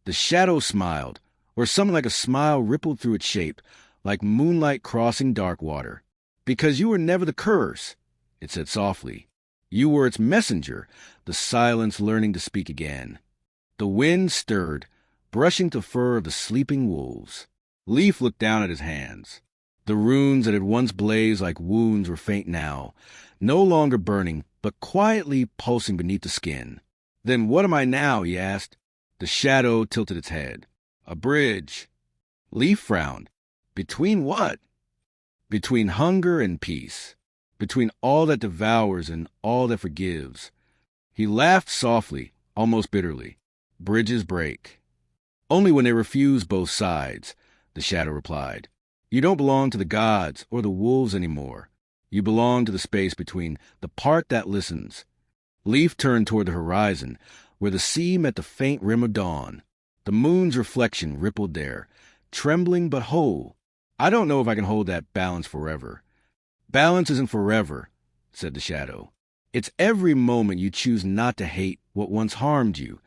The shadow smiled, or something like a smile rippled through its shape, like moonlight crossing dark water. "Because you were never the curse," it said softly. "You were its messenger," the silence learning to speak again. The wind stirred, brushing the fur of the sleeping wolves. Leif looked down at his hands. The runes that had once blazed like wounds were faint now, no longer burning, but quietly pulsing beneath the skin. "Then what am I now?" he asked. The shadow tilted its head. "A bridge." Leif frowned. "Between what?" "Between hunger and peace. Between all that devours and all that forgives." He laughed softly, almost bitterly. "Bridges break." "Only when they refuse both sides," the shadow replied. "You don't belong to the gods or the wolves anymore. You belong to the space between the part that listens." Leif turned toward the horizon, where the sea met the faint rim of dawn. The moon's reflection rippled there, trembling but whole. "I don't know if I can hold that balance forever." "Balance isn't forever," said the shadow. "It's every moment you choose not to hate what once harmed you."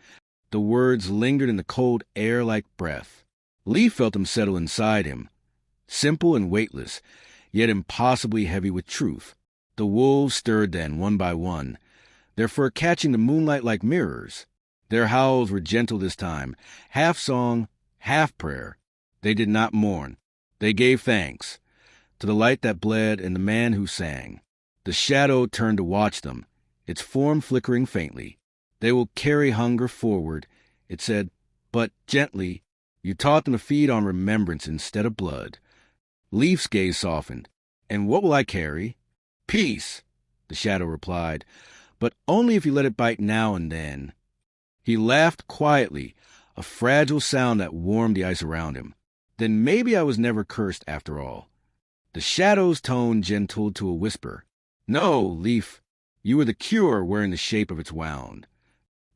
The words lingered in the cold air like breath. Leif felt them settle inside him, simple and weightless, yet impossibly heavy with truth. The wolves stirred then, one by one, their fur catching the moonlight like mirrors. Their howls were gentle this time, half song, half prayer. They did not mourn. They gave thanks to the light that bled and the man who sang. The shadow turned to watch them, its form flickering faintly. "They will carry hunger forward," it said, "but gently. You taught them to feed on remembrance instead of blood." Leif's gaze softened. "And what will I carry?" "Peace," the shadow replied, "but only if you let it bite now and then." He laughed quietly, a fragile sound that warmed the ice around him. Then maybe I was never cursed after all. The shadow's tone gentle to a whisper. No, Leaf, you were the cure wearing the shape of its wound.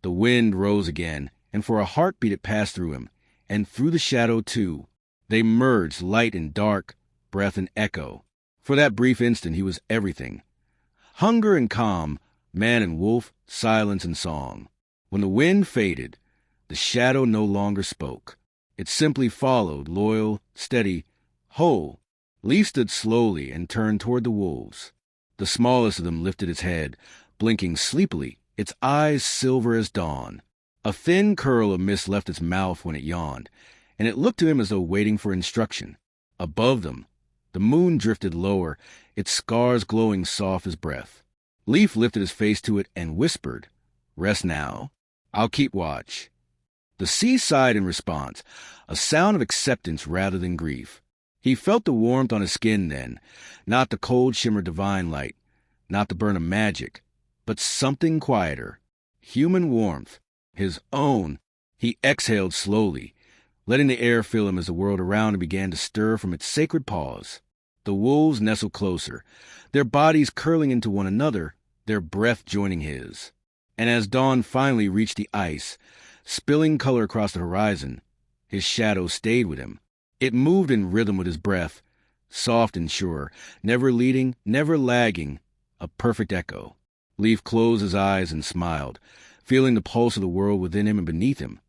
The wind rose again, and for a heartbeat it passed through him, and through the shadow too. They merged, light and dark, breath and echo. For that brief instant he was everything. Hunger and calm, man and wolf, silence and song. When the wind faded, the shadow no longer spoke. It simply followed, loyal, steady, whole. Leaf stood slowly and turned toward the wolves. The smallest of them lifted its head, blinking sleepily, its eyes silver as dawn. A thin curl of mist left its mouth when it yawned, and it looked to him as though waiting for instruction. Above them, the moon drifted lower, its scars glowing soft as breath. Leaf lifted his face to it and whispered, "Rest now. I'll keep watch." The sea sighed in response, a sound of acceptance rather than grief. He felt the warmth on his skin then, not the cold shimmer of divine light, not the burn of magic, but something quieter, human warmth, his own. He exhaled slowly, letting the air fill him as the world around him began to stir from its sacred pause. The wolves nestled closer, their bodies curling into one another, their breath joining his. And as dawn finally reached the ice, spilling color across the horizon, his shadow stayed with him. It moved in rhythm with his breath, soft and sure, never leading, never lagging, a perfect echo. Leaf closed his eyes and smiled, feeling the pulse of the world within him and beneath him,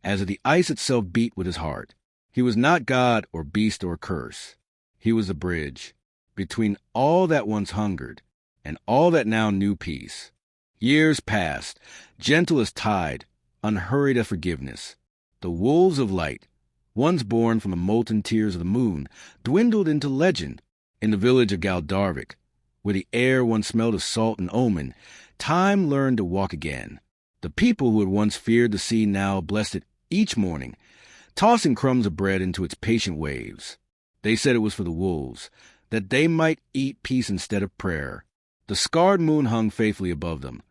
as if the ice itself beat with his heart. He was not God or beast or curse. He was the bridge between all that once hungered and all that now knew peace. Years passed, gentle as tide, unhurried as forgiveness. The wolves of light, once born from the molten tears of the moon, dwindled into legend. In the village of Galdarvik, where the air once smelled of salt and omen, time learned to walk again. The people who had once feared the sea now blessed it each morning, tossing crumbs of bread into its patient waves. They said it was for the wolves, that they might eat peace instead of prayer. The scarred moon hung faithfully above them,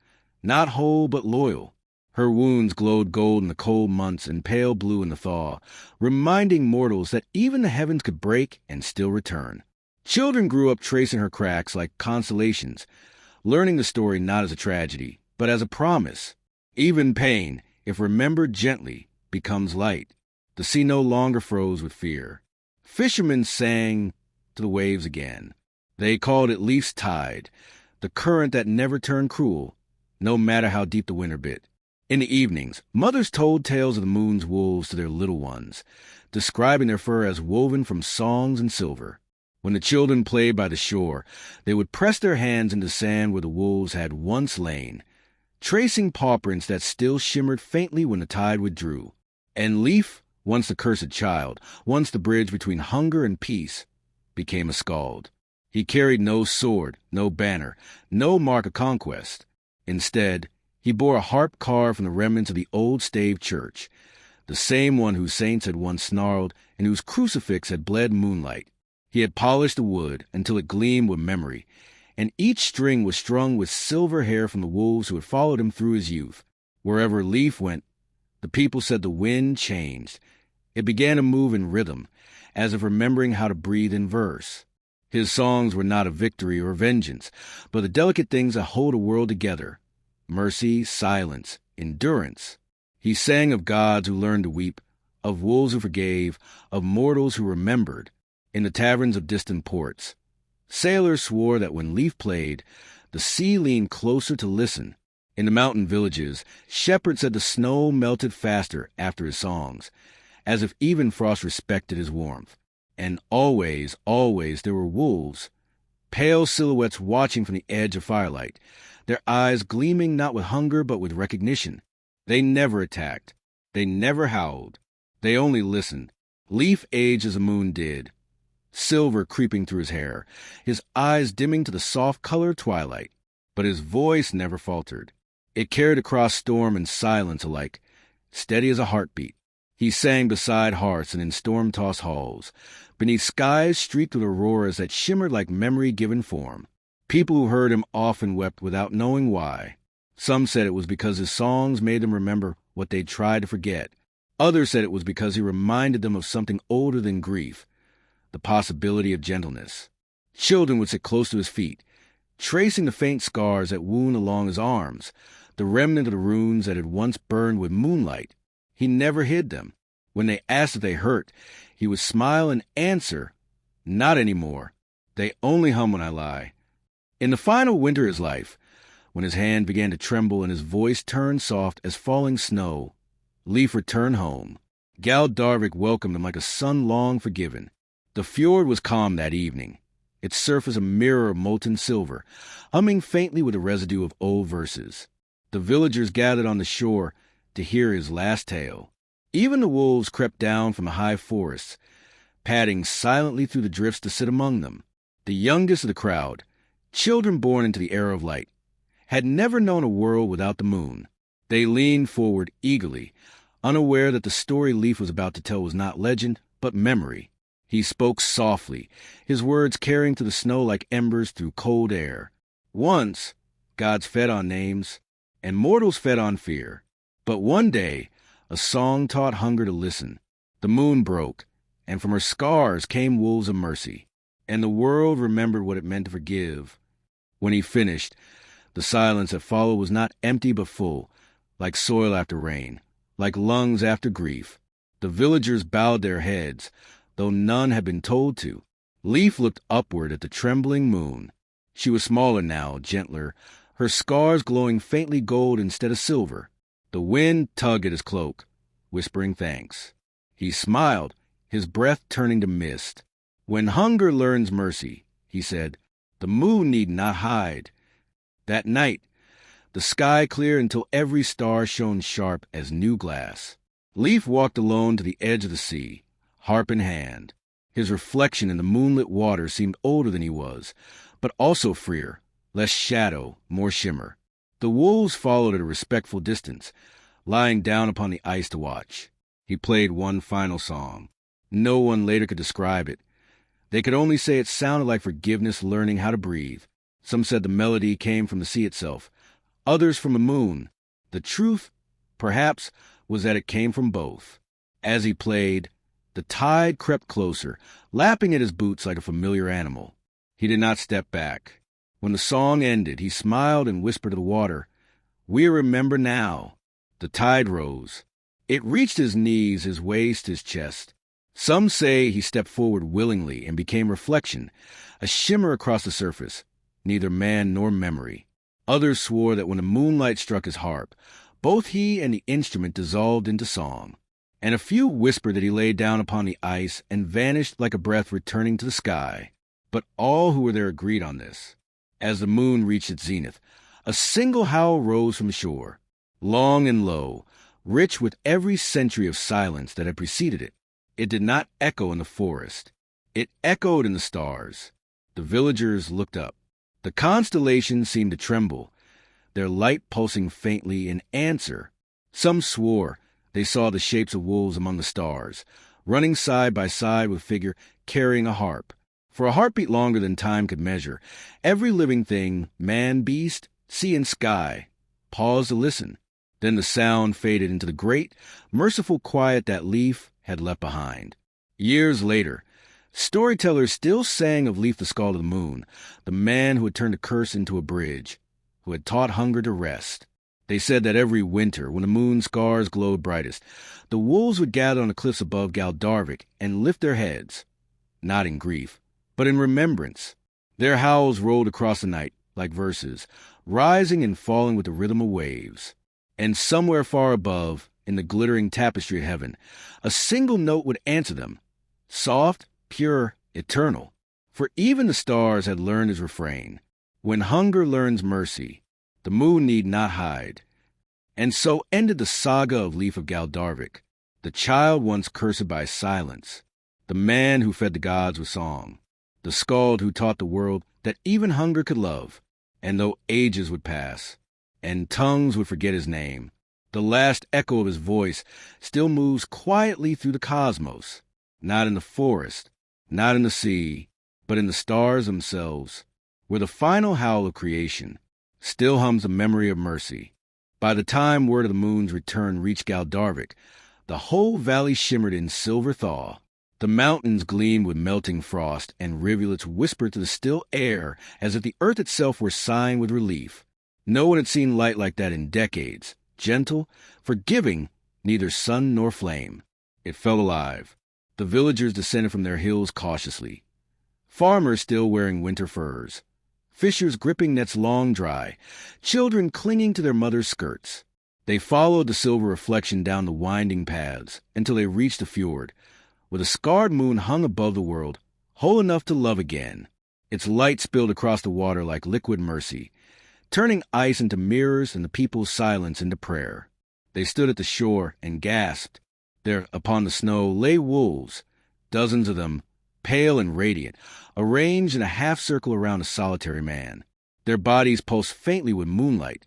not whole but loyal. Her wounds glowed gold in the cold months and pale blue in the thaw, reminding mortals that even the heavens could break and still return. Children grew up tracing her cracks like constellations, learning the story not as a tragedy, but as a promise. Even pain, if remembered gently, becomes light. The sea no longer froze with fear. Fishermen sang to the waves again. They called it Leaf's tide, the current that never turned cruel, no matter how deep the winter bit. In the evenings, mothers told tales of the moon's wolves to their little ones, describing their fur as woven from songs and silver. When the children played by the shore, they would press their hands into sand where the wolves had once lain, tracing paw prints that still shimmered faintly when the tide withdrew. And Leaf, once the cursed child, once the bridge between hunger and peace, became a skald. He carried no sword, no banner, no mark of conquest. Instead, he bore a harp carved from the remnants of the old stave church, the same one whose saints had once snarled and whose crucifix had bled moonlight. He had polished the wood until it gleamed with memory, and each string was strung with silver hair from the wolves who had followed him through his youth. Wherever Leaf went, the people said the wind changed. It began to move in rhythm, as if remembering how to breathe in verse. His songs were not of victory or vengeance, but the delicate things that hold a world together. Mercy, silence, endurance. He sang of gods who learned to weep, of wolves who forgave, of mortals who remembered. In the taverns of distant ports, sailors swore that when Leaf played, the sea leaned closer to listen. In the mountain villages, shepherds said the snow melted faster after his songs, as if even frost respected his warmth. And always, always there were wolves, pale silhouettes watching from the edge of firelight, their eyes gleaming not with hunger but with recognition. They never attacked. They never howled. They only listened. Leaf aged as the moon did, silver creeping through his hair, his eyes dimming to the soft color of twilight. But his voice never faltered. It carried across storm and silence alike, steady as a heartbeat. He sang beside hearths and in storm-tossed halls, beneath skies streaked with auroras that shimmered like memory given form. People who heard him often wept without knowing why. Some said it was because his songs made them remember what they'd tried to forget. Others said it was because he reminded them of something older than grief, the possibility of gentleness. Children would sit close to his feet, tracing the faint scars that wound along his arms, the remnant of the runes that had once burned with moonlight. He never hid them. When they asked if they hurt, he would smile and answer, "Not anymore. They only hum when I lie." In the final winter of his life, when his hand began to tremble and his voice turned soft as falling snow, Leif returned home. Galdarvik welcomed him like a son long forgiven. The fjord was calm that evening, its surface a mirror of molten silver, humming faintly with a residue of old verses. The villagers gathered on the shore to hear his last tale. Even the wolves crept down from the high forests, padding silently through the drifts to sit among them. The youngest of the crowd, children born into the era of light, had never known a world without the moon. They leaned forward eagerly, unaware that the story Leif was about to tell was not legend, but memory. He spoke softly, his words carrying to the snow like embers through cold air. Once, gods fed on names, and mortals fed on fear. But one day, a song taught hunger to listen. The moon broke, and from her scars came wolves of mercy, and the world remembered what it meant to forgive. When he finished, the silence that followed was not empty but full, like soil after rain, like lungs after grief. The villagers bowed their heads, though none had been told to. Leif looked upward at the trembling moon. She was smaller now, gentler, her scars glowing faintly gold instead of silver. The wind tugged at his cloak, whispering thanks. He smiled, his breath turning to mist. "When hunger learns mercy," he said, "the moon need not hide." That night, the sky cleared until every star shone sharp as new glass. Leif walked alone to the edge of the sea, harp in hand. His reflection in the moonlit water seemed older than he was, but also freer, less shadow, more shimmer. The wolves followed at a respectful distance, lying down upon the ice to watch. He played one final song. No one later could describe it. They could only say it sounded like forgiveness learning how to breathe. Some said the melody came from the sea itself, others from the moon. The truth, perhaps, was that it came from both. As he played, the tide crept closer, lapping at his boots like a familiar animal. He did not step back. When the song ended, he smiled and whispered to the water, "We remember now." The tide rose. It reached his knees, his waist, his chest. Some say he stepped forward willingly and became reflection, a shimmer across the surface, neither man nor memory. Others swore that when the moonlight struck his harp, both he and the instrument dissolved into song. And a few whispered that he lay down upon the ice and vanished like a breath returning to the sky. But all who were there agreed on this. As the moon reached its zenith, a single howl rose from the shore, long and low, rich with every century of silence that had preceded it. It did not echo in the forest. It echoed in the stars. The villagers looked up. The constellations seemed to tremble, their light pulsing faintly in answer. Some swore they saw the shapes of wolves among the stars, running side by side with a figure carrying a harp. For a heartbeat longer than time could measure, every living thing, man, beast, sea, and sky, paused to listen. Then the sound faded into the great, merciful quiet that Leif had left behind. Years later, storytellers still sang of Leif the Skald of the Moon, the man who had turned a curse into a bridge, who had taught hunger to rest. They said that every winter, when the moon's scars glowed brightest, the wolves would gather on the cliffs above Galdarvik and lift their heads, not in grief, but in remembrance. Their howls rolled across the night like verses, rising and falling with the rhythm of waves. And somewhere far above, in the glittering tapestry of heaven, a single note would answer them, soft, pure, eternal. For even the stars had learned his refrain. When hunger learns mercy, the moon need not hide. And so ended the saga of Leif of Galdarvik, the child once cursed by silence, the man who fed the gods with song, the skald who taught the world that even hunger could love. And though ages would pass, and tongues would forget his name, the last echo of his voice still moves quietly through the cosmos, not in the forest, not in the sea, but in the stars themselves, where the final howl of creation still hums the memory of mercy. By the time word of the moon's return reached Galdarvik, The whole valley shimmered in silver thaw. The mountains gleamed with melting frost, and rivulets whispered to the still air as if the earth itself were sighing with relief. No one had seen light like that in decades. Gentle, forgiving, neither sun nor flame. It felt alive. The villagers descended from their hills cautiously. Farmers still wearing winter furs. Fishers gripping nets long dry. Children clinging to their mothers' skirts. They followed the silver reflection down the winding paths until they reached the fjord, where the scarred moon hung above the world, whole enough to love again. Its light spilled across the water like liquid mercy, turning ice into mirrors and the people's silence into prayer. They stood at the shore and gasped. There, upon the snow, lay wolves, dozens of them, pale and radiant, arranged in a half-circle around a solitary man. Their bodies pulsed faintly with moonlight.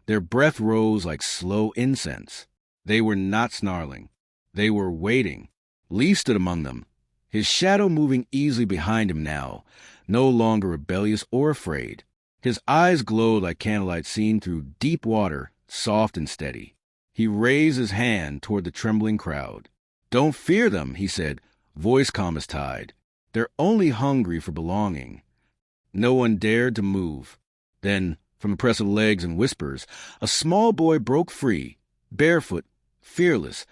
Their breath rose like slow incense. They were not snarling. They were waiting. Leaf stood among them, his shadow moving easily behind him now, no longer rebellious or afraid. His eyes glowed like candlelight seen through deep water, soft and steady. He raised his hand toward the trembling crowd. "Don't fear them," he said, voice calm as tide. "They're only hungry for belonging." No one dared to move. Then, from the press of legs and whispers, a small boy broke free, barefoot, fearless,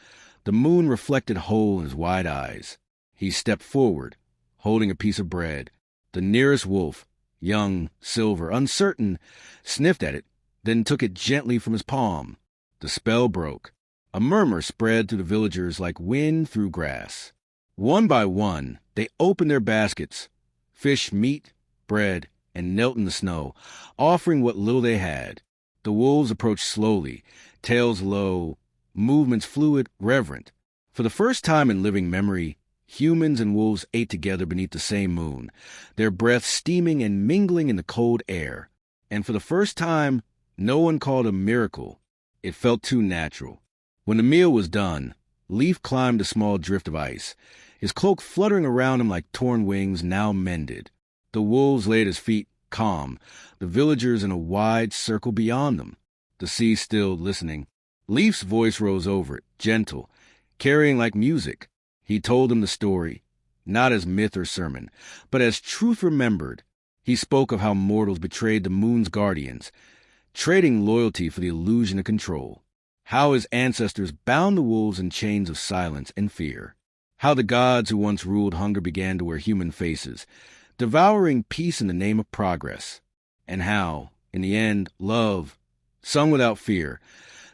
the moon reflected whole in his wide eyes. He stepped forward, holding a piece of bread. The nearest wolf, young, silver, uncertain, sniffed at it, then took it gently from his palm. The spell broke. A murmur spread through the villagers like wind through grass. One by one, they opened their baskets, fish, meat, bread, and knelt in the snow, offering what little they had. The wolves approached slowly, tails low, movements fluid, reverent. For the first time in living memory, humans and wolves ate together beneath the same moon, their breaths steaming and mingling in the cold air. And for the first time, no one called it a miracle. It felt too natural. When the meal was done, Leaf climbed a small drift of ice, his cloak fluttering around him like torn wings now mended. The wolves lay at his feet, calm, the villagers in a wide circle beyond them. The sea stilled, listening. Leaf's voice rose over it, gentle, carrying like music. He told them the story, not as myth or sermon, but as truth remembered. He spoke of how mortals betrayed the moon's guardians, trading loyalty for the illusion of control. How his ancestors bound the wolves in chains of silence and fear. How the gods who once ruled hunger began to wear human faces, devouring peace in the name of progress. And how, in the end, love, sung without fear,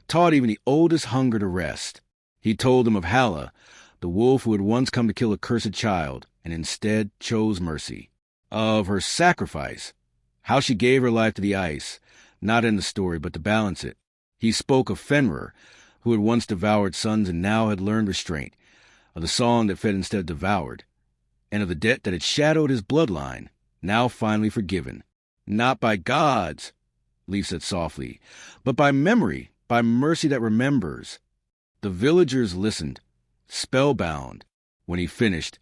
taught even the oldest hunger to rest. He told them of Hala, the wolf who had once come to kill a cursed child and instead chose mercy. Of her sacrifice, how she gave her life to the ice, not in the story, but to balance it. He spoke of Fenrir, who had once devoured sons and now had learned restraint, of the song that fed instead of devoured, and of the debt that had shadowed his bloodline, now finally forgiven. Not by gods, Leaf said softly, but by memory, by mercy that remembers. The villagers listened, spellbound. When he finished,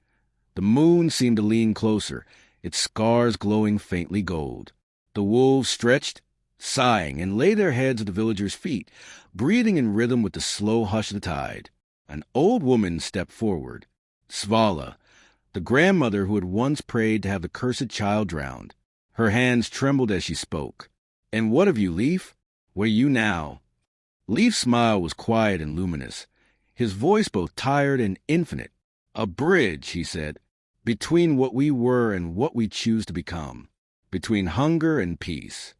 the moon seemed to lean closer, its scars glowing faintly gold. The wolves stretched, sighing, and lay their heads at the villagers' feet, breathing in rhythm with the slow hush of the tide. An old woman stepped forward, Svala, the grandmother who had once prayed to have the cursed child drowned. Her hands trembled as she spoke. "And what of you, Leaf? Where are you now?" Leaf's smile was quiet and luminous, his voice both tired and infinite. "A bridge," he said, "between what we were and what we choose to become, between hunger and peace."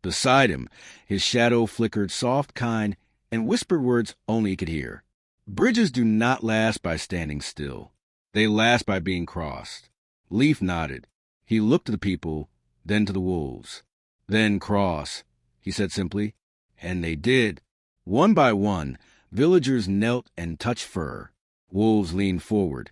Beside him, his shadow flickered soft, kind, and whispered words only he could hear. Bridges do not last by standing still. They last by being crossed. Leaf nodded. He looked to the people, then to the wolves. "Then cross," he said simply. And they did. One by one, villagers knelt and touched fur. Wolves leaned forward,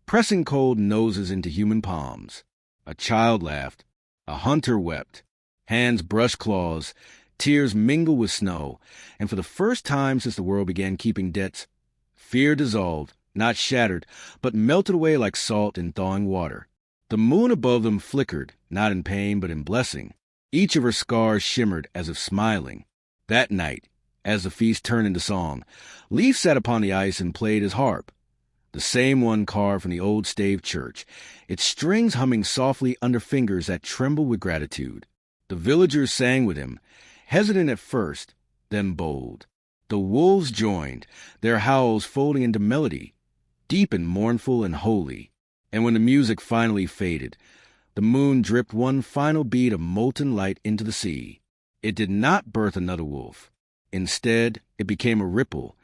pressing cold noses into human palms. A child laughed. A hunter wept. Hands brushed claws, tears mingled with snow, and for the first time since the world began keeping debts, fear dissolved, not shattered, but melted away like salt in thawing water. The moon above them flickered, not in pain but in blessing. Each of her scars shimmered as if smiling. That night, As the feast turned into song, Leif sat upon the ice and played his harp, the same one carved from the old stave church, its strings humming softly under fingers that trembled with gratitude. The villagers sang with him, hesitant at first, then bold. The wolves joined, their howls folding into melody, deep and mournful and holy. And when the music finally faded, the moon dripped one final bead of molten light into the sea. It did not birth another wolf. Instead, it became a ripple,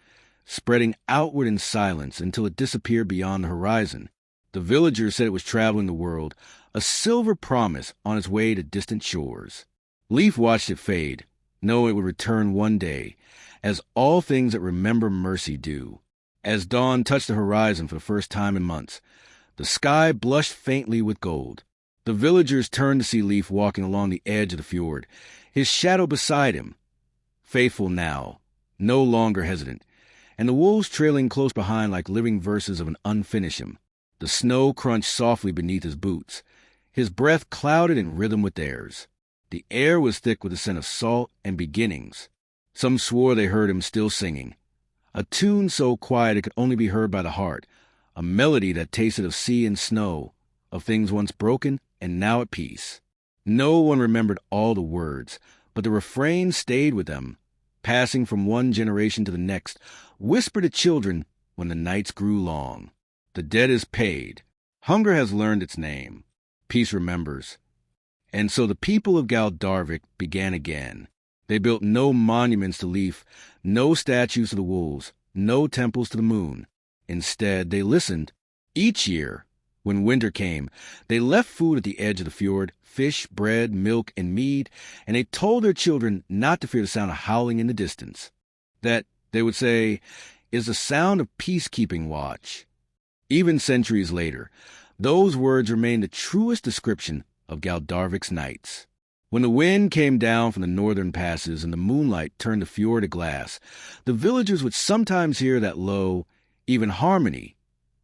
spreading outward in silence until it disappeared beyond the horizon. The villagers said it was traveling the world, a silver promise on its way to distant shores. Leif watched it fade, knowing it would return one day, as all things that remember mercy do. As dawn touched the horizon for the first time in months, the sky blushed faintly with gold. The villagers turned to see Leif walking along the edge of the fjord, his shadow beside him, faithful now, no longer hesitant, and the wolves trailing close behind like living verses of an unfinished hymn. The snow crunched softly beneath his boots, his breath clouded in rhythm with theirs. The air was thick with the scent of salt and beginnings. Some swore they heard him still singing, a tune so quiet it could only be heard by the heart, a melody that tasted of sea and snow, of things once broken and now at peace. No one remembered all the words, but the refrain stayed with them, passing from one generation to the next, whispered to children when the nights grew long. The debt is paid. Hunger has learned its name. Peace remembers. And so the people of Galdarvik began again. They built no monuments to Leif, no statues to the wolves, no temples to the moon. Instead, they listened. Each year, when winter came, they left food at the edge of the fjord, fish, bread, milk, and mead, and they told their children not to fear the sound of howling in the distance. That, they would say, is the sound of peacekeeping watch. Even centuries later, those words remain the truest description of Galdarvik's nights. When the wind came down from the northern passes and the moonlight turned the fjord to glass, the villagers would sometimes hear that low, even harmony,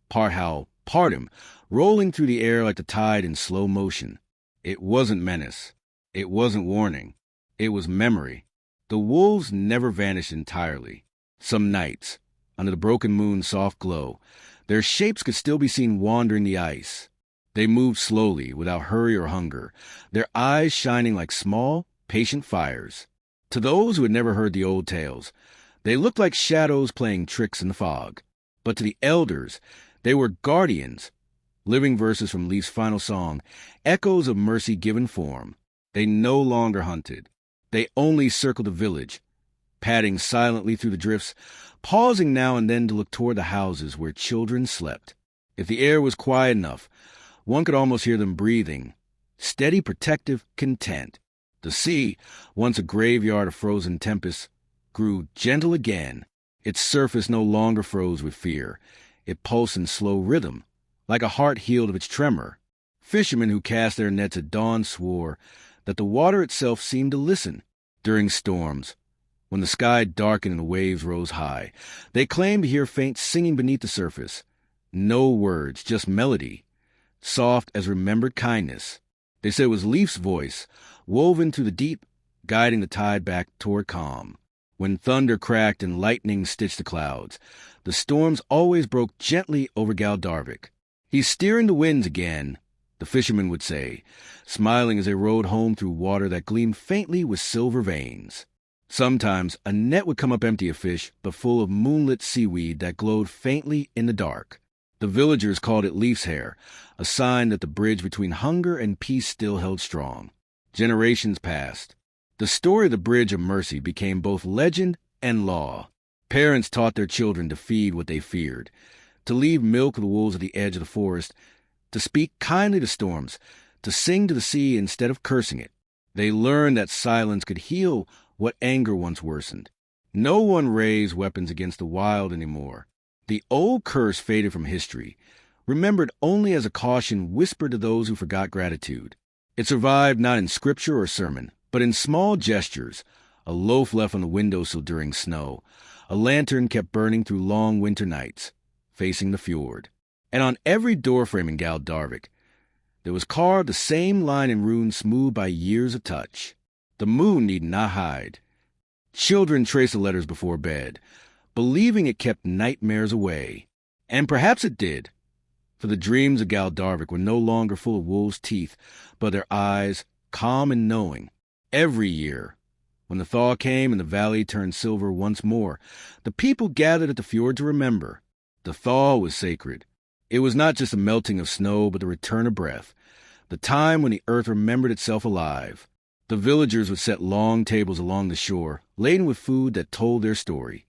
part howl, part him, rolling through the air like the tide in slow motion. It wasn't menace. It wasn't warning. It was memory. The wolves never vanished entirely. Some nights, under the broken moon's soft glow, their shapes could still be seen wandering the ice. They moved slowly, without hurry or hunger, their eyes shining like small, patient fires. To those who had never heard the old tales, they looked like shadows playing tricks in the fog. But to the elders, they were guardians, living verses from Leif's final song, echoes of mercy given form. They no longer hunted. They only circled the village, padding silently through the drifts, pausing now and then to look toward the houses where children slept. If the air was quiet enough, one could almost hear them breathing, steady, protective, content. The sea, once a graveyard of frozen tempests, grew gentle again. Its surface no longer froze with fear. It pulsed in slow rhythm, like a heart healed of its tremor. Fishermen who cast their nets at dawn swore that the water itself seemed to listen. During storms, when the sky darkened and the waves rose high, they claimed to hear faint singing beneath the surface. No words, just melody, soft as remembered kindness. They said it was Leif's voice, woven through the deep, guiding the tide back toward calm. When thunder cracked and lightning stitched the clouds, the storms always broke gently over Galdarvik. "He's steering the winds again," the fishermen would say, smiling as they rowed home through water that gleamed faintly with silver veins. Sometimes a net would come up empty of fish, but full of moonlit seaweed that glowed faintly in the dark. The villagers called it Leif's hair, a sign that the bridge between hunger and peace still held strong. Generations passed. The story of the Bridge of Mercy became both legend and law. Parents taught their children to feed what they feared, to leave milk of the wolves at the edge of the forest, to speak kindly to storms, to sing to the sea instead of cursing it. They learned that silence could heal what anger once worsened. No one raised weapons against the wild anymore. The old curse faded from history, remembered only as a caution whispered to those who forgot gratitude. It survived not in scripture or sermon, but in small gestures, a loaf left on the windowsill during snow, a lantern kept burning through long winter nights, facing the fjord. And on every doorframe in Galdarvik, there was carved the same line in runes smoothed by years of touch. The moon need not hide. Children traced the letters before bed, believing it kept nightmares away. And perhaps it did, for the dreams of Galdarvik were no longer full of wolves' teeth, but their eyes calm and knowing. Every year, when the thaw came and the valley turned silver once more, the people gathered at the fjord to remember. The thaw was sacred. It was not just a melting of snow, but the return of breath, the time when the earth remembered itself alive. The villagers would set long tables along the shore, laden with food that told their story.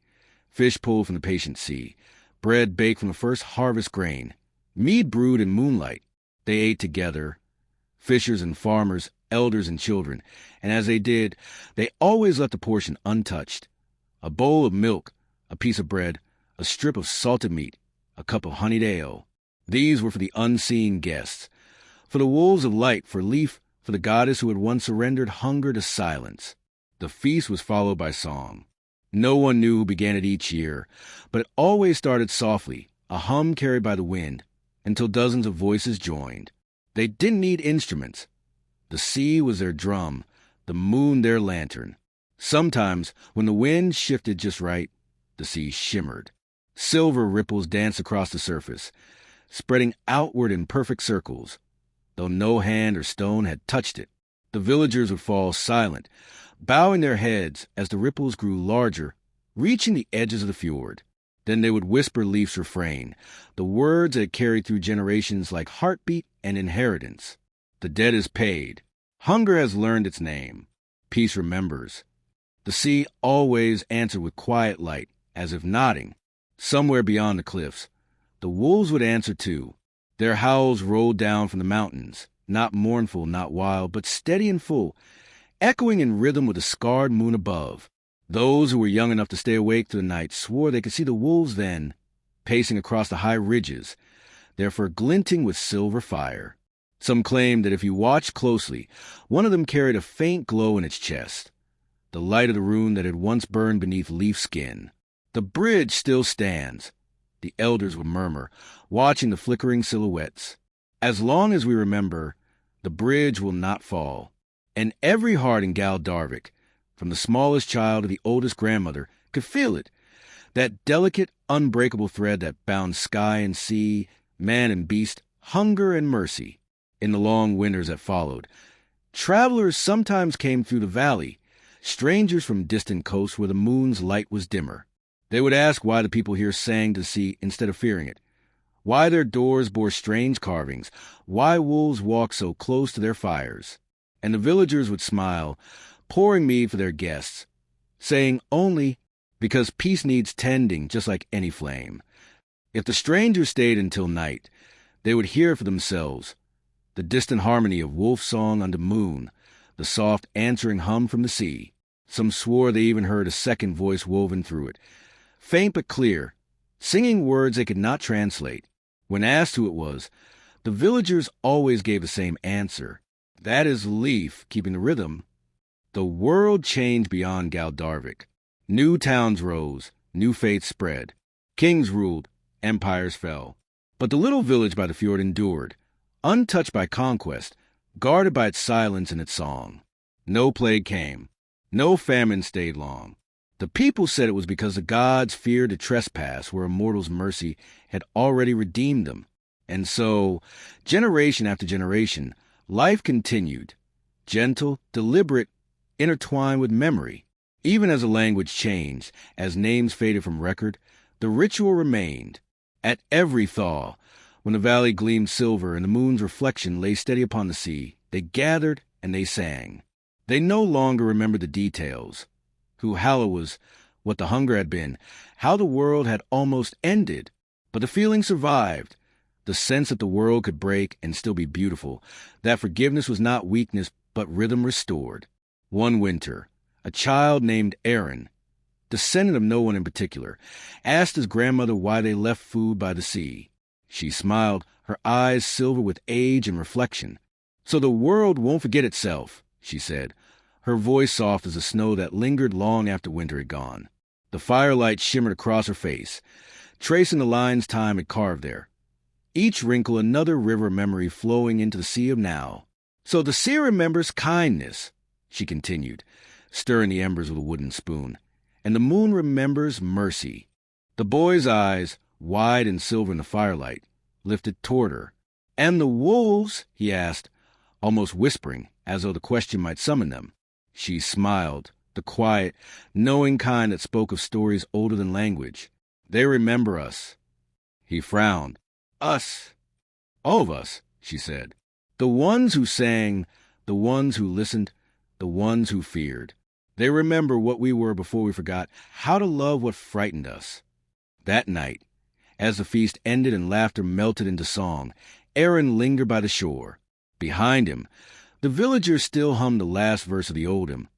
Fish pulled from the patient sea, bread baked from the first harvest grain, mead brewed in moonlight. They ate together, fishers and farmers, elders and children, and as they did, they always left a portion untouched. A bowl of milk, a piece of bread, a strip of salted meat, a cup of honeyed ale. These were for the unseen guests, for the wolves of light, for Leaf, for the goddess who had once surrendered hunger to silence. The feast was followed by song. No one knew who began it each year, but it always started softly, a hum carried by the wind, until dozens of voices joined. They didn't need instruments. The sea was their drum, the moon their lantern. Sometimes, when the wind shifted just right, the sea shimmered. Silver ripples danced across the surface, spreading outward in perfect circles, though no hand or stone had touched it. The villagers would fall silent, bowing their heads as the ripples grew larger, reaching the edges of the fjord. Then they would whisper Leaf's refrain, the words that had carried through generations like heartbeat and inheritance. The debt is paid. Hunger has learned its name. Peace remembers. The sea always answered with quiet light, as if nodding. Somewhere beyond the cliffs, the wolves would answer too. Their howls rolled down from the mountains, not mournful, not wild, but steady and full, echoing in rhythm with the scarred moon above. Those who were young enough to stay awake through the night swore they could see the wolves then, pacing across the high ridges, their fur glinting with silver fire. Some claimed that if you watched closely, one of them carried a faint glow in its chest, the light of the rune that had once burned beneath Leaf's skin. The bridge still stands, the elders would murmur, watching the flickering silhouettes. As long as we remember, the bridge will not fall. And every heart in Galdarvik, from the smallest child to the oldest grandmother, could feel it, that delicate, unbreakable thread that bound sky and sea, man and beast, hunger and mercy. In the long winters that followed, travelers sometimes came through the valley, strangers from distant coasts where the moon's light was dimmer. They would ask why the people here sang to the sea instead of fearing it, why their doors bore strange carvings, why wolves walked so close to their fires. And the villagers would smile, pouring mead for their guests, saying only, because peace needs tending just like any flame. If the strangers stayed until night, they would hear for themselves the distant harmony of wolf song under moon, the soft answering hum from the sea. Some swore they even heard a second voice woven through it, faint but clear, singing words they could not translate. When asked who it was, the villagers always gave the same answer. That is Leaf keeping the rhythm. The world changed beyond Galdarvik. New towns rose, new faiths spread. Kings ruled, empires fell. But the little village by the fjord endured, untouched by conquest, guarded by its silence and its song. No plague came. No famine stayed long. The people said it was because the gods feared to trespass where a mortal's mercy had already redeemed them. And so, generation after generation, life continued, gentle, deliberate, intertwined with memory. Even as the language changed, as names faded from record, the ritual remained. At every thaw, when the valley gleamed silver and the moon's reflection lay steady upon the sea, they gathered and they sang. They no longer remembered the details, who Hala was, what the hunger had been, how the world had almost ended, but the feeling survived, the sense that the world could break and still be beautiful, that forgiveness was not weakness but rhythm restored. One winter, a child named Aaron, descendant of no one in particular, asked his grandmother why they left food by the sea. She smiled, her eyes silver with age and reflection. "So the world won't forget itself," she said, her voice soft as the snow that lingered long after winter had gone. The firelight shimmered across her face, tracing the lines time had carved there. Each wrinkle another river memory flowing into the sea of now. "So the sea remembers kindness," she continued, stirring the embers with a wooden spoon. And the moon remembers mercy. The boy's eyes, wide and silver in the firelight, lifted toward her. And the wolves? He asked, almost whispering, as though the question might summon them. She smiled, the quiet, knowing kind that spoke of stories older than language. They remember us. He frowned. Us. All of us, she said. The ones who sang, the ones who listened, the ones who feared. They remember what we were before we forgot how to love what frightened us. That night, as the feast ended and laughter melted into song, Aaron lingered by the shore. Behind him, the villagers still hummed the last verse of the old hymn,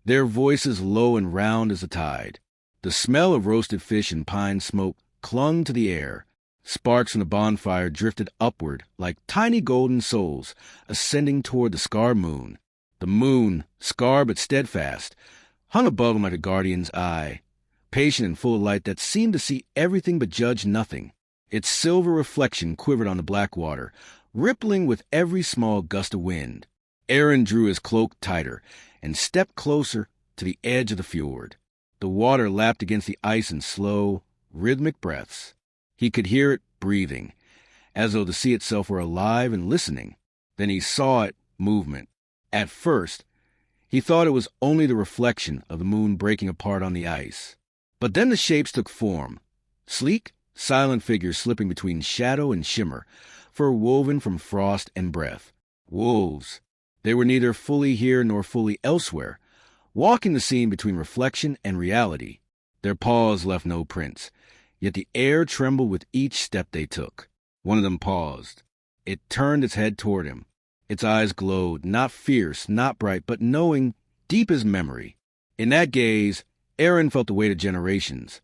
their voices low and round as the tide. The smell of roasted fish and pine smoke clung to the air. Sparks from the bonfire drifted upward like tiny golden souls ascending toward the scarred moon. The moon, scarred but steadfast, hung above him like a guardian's eye, patient and full of light that seemed to see everything but judge nothing. Its silver reflection quivered on the black water, rippling with every small gust of wind. Aaron drew his cloak tighter and stepped closer to the edge of the fjord. The water lapped against the ice in slow, rhythmic breaths. He could hear it breathing, as though the sea itself were alive and listening. Then he saw it, movement. At first, he thought it was only the reflection of the moon breaking apart on the ice. But then the shapes took form, sleek, silent figures slipping between shadow and shimmer, fur woven from frost and breath. Wolves. They were neither fully here nor fully elsewhere, walking the scene between reflection and reality. Their paws left no prints, yet the air trembled with each step they took. One of them paused. It turned its head toward him. Its eyes glowed, not fierce, not bright, but knowing, deep as memory. In that gaze, Aaron felt the weight of generations,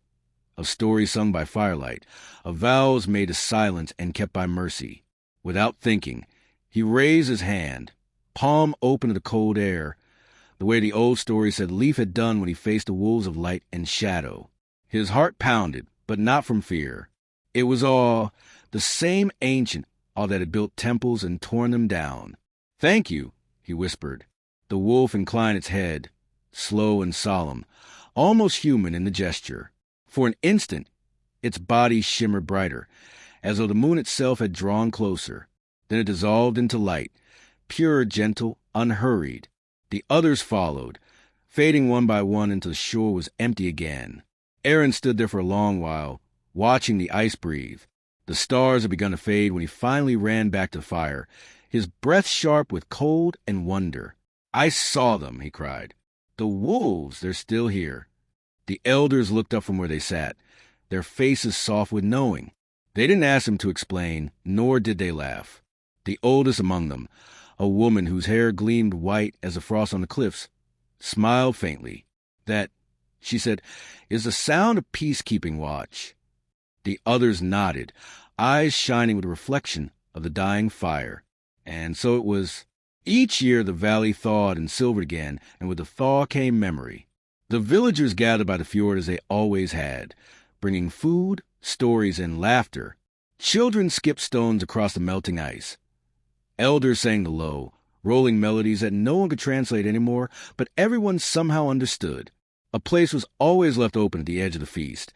of stories sung by firelight, of vows made to silence and kept by mercy. Without thinking, he raised his hand, palm open to the cold air, the way the old story said Leif had done when he faced the wolves of light and shadow. His heart pounded, but not from fear. It was awe, the same ancient awe that had built temples and torn them down. "Thank you," he whispered. The wolf inclined its head, slow and solemn, almost human in the gesture. For an instant, its body shimmered brighter, as though the moon itself had drawn closer. Then it dissolved into light, pure, gentle, unhurried. The others followed, fading one by one until the shore was empty again. Aaron stood there for a long while, watching the ice breathe. The stars had begun to fade when he finally ran back to the fire, his breath sharp with cold and wonder. "I saw them," he cried. "The wolves, they're still here." The elders looked up from where they sat, their faces soft with knowing. They didn't ask him to explain, nor did they laugh. The oldest among them, a woman whose hair gleamed white as the frost on the cliffs, smiled faintly. "That," she said, "is the sound of peacekeeping watch." The others nodded, eyes shining with the reflection of the dying fire. And so it was. Each year the valley thawed and silvered again, and with the thaw came memory. The villagers gathered by the fjord as they always had, bringing food, stories, and laughter. Children skipped stones across the melting ice. Elders sang the low, rolling melodies that no one could translate anymore, but everyone somehow understood. A place was always left open at the edge of the feast.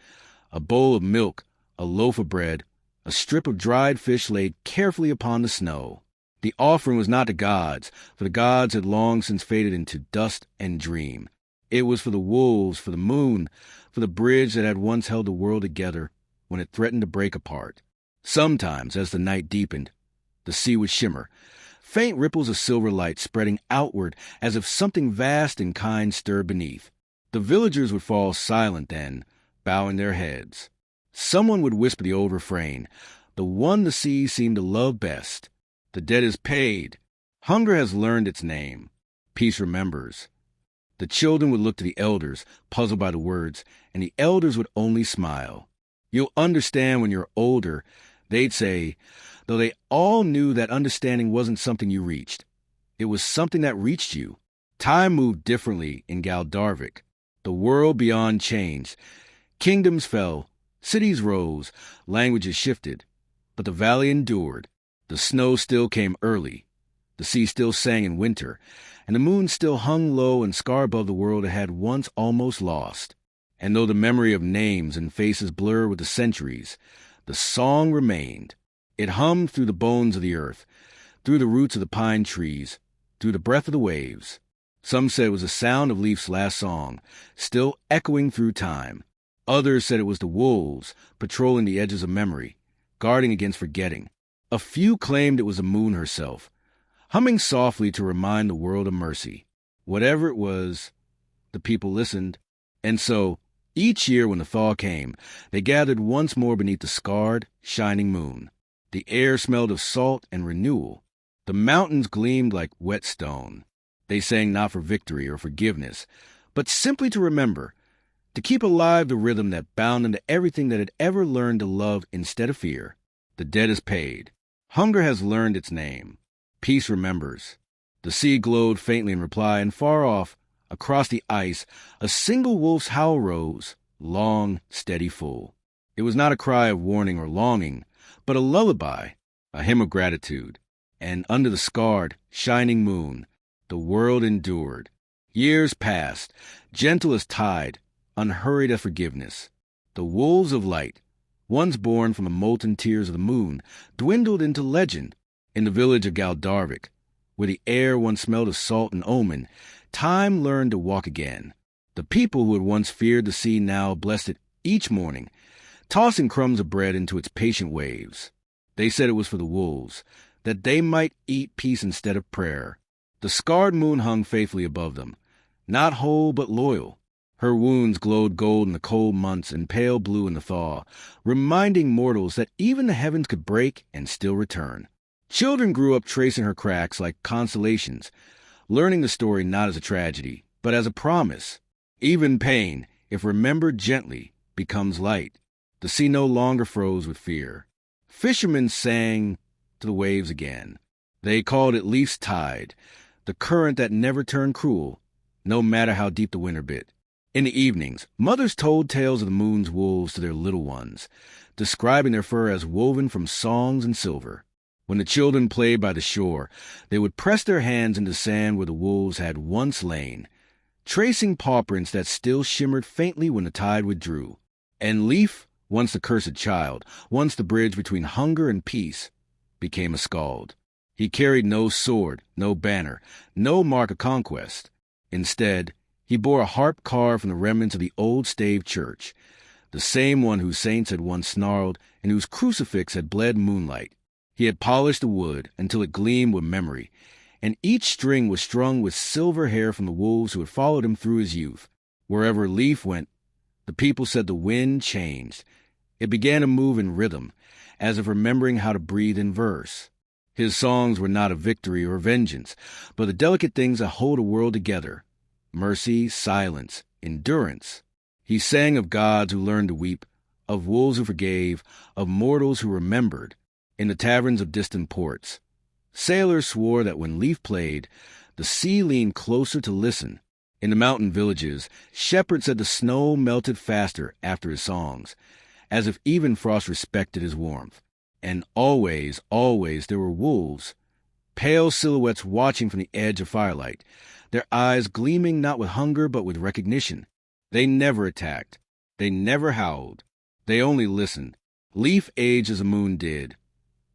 A bowl of milk, a loaf of bread, a strip of dried fish laid carefully upon the snow. The offering was not the gods, for the gods had long since faded into dust and dream. It was for the wolves, for the moon, for the bridge that had once held the world together when it threatened to break apart. Sometimes, as the night deepened, the sea would shimmer, faint ripples of silver light spreading outward as if something vast and kind stirred beneath. The villagers would fall silent then, bowing their heads. Someone would whisper the old refrain, the one the sea seemed to love best. The debt is paid. Hunger has learned its name. Peace remembers. The children would look to the elders, puzzled by the words, and the elders would only smile. "You'll understand when you're older," they'd say, though they all knew that understanding wasn't something you reached. It was something that reached you. Time moved differently in Galdarvik. The world beyond changed. Kingdoms fell. Cities rose, languages shifted, but the valley endured. The snow still came early. The sea still sang in winter, and the moon still hung low and scar above the world it had once almost lost. And though the memory of names and faces blur with the centuries, the song remained. It hummed through the bones of the earth, through the roots of the pine trees, through the breath of the waves. Some said it was the sound of Leif's last song, still echoing through time. Others said it was the wolves, patrolling the edges of memory, guarding against forgetting. A few claimed it was the moon herself, humming softly to remind the world of mercy. Whatever it was, the people listened. And so, each year when the thaw came, they gathered once more beneath the scarred, shining moon. The air smelled of salt and renewal. The mountains gleamed like wet stone. They sang not for victory or forgiveness, but simply to remember, to keep alive the rhythm that bound them to everything that had ever learned to love instead of fear. The debt is paid. Hunger has learned its name. Peace remembers. The sea glowed faintly in reply, and far off, across the ice, a single wolf's howl rose, long, steady, full. It was not a cry of warning or longing, but a lullaby, a hymn of gratitude. And under the scarred, shining moon, the world endured. Years passed, gentle as tide, unhurried as forgiveness. The wolves of light, once born from the molten tears of the moon, dwindled into legend. In the village of Galdarvik, where the air once smelled of salt and omen, time learned to walk again. The people who had once feared the sea now blessed it each morning, tossing crumbs of bread into its patient waves. They said it was for the wolves, that they might eat peace instead of prayer. The scarred moon hung faithfully above them, not whole but loyal. Her wounds glowed gold in the cold months and pale blue in the thaw, reminding mortals that even the heavens could break and still return. Children grew up tracing her cracks like constellations, learning the story not as a tragedy, but as a promise. Even pain, if remembered gently, becomes light. The sea no longer froze with fear. Fishermen sang to the waves again. They called it Leif's tide, the current that never turned cruel, no matter how deep the winter bit. In the evenings, mothers told tales of the moon's wolves to their little ones, describing their fur as woven from songs and silver. When the children played by the shore, they would press their hands into sand where the wolves had once lain, tracing paw prints that still shimmered faintly when the tide withdrew. And Leif, once the cursed child, once the bridge between hunger and peace, became a skald. He carried no sword, no banner, no mark of conquest. Instead, he bore a harp carved from the remnants of the old stave church, the same one whose saints had once snarled and whose crucifix had bled moonlight. He had polished the wood until it gleamed with memory, and each string was strung with silver hair from the wolves who had followed him through his youth. Wherever Leif went, the people said the wind changed. It began to move in rhythm, as if remembering how to breathe in verse. His songs were not of victory or vengeance, but the delicate things that hold a world together: mercy, silence, endurance. He sang of gods who learned to weep, of wolves who forgave, of mortals who remembered. In the taverns of distant ports, sailors swore that when Leif played, the sea leaned closer to listen. In the mountain villages, shepherds said the snow melted faster after his songs, as if even frost respected his warmth. And always, always there were wolves, pale silhouettes watching from the edge of firelight, their eyes gleaming not with hunger but with recognition. They never attacked. They never howled. They only listened. Leif aged as the moon did,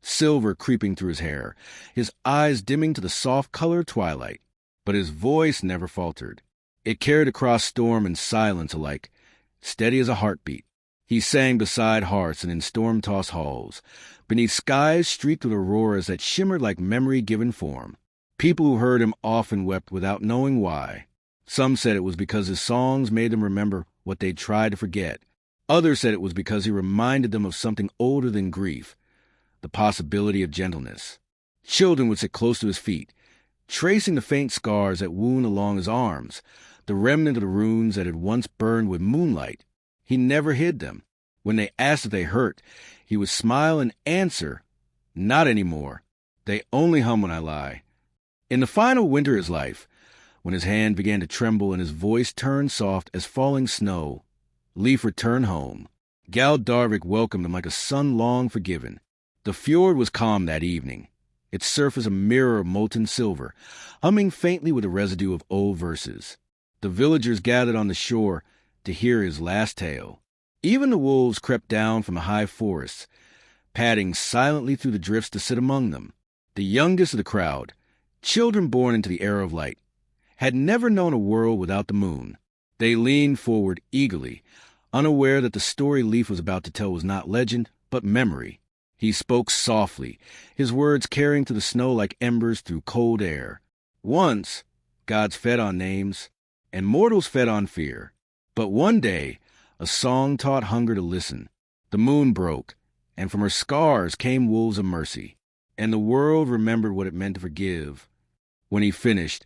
silver creeping through his hair, his eyes dimming to the soft-colored twilight. But his voice never faltered. It carried across storm and silence alike, steady as a heartbeat. He sang beside hearths and in storm-tossed halls, beneath skies streaked with auroras that shimmered like memory given form. People who heard him often wept without knowing why. Some said it was because his songs made them remember what they'd tried to forget. Others said it was because he reminded them of something older than grief, the possibility of gentleness. Children would sit close to his feet, tracing the faint scars that wound along his arms, the remnant of the runes that had once burned with moonlight. He never hid them. When they asked if they hurt, he would smile and answer, "Not anymore. They only hum when I lie." In the final winter of his life, when his hand began to tremble and his voice turned soft as falling snow, Leif returned home. Galdarvik welcomed him like a son long forgiven. The fjord was calm that evening, its surface a mirror of molten silver, humming faintly with a residue of old verses. The villagers gathered on the shore to hear his last tale. Even the wolves crept down from the high forests, padding silently through the drifts to sit among them. The youngest of the crowd, children born into the era of light, had never known a world without the moon. They leaned forward eagerly, unaware that the story Leif was about to tell was not legend, but memory. He spoke softly, his words carrying to the snow like embers through cold air. Once, gods fed on names, and mortals fed on fear. But one day, a song taught hunger to listen. The moon broke, and from her scars came wolves of mercy, and the world remembered what it meant to forgive. When he finished,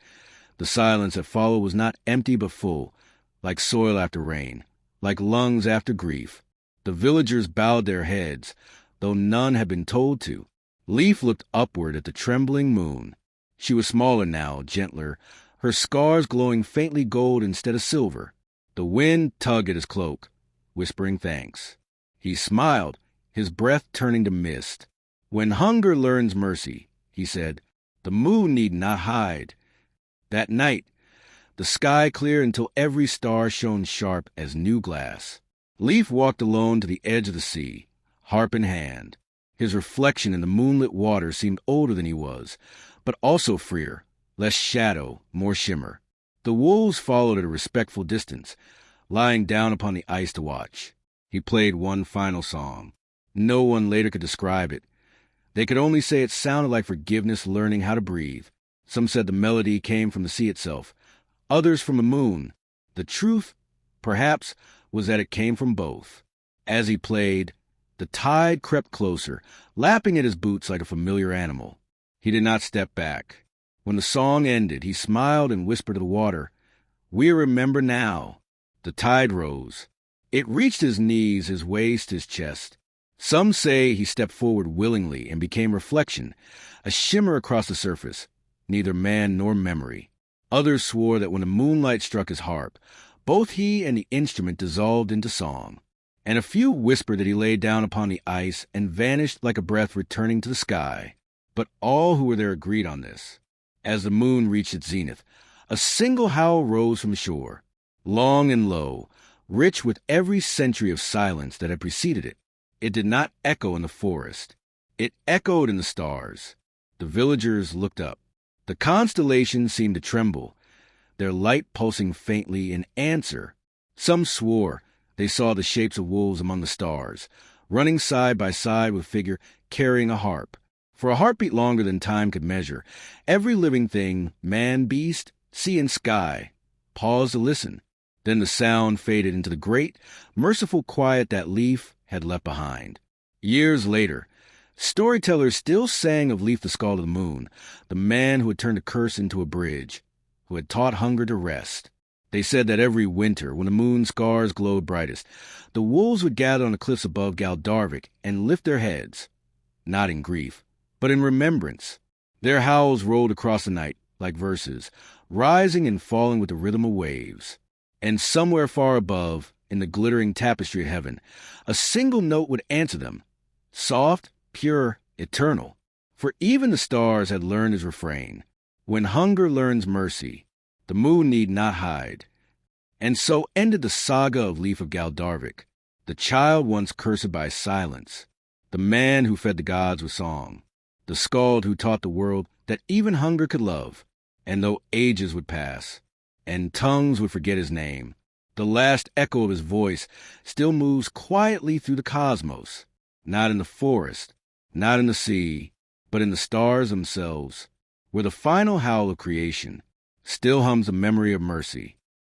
the silence that followed was not empty but full, like soil after rain, like lungs after grief. The villagers bowed their heads, though none had been told to. Leif looked upward at the trembling moon. She was smaller now, gentler, her scars glowing faintly gold instead of silver. The wind tugged at his cloak, whispering thanks. He smiled, his breath turning to mist. When hunger learns mercy, he said, the moon need not hide. That night, the sky cleared until every star shone sharp as new glass. Leif walked alone to the edge of the sea, harp in hand. His reflection in the moonlit water seemed older than he was, but also freer, less shadow, more shimmer. The wolves followed at a respectful distance, lying down upon the ice to watch. He played one final song. No one later could describe it. They could only say it sounded like forgiveness learning how to breathe. Some said the melody came from the sea itself, others from the moon. The truth, perhaps, was that it came from both. As he played, the tide crept closer, lapping at his boots like a familiar animal. He did not step back. When the song ended, he smiled and whispered to the water, "We remember now." The tide rose. It reached his knees, his waist, his chest. Some say he stepped forward willingly and became reflection, a shimmer across the surface, neither man nor memory. Others swore that when the moonlight struck his harp, both he and the instrument dissolved into song. And a few whispered that he lay down upon the ice and vanished like a breath returning to the sky. But all who were there agreed on this. As the moon reached its zenith, a single howl rose from the shore, long and low, rich with every century of silence that had preceded it. It did not echo in the forest. It echoed in the stars. The villagers looked up. The constellations seemed to tremble, their light pulsing faintly in answer. Some swore they saw the shapes of wolves among the stars, running side by side with a figure carrying a harp. For a heartbeat longer than time could measure, every living thing, man, beast, sea, and sky, paused to listen. Then the sound faded into the great, merciful quiet that Leif had left behind. Years later, storytellers still sang of Leif the Skald of the Moon, the man who had turned a curse into a bridge, who had taught hunger to rest. They said that every winter, when the moon's scars glowed brightest, the wolves would gather on the cliffs above Galdarvik and lift their heads, not in grief, but in remembrance. Their howls rolled across the night like verses, rising and falling with the rhythm of waves. And somewhere far above, in the glittering tapestry of heaven, a single note would answer them, soft, pure, eternal. For even the stars had learned his refrain. When hunger learns mercy, the moon need not hide. And so ended the saga of Leif of Galdarvik, the child once cursed by silence, the man who fed the gods with song, the skald who taught the world that even hunger could love. And though ages would pass, and tongues would forget his name, the last echo of his voice still moves quietly through the cosmos, not in the forest, not in the sea, but in the stars themselves, where the final howl of creation still hums a memory of mercy.